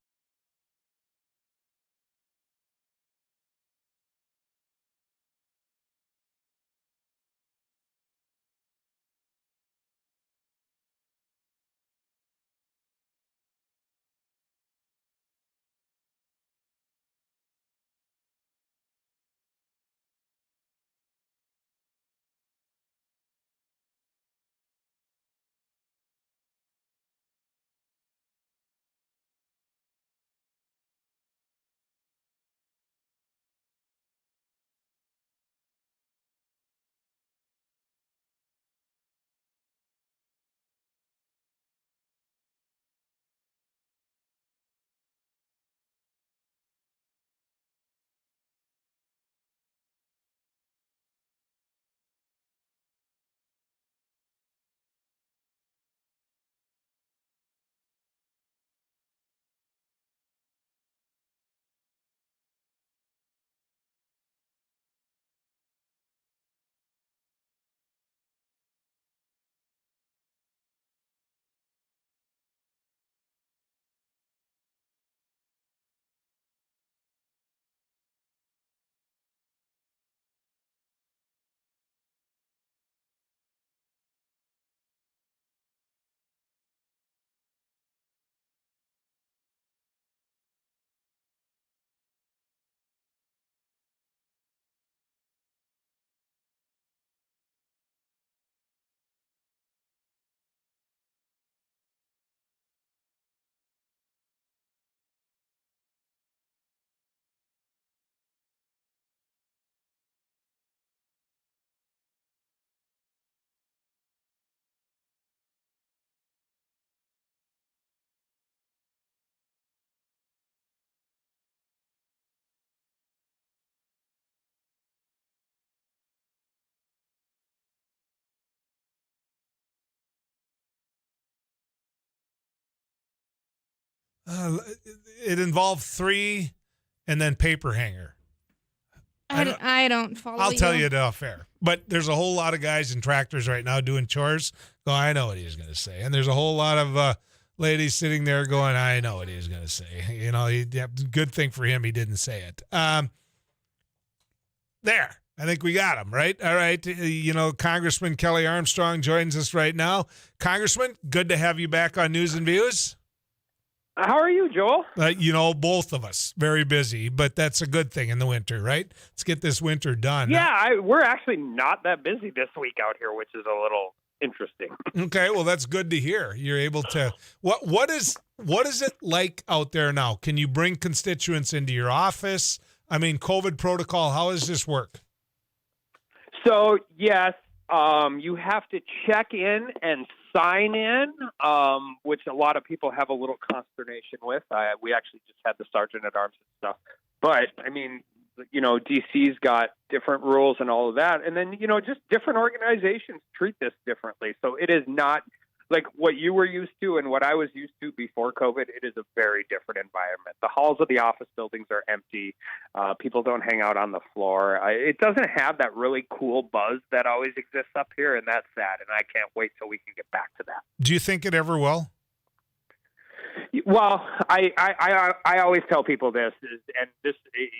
It involved 3 and then paper hanger. I don't follow I'll you. tell you it off air. But there's a whole lot of guys in tractors right now doing chores. Go, I know what he was going to say. And there's a whole lot of ladies sitting there going, I know what he was going to say. You know, good thing for him he didn't say it. There. I think we got him, right? All right. You know, Congressman Kelly Armstrong joins us right now. Congressman, good to have you back on News and Views. How are you, Joel? You know, both of us very busy, but that's a good thing in the winter, right? Let's get this winter done. Yeah, we're actually not that busy this week out here, which is a little interesting. Okay, well, that's good to hear. You're able to. What is it like out there now? Can you bring constituents into your office? I mean, COVID protocol. How does this work? So yes, you have to check in and sign in, which a lot of people have a little consternation with. We actually just had the sergeant at arms and stuff. But, I mean, you know, DC's got different rules and all of that. And then, you know, just different organizations treat this differently. So it is not like what you were used to and what I was used to before COVID. It is a very different environment. The halls of the office buildings are empty. People don't hang out on the floor. It doesn't have that really cool buzz that always exists up here, and that's sad. And I can't wait till we can get back to that. Do you think it ever will? Well, I always tell people this, and this,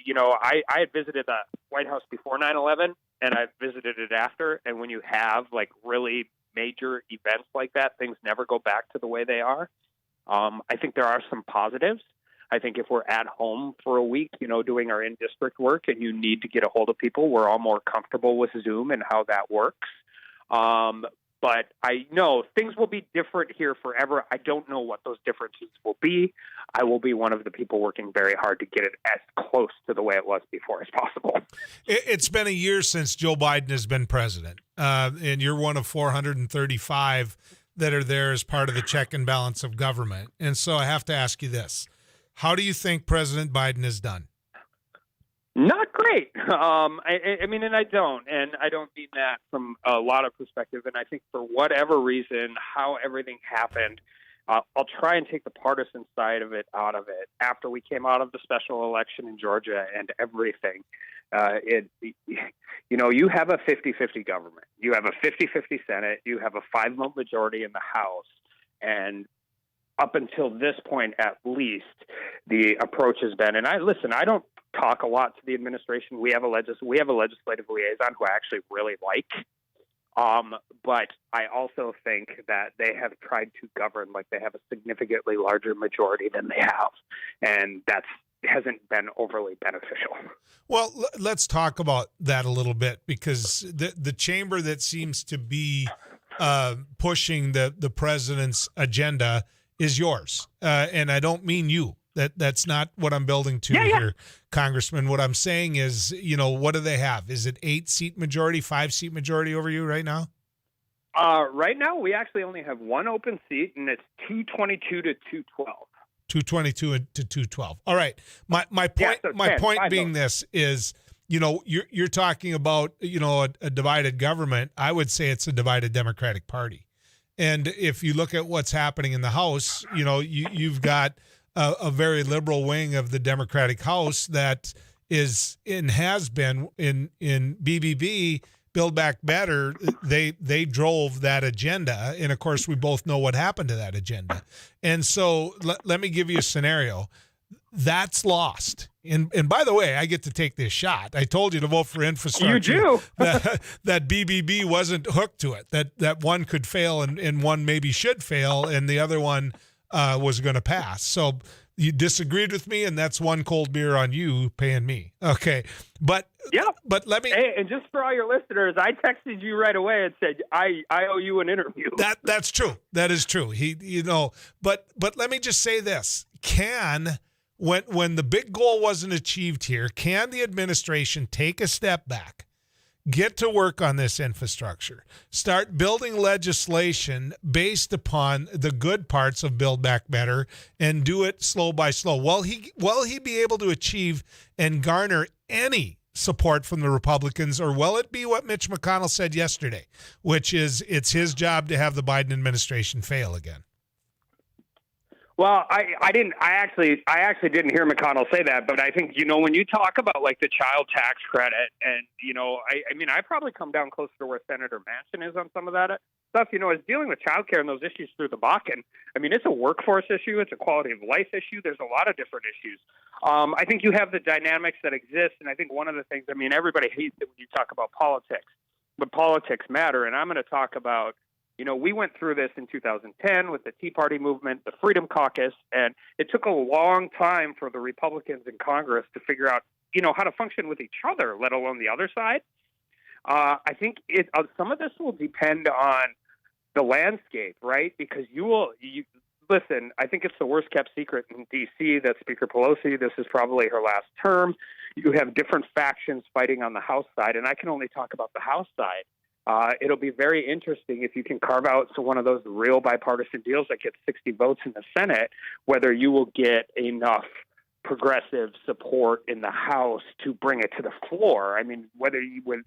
you know, I had visited the White House before 9/11, and I've visited it after. And when you have like really major events like that, things never go back to the way they are. I think there are some positives. I think if we're at home for a week, you know, doing our in-district work and you need to get a hold of people, we're all more comfortable with Zoom and how that works. But I know things will be different here forever. I don't know what those differences will be. I will be one of the people working very hard to get it as close to the way it was before as possible. It's been a year since Joe Biden has been president, and you're one of 435 that are there as part of the check and balance of government. And so I have to ask you this. How do you think President Biden has done? Not great. I mean, and I don't mean that from a lot of perspective. And I think for whatever reason, how everything happened, I'll try and take the partisan side of it out of it. After we came out of the special election in Georgia and everything, you have a 50-50 government. You have a 50-50 Senate. You have a 5-vote majority in the House. And up until this point, at least, the approach has been, and I don't talk a lot to the administration. We have a legislative liaison who I actually really like. But I also think that they have tried to govern like they have a significantly larger majority than they have. And that hasn't been overly beneficial. Well, let's talk about that a little bit, because the chamber that seems to be pushing the president's agenda is yours. And I don't mean you. That's not what I'm building to here, Congressman. What I'm saying is, what do they have? Is it 8-seat majority, 5-seat majority over you right now? Right now, we actually only have one open seat, and it's 222 to 212. 222 to 212. All right. My point being this is, you're talking about, a divided government. I would say it's a divided Democratic Party. And if you look at what's happening in the House, you've got a very liberal wing of the Democratic House that is and has been in BBB, Build Back Better. They drove that agenda, and of course we both know what happened to that agenda. And so let me give you a scenario that's lost. And by the way, I get to take this shot. I told you to vote for infrastructure. You do. that BBB wasn't hooked to it. That one could fail and one maybe should fail, and the other one was going to pass. So you disagreed with me, and that's one cold beer on you paying me. Okay. But let me. Hey, and just for all your listeners, I texted you right away and said I owe you an interview. That's true. That is true. But let me just say this: when the big goal wasn't achieved here, can the administration take a step back, get to work on this infrastructure, start building legislation based upon the good parts of Build Back Better, and do it slow by slow? Will he be able to achieve and garner any support from the Republicans, or will it be what Mitch McConnell said yesterday, which is it's his job to have the Biden administration fail again? Well, I actually didn't hear McConnell say that, but I think, when you talk about like the child tax credit and, I probably come down closer to where Senator Manchin is on some of that stuff, is dealing with child care and those issues through the Bakken. It's a workforce issue. It's a quality of life issue. There's a lot of different issues. I think you have the dynamics that exist. And I think one of the things, everybody hates it when you talk about politics, but politics matter. And I'm going to talk about, we went through this in 2010 with the Tea Party movement, the Freedom Caucus, and it took a long time for the Republicans in Congress to figure out, how to function with each other, let alone the other side. I think some of this will depend on the landscape, right? Because listen, I think it's the worst kept secret in D.C. that Speaker Pelosi, this is probably her last term. You have different factions fighting on the House side, and I can only talk about the House side. It'll be very interesting if you can carve out one of those real bipartisan deals that gets 60 votes in the Senate, whether you will get enough progressive support in the House to bring it to the floor. Whether you would,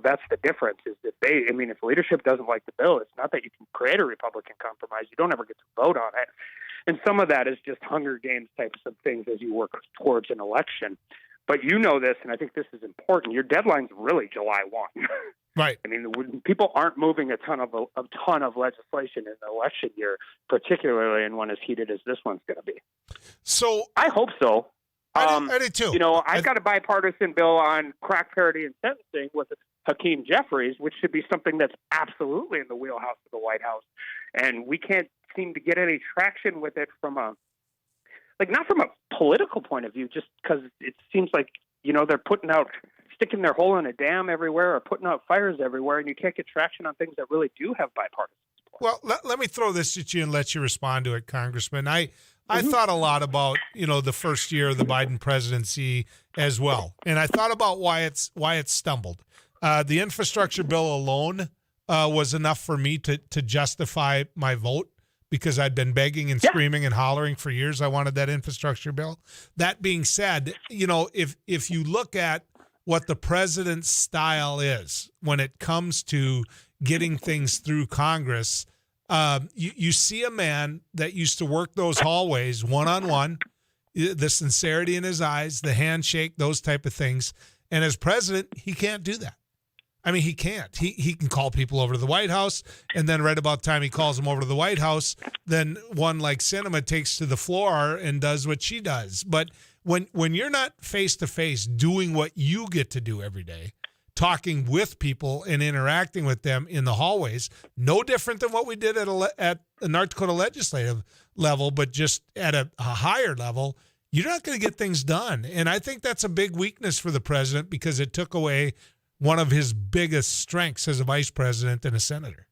that's the difference is that if leadership doesn't like the bill, it's not that you can create a Republican compromise. You don't ever get to vote on it. And some of that is just Hunger Games types of things as you work towards an election. But this, and I think this is important, your deadline's really July 1. Right. People aren't moving a ton of legislation in the election year, particularly in one as heated as this one's going to be. So I hope so. I do too. I've got a bipartisan bill on crack parity and sentencing with Hakeem Jeffries, which should be something that's absolutely in the wheelhouse of the White House, and we can't seem to get any traction with it from not from a political point of view, just because it seems like they're putting out sticking their hole in a dam everywhere or putting out fires everywhere, and you can't get traction on things that really do have bipartisan support. Well, let me throw this at you and let you respond to it, Congressman. I thought a lot about, the first year of the Biden presidency as well. And I thought about why it stumbled. The infrastructure bill alone was enough for me to justify my vote, because I'd been begging and screaming and hollering for years I wanted that infrastructure bill. That being said, if you look at what the president's style is when it comes to getting things through Congress, you see a man that used to work those hallways one-on-one, the sincerity in his eyes, the handshake, those type of things. And as president, he can't do that. I mean, he can't. He can call people over to the White House, and then right about the time he calls them over to the White House, then one like Sinema takes to the floor and does what she does. But when you're not face-to-face doing what you get to do every day, talking with people and interacting with them in the hallways, no different than what we did at the North Dakota legislative level, but just at a higher level, you're not going to get things done. And I think that's a big weakness for the president, because it took away one of his biggest strengths as a vice president and a senator.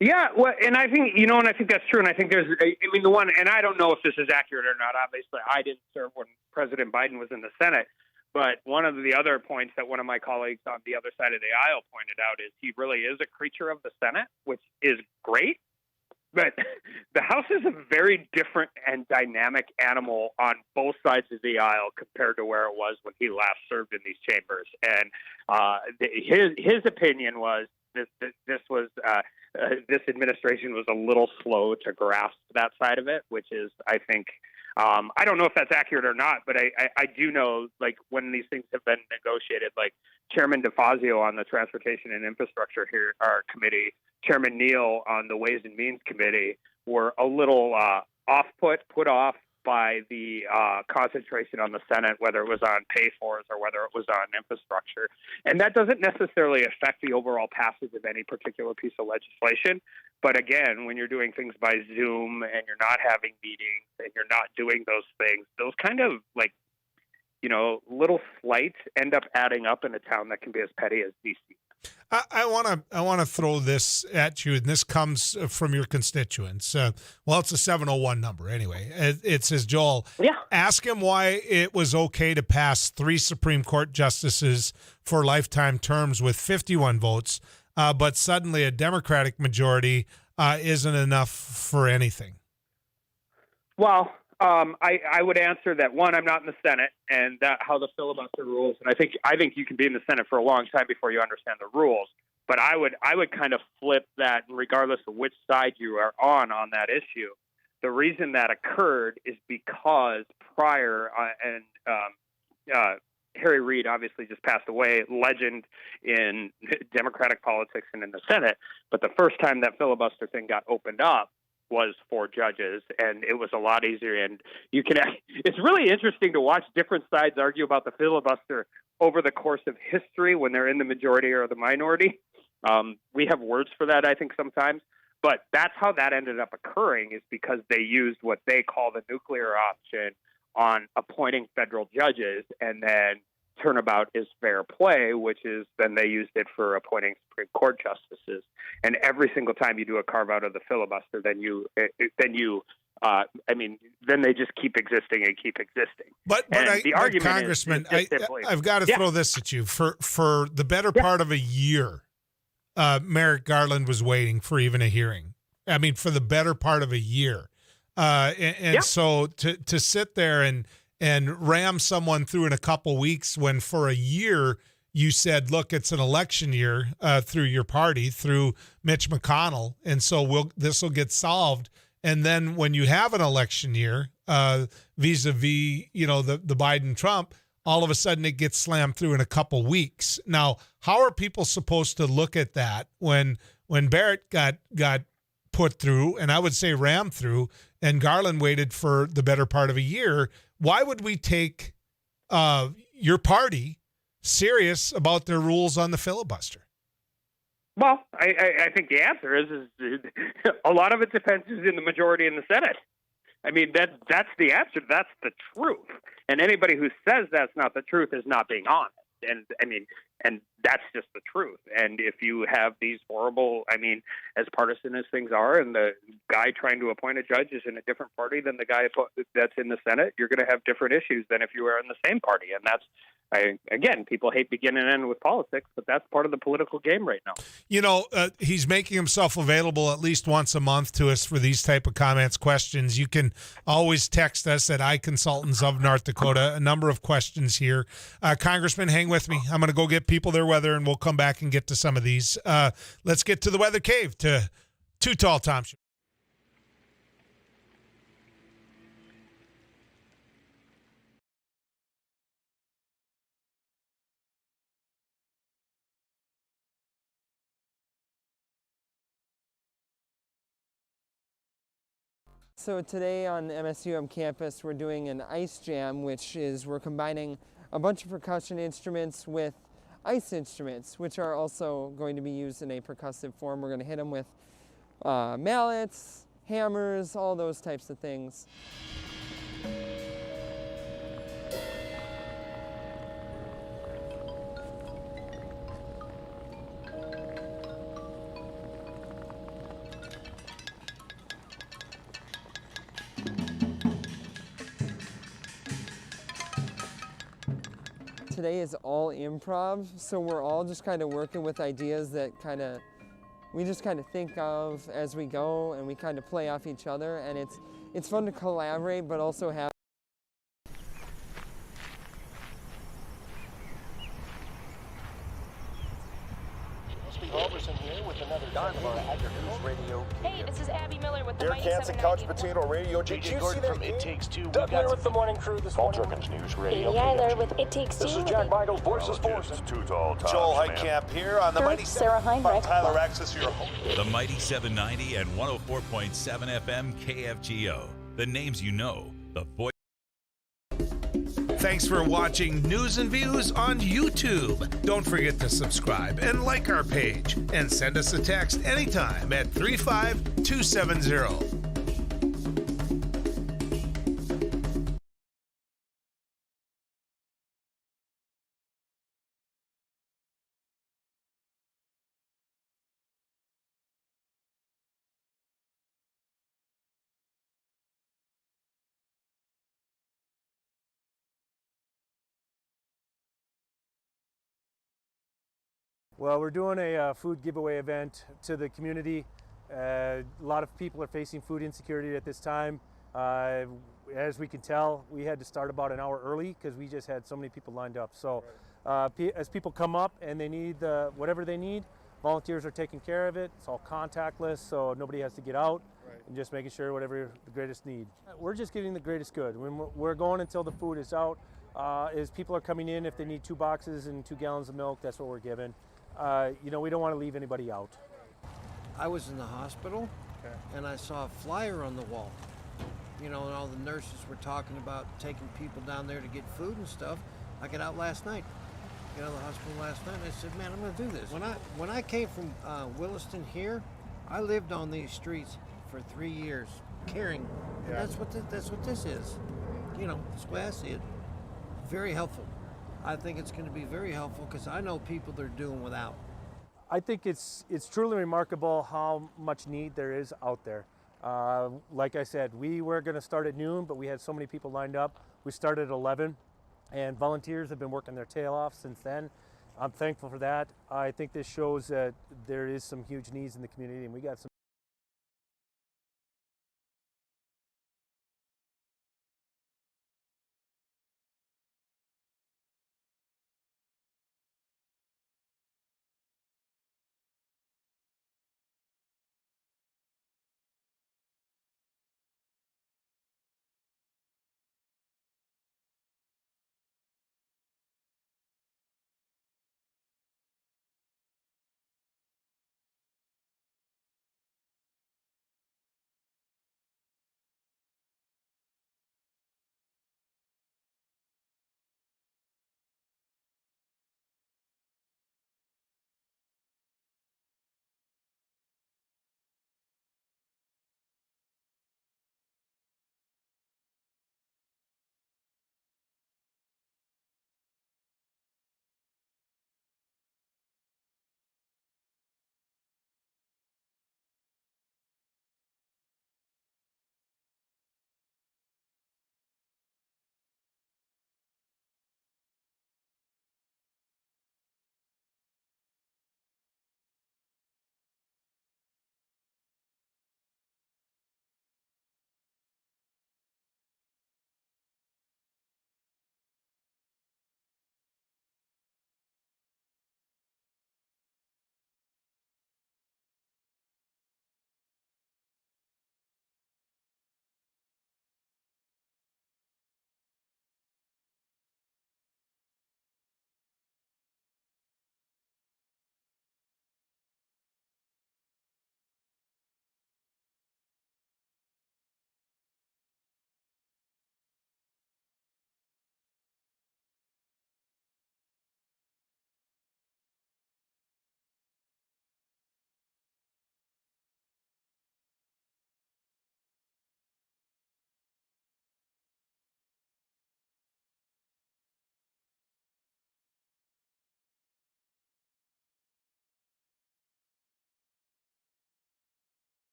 Yeah, well, and I think, and I think that's true. And I think the one, and I don't know if this is accurate or not. Obviously, I didn't serve when President Biden was in the Senate. But one of the other points that one of my colleagues on the other side of the aisle pointed out is he really is a creature of the Senate, which is great. But the House is a very different and dynamic animal on both sides of the aisle compared to where it was when he last served in these chambers. And his opinion was this administration was a little slow to grasp that side of it, which is, I think, I don't know if that's accurate or not, but I do know, like, when these things have been negotiated, like Chairman DeFazio on the Transportation and Infrastructure our committee, Chairman Neal on the Ways and Means Committee were a little put off by the concentration on the Senate, whether it was on pay-fors or whether it was on infrastructure. And that doesn't necessarily affect the overall passage of any particular piece of legislation. But again, when you're doing things by Zoom and you're not having meetings and you're not doing those things, those kind of little slights end up adding up in a town that can be as petty as D.C. I want to throw this at you, and this comes from your constituents. It's a 701 number anyway. It says, Joel, ask him why it was okay to pass 3 Supreme Court justices for lifetime terms with 51 votes, but suddenly a Democratic majority isn't enough for anything. Well, I would answer that, one, I'm not in the Senate, and that how the filibuster rules. And I think you can be in the Senate for a long time before you understand the rules. But I would kind of flip that, regardless of which side you are on that issue. The reason that occurred is because prior, Harry Reid obviously just passed away, legend in Democratic politics and in the Senate. But the first time that filibuster thing got opened up was 4 judges, and it was a lot easier. And it's really interesting to watch different sides argue about the filibuster over the course of history when they're in the majority or the minority. We have words for that, I think, sometimes. But that's how that ended up occurring, is because they used what they call the nuclear option on appointing federal judges, and then turnabout is fair play, which is then they used it for appointing Supreme Court justices. And every single time you do a carve out of the filibuster, then they just keep existing and keep existing. But the argument Congressman, is simply, I've got to throw this at you. For the better part of a year, Merrick Garland was waiting for even a hearing. I mean, for the better part of a year. So to sit there and ram someone through in a couple weeks when for a year you said, look, it's an election year through your party, through Mitch McConnell, and so this will get solved. And then when you have an election year vis-a-vis, the Biden-Trump, all of a sudden it gets slammed through in a couple weeks. Now, how are people supposed to look at that when Barrett got put through, and I would say rammed through, and Garland waited for the better part of a year? Why would we take your party serious about their rules on the filibuster? Well, I think the answer is a lot of it depends who's in the majority in the Senate. I mean, that's the answer. That's the truth. And anybody who says that's not the truth is not being honest. and I mean, and that's just the truth. And if you have these horrible, I mean, as partisan as things are, and the guy trying to appoint a judge is in a different party than the guy that's in the Senate, you're going to have different issues than if you were in the same party. And that's, again, people hate beginning and end with politics, but that's part of the political game right now. You know, he's making himself available at least once a month to us for these type of comments, questions. You can always text us at iConsultants of North Dakota. A number of questions here. Congressman, hang with me. I'm going to go get people their weather, and we'll come back and get to some of these. Let's get to the weather cave, to Too Tall Tom. So today on MSUM campus, we're doing an ice jam, which is we're combining a bunch of percussion instruments with ice instruments, which are also going to be used in a percussive form. We're going to hit them with mallets, hammers, all those types of things. Today is all improv, so we're all just kind of working with ideas that we just kind of think of as we go, and we kind of play off each other, and it's fun to collaborate, but also have. Hey, this is Abby Miller with the Derek Mighty Hansen, 790. Couch Potato Radio. Did you see that? It Takes Two. Doug Miller with the morning crew this morning. News Radio. Amy Eiler with It Takes Two. This is Jack Michaels, Voice of Sports. Too Tall Tom. Joel Heitkamp here on the Mighty Sarah Heinrich. Tyler Access, your host. The Mighty 790 and 104.7 FM KFGO. The names you know, the voice. Thanks for watching News and Views on YouTube. Don't forget to subscribe and like our page, and send us a text anytime at 35270. Well, we're doing a food giveaway event to the community. A lot of people are facing food insecurity at this time. As we can tell, we had to start about an hour early because we just had so many people lined up. So as people come up and they need whatever they need, volunteers are taking care of it. It's all contactless, so nobody has to get out, and just making sure whatever the greatest need. We're just getting the greatest good. We're going until the food is out. As people are coming in, if they need 2 boxes and 2 gallons of milk, that's what we're giving. We don't want to leave anybody out. I was in the hospital, and I saw a flyer on the wall. And all the nurses were talking about taking people down there to get food and stuff. I got out last night. Got out of the hospital last night, and I said, man, I'm going to do this. When I came from Williston here, I lived on these streets for 3 years, caring. And that's what this is. That's the way I see it. Very helpful. I think it's going to be very helpful because I know people that are doing without. I think it's truly remarkable how much need there is out there. Like I said, we were going to start at noon, but we had so many people lined up. We started at 11, and volunteers have been working their tail off since then. I'm thankful for that. I think this shows that there is some huge needs in the community, and we got some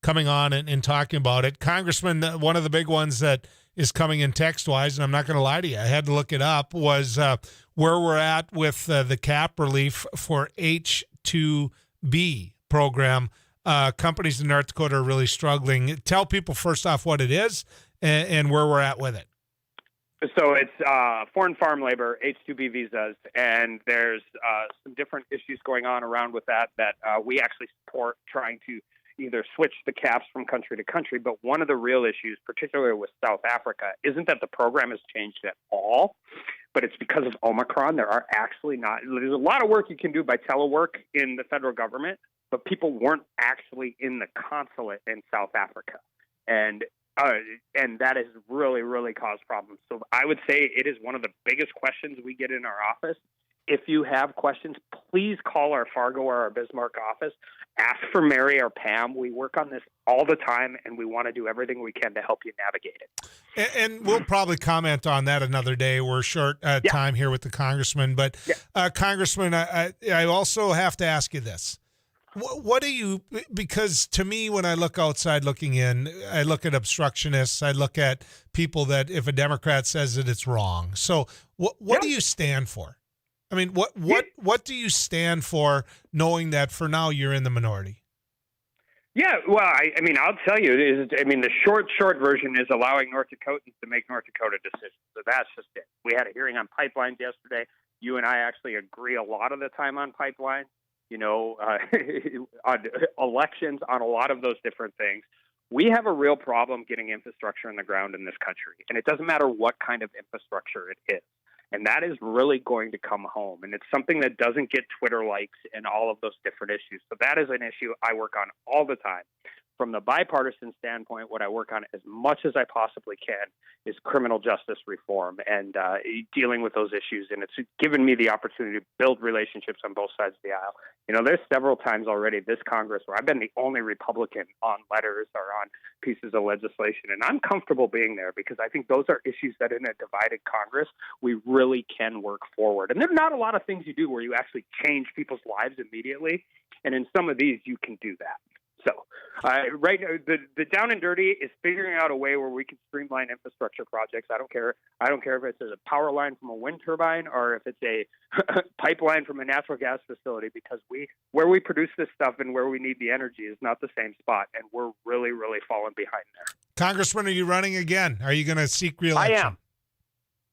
coming on and talking about it. Congressman, one of the big ones that is coming in text-wise, and I'm not going to lie to you, I had to look it up, was where we're at with the cap relief for H-2B program. Companies in North Dakota are really struggling. Tell people first off what it is and where we're at with it. So it's foreign farm labor, H-2B visas, and there's some different issues going on around with that we actually support, trying to either switch the caps from country to country. But one of the real issues, particularly with South Africa, isn't that the program has changed at all, but it's because of Omicron. There's a lot of work you can do by telework in the federal government, but people weren't actually in the consulate in South Africa. And that has really, really caused problems. So I would say it is one of the biggest questions we get in our office. If you have questions, please call our Fargo or our Bismarck office. Ask for Mary or Pam. We work on this all the time, and we want to do everything we can to help you navigate it. And we'll probably comment on that another day. We're short time here with the congressman. But, Congressman, I also have to ask you this. What do you, because to me, when I look outside looking in, I look at obstructionists, I look at people that if a Democrat says it, it's wrong. So what do you stand for? I mean, what do you stand for, knowing that for now you're in the minority? Yeah, well, I mean, I'll tell you, the short version is allowing North Dakotans to make North Dakota decisions. So that's just it. We had a hearing on pipelines yesterday. You and I actually agree a lot of the time on pipelines, on elections, on a lot of those different things. We have a real problem getting infrastructure in the ground in this country, and it doesn't matter what kind of infrastructure it is. And that is really going to come home. And it's something that doesn't get Twitter likes and all of those different issues. So that is an issue I work on all the time. From the bipartisan standpoint, what I work on as much as I possibly can is criminal justice reform and dealing with those issues. And it's given me the opportunity to build relationships on both sides of the aisle. There's several times already this Congress where I've been the only Republican on letters or on pieces of legislation. And I'm comfortable being there because I think those are issues that in a divided Congress, we really can work forward. And there are not a lot of things you do where you actually change people's lives immediately. And in some of these, you can do that. So right now, the down and dirty is figuring out a way where we can streamline infrastructure projects. I don't care if it's a power line from a wind turbine or if it's a pipeline from a natural gas facility, because where we produce this stuff and where we need the energy is not the same spot, and we're really, really falling behind there. Congressman, are you running again? Are you going to seek re-election?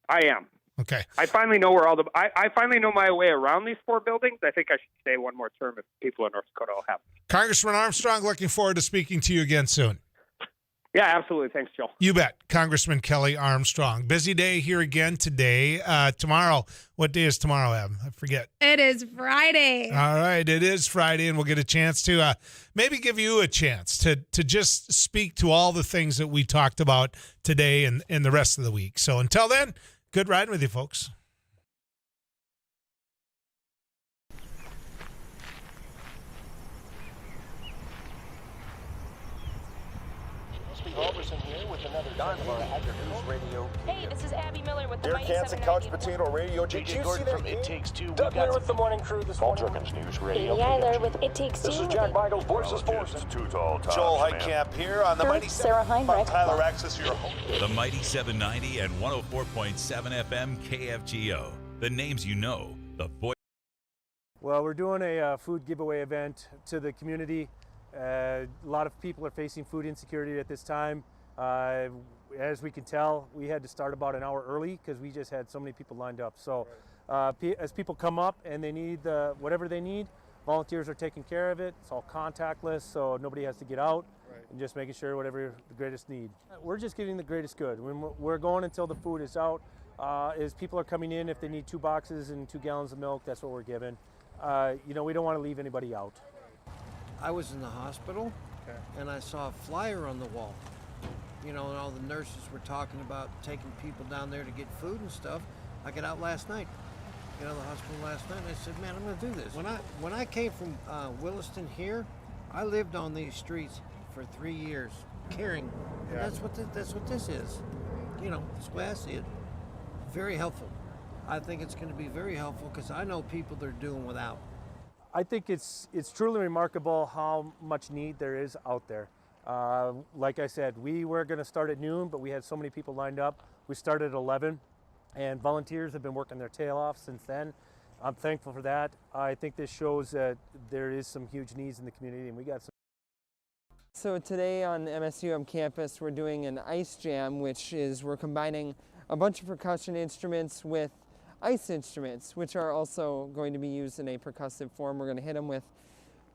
I am. Okay. I finally know I finally know my way around these four buildings. I think I should stay one more term if people in North Dakota will have me. Congressman Armstrong, looking forward to speaking to you again soon. Yeah, absolutely. Thanks, Joel. You bet. Congressman Kelly Armstrong. Busy day here again today. Tomorrow, what day is tomorrow, Em? I forget. It is Friday. All right, it is Friday, and we'll get a chance to maybe give you a chance to just speak to all the things that we talked about today and the rest of the week. So until then, good riding with you, folks. Hey, this is Abby Miller with the Derek Hansen, Couch Potato Radio. Did you see that? It Takes Two. Doug Miller with the morning crew this morning. News Radio. Amy Eiler with It Takes Two. This is Jack Michaels, Voices Force. Joel Heitkamp here on the Mighty Sarah Heinrich. Tyler Axis, your host. The Mighty 790 and 104.7 FM KFGO. The names you know, the voice. Well, we're doing a food giveaway event to the community. A lot of people are facing food insecurity at this time. As we can tell, we had to start about an hour early because we just had so many people lined up. So as people come up and they need whatever they need, volunteers are taking care of it. It's all contactless, so nobody has to get out, and just making sure whatever the greatest need. We're just getting the greatest good. We're going until the food is out. As people are coming in, if they need 2 boxes and 2 gallons of milk, that's what we're giving. We don't want to leave anybody out. I was in the hospital, and I saw a flyer on the wall. And all the nurses were talking about taking people down there to get food and stuff. I got out last night, the hospital last night, and I said, man, I'm going to do this. When I came from Williston here, I lived on these streets for 3 years, caring. And that's what this is. That's the way I see it. Very helpful. I think it's going to be very helpful because I know people that are doing without. I think it's truly remarkable how much need there is out there. Like I said, we were going to start at noon, but we had so many people lined up. We started at 11, and volunteers have been working their tail off since then. I'm thankful for that. I think this shows that there is some huge needs in the community, and we got some. So today on MSUM campus, we're doing an ice jam, which is we're combining a bunch of percussion instruments with ice instruments, which are also going to be used in a percussive form. We're going to hit them with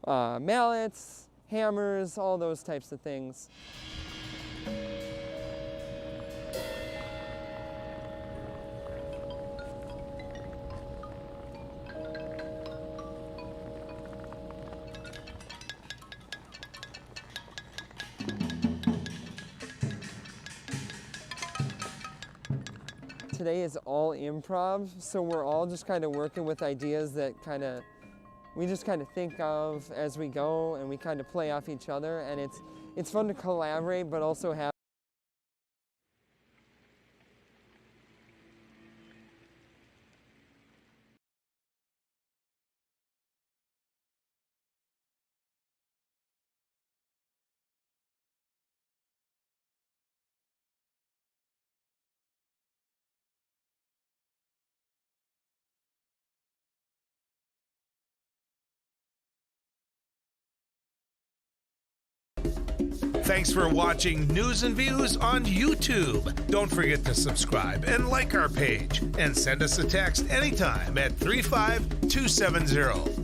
mallets, hammers, all those types of things. Today is all improv, so we're all just kind of working with ideas that we just kind of think of as we go, and we kind of play off each other, and it's fun to collaborate, but also have. Thanks for watching News and Views on YouTube. Don't forget to subscribe and like our page, and send us a text anytime at 35270.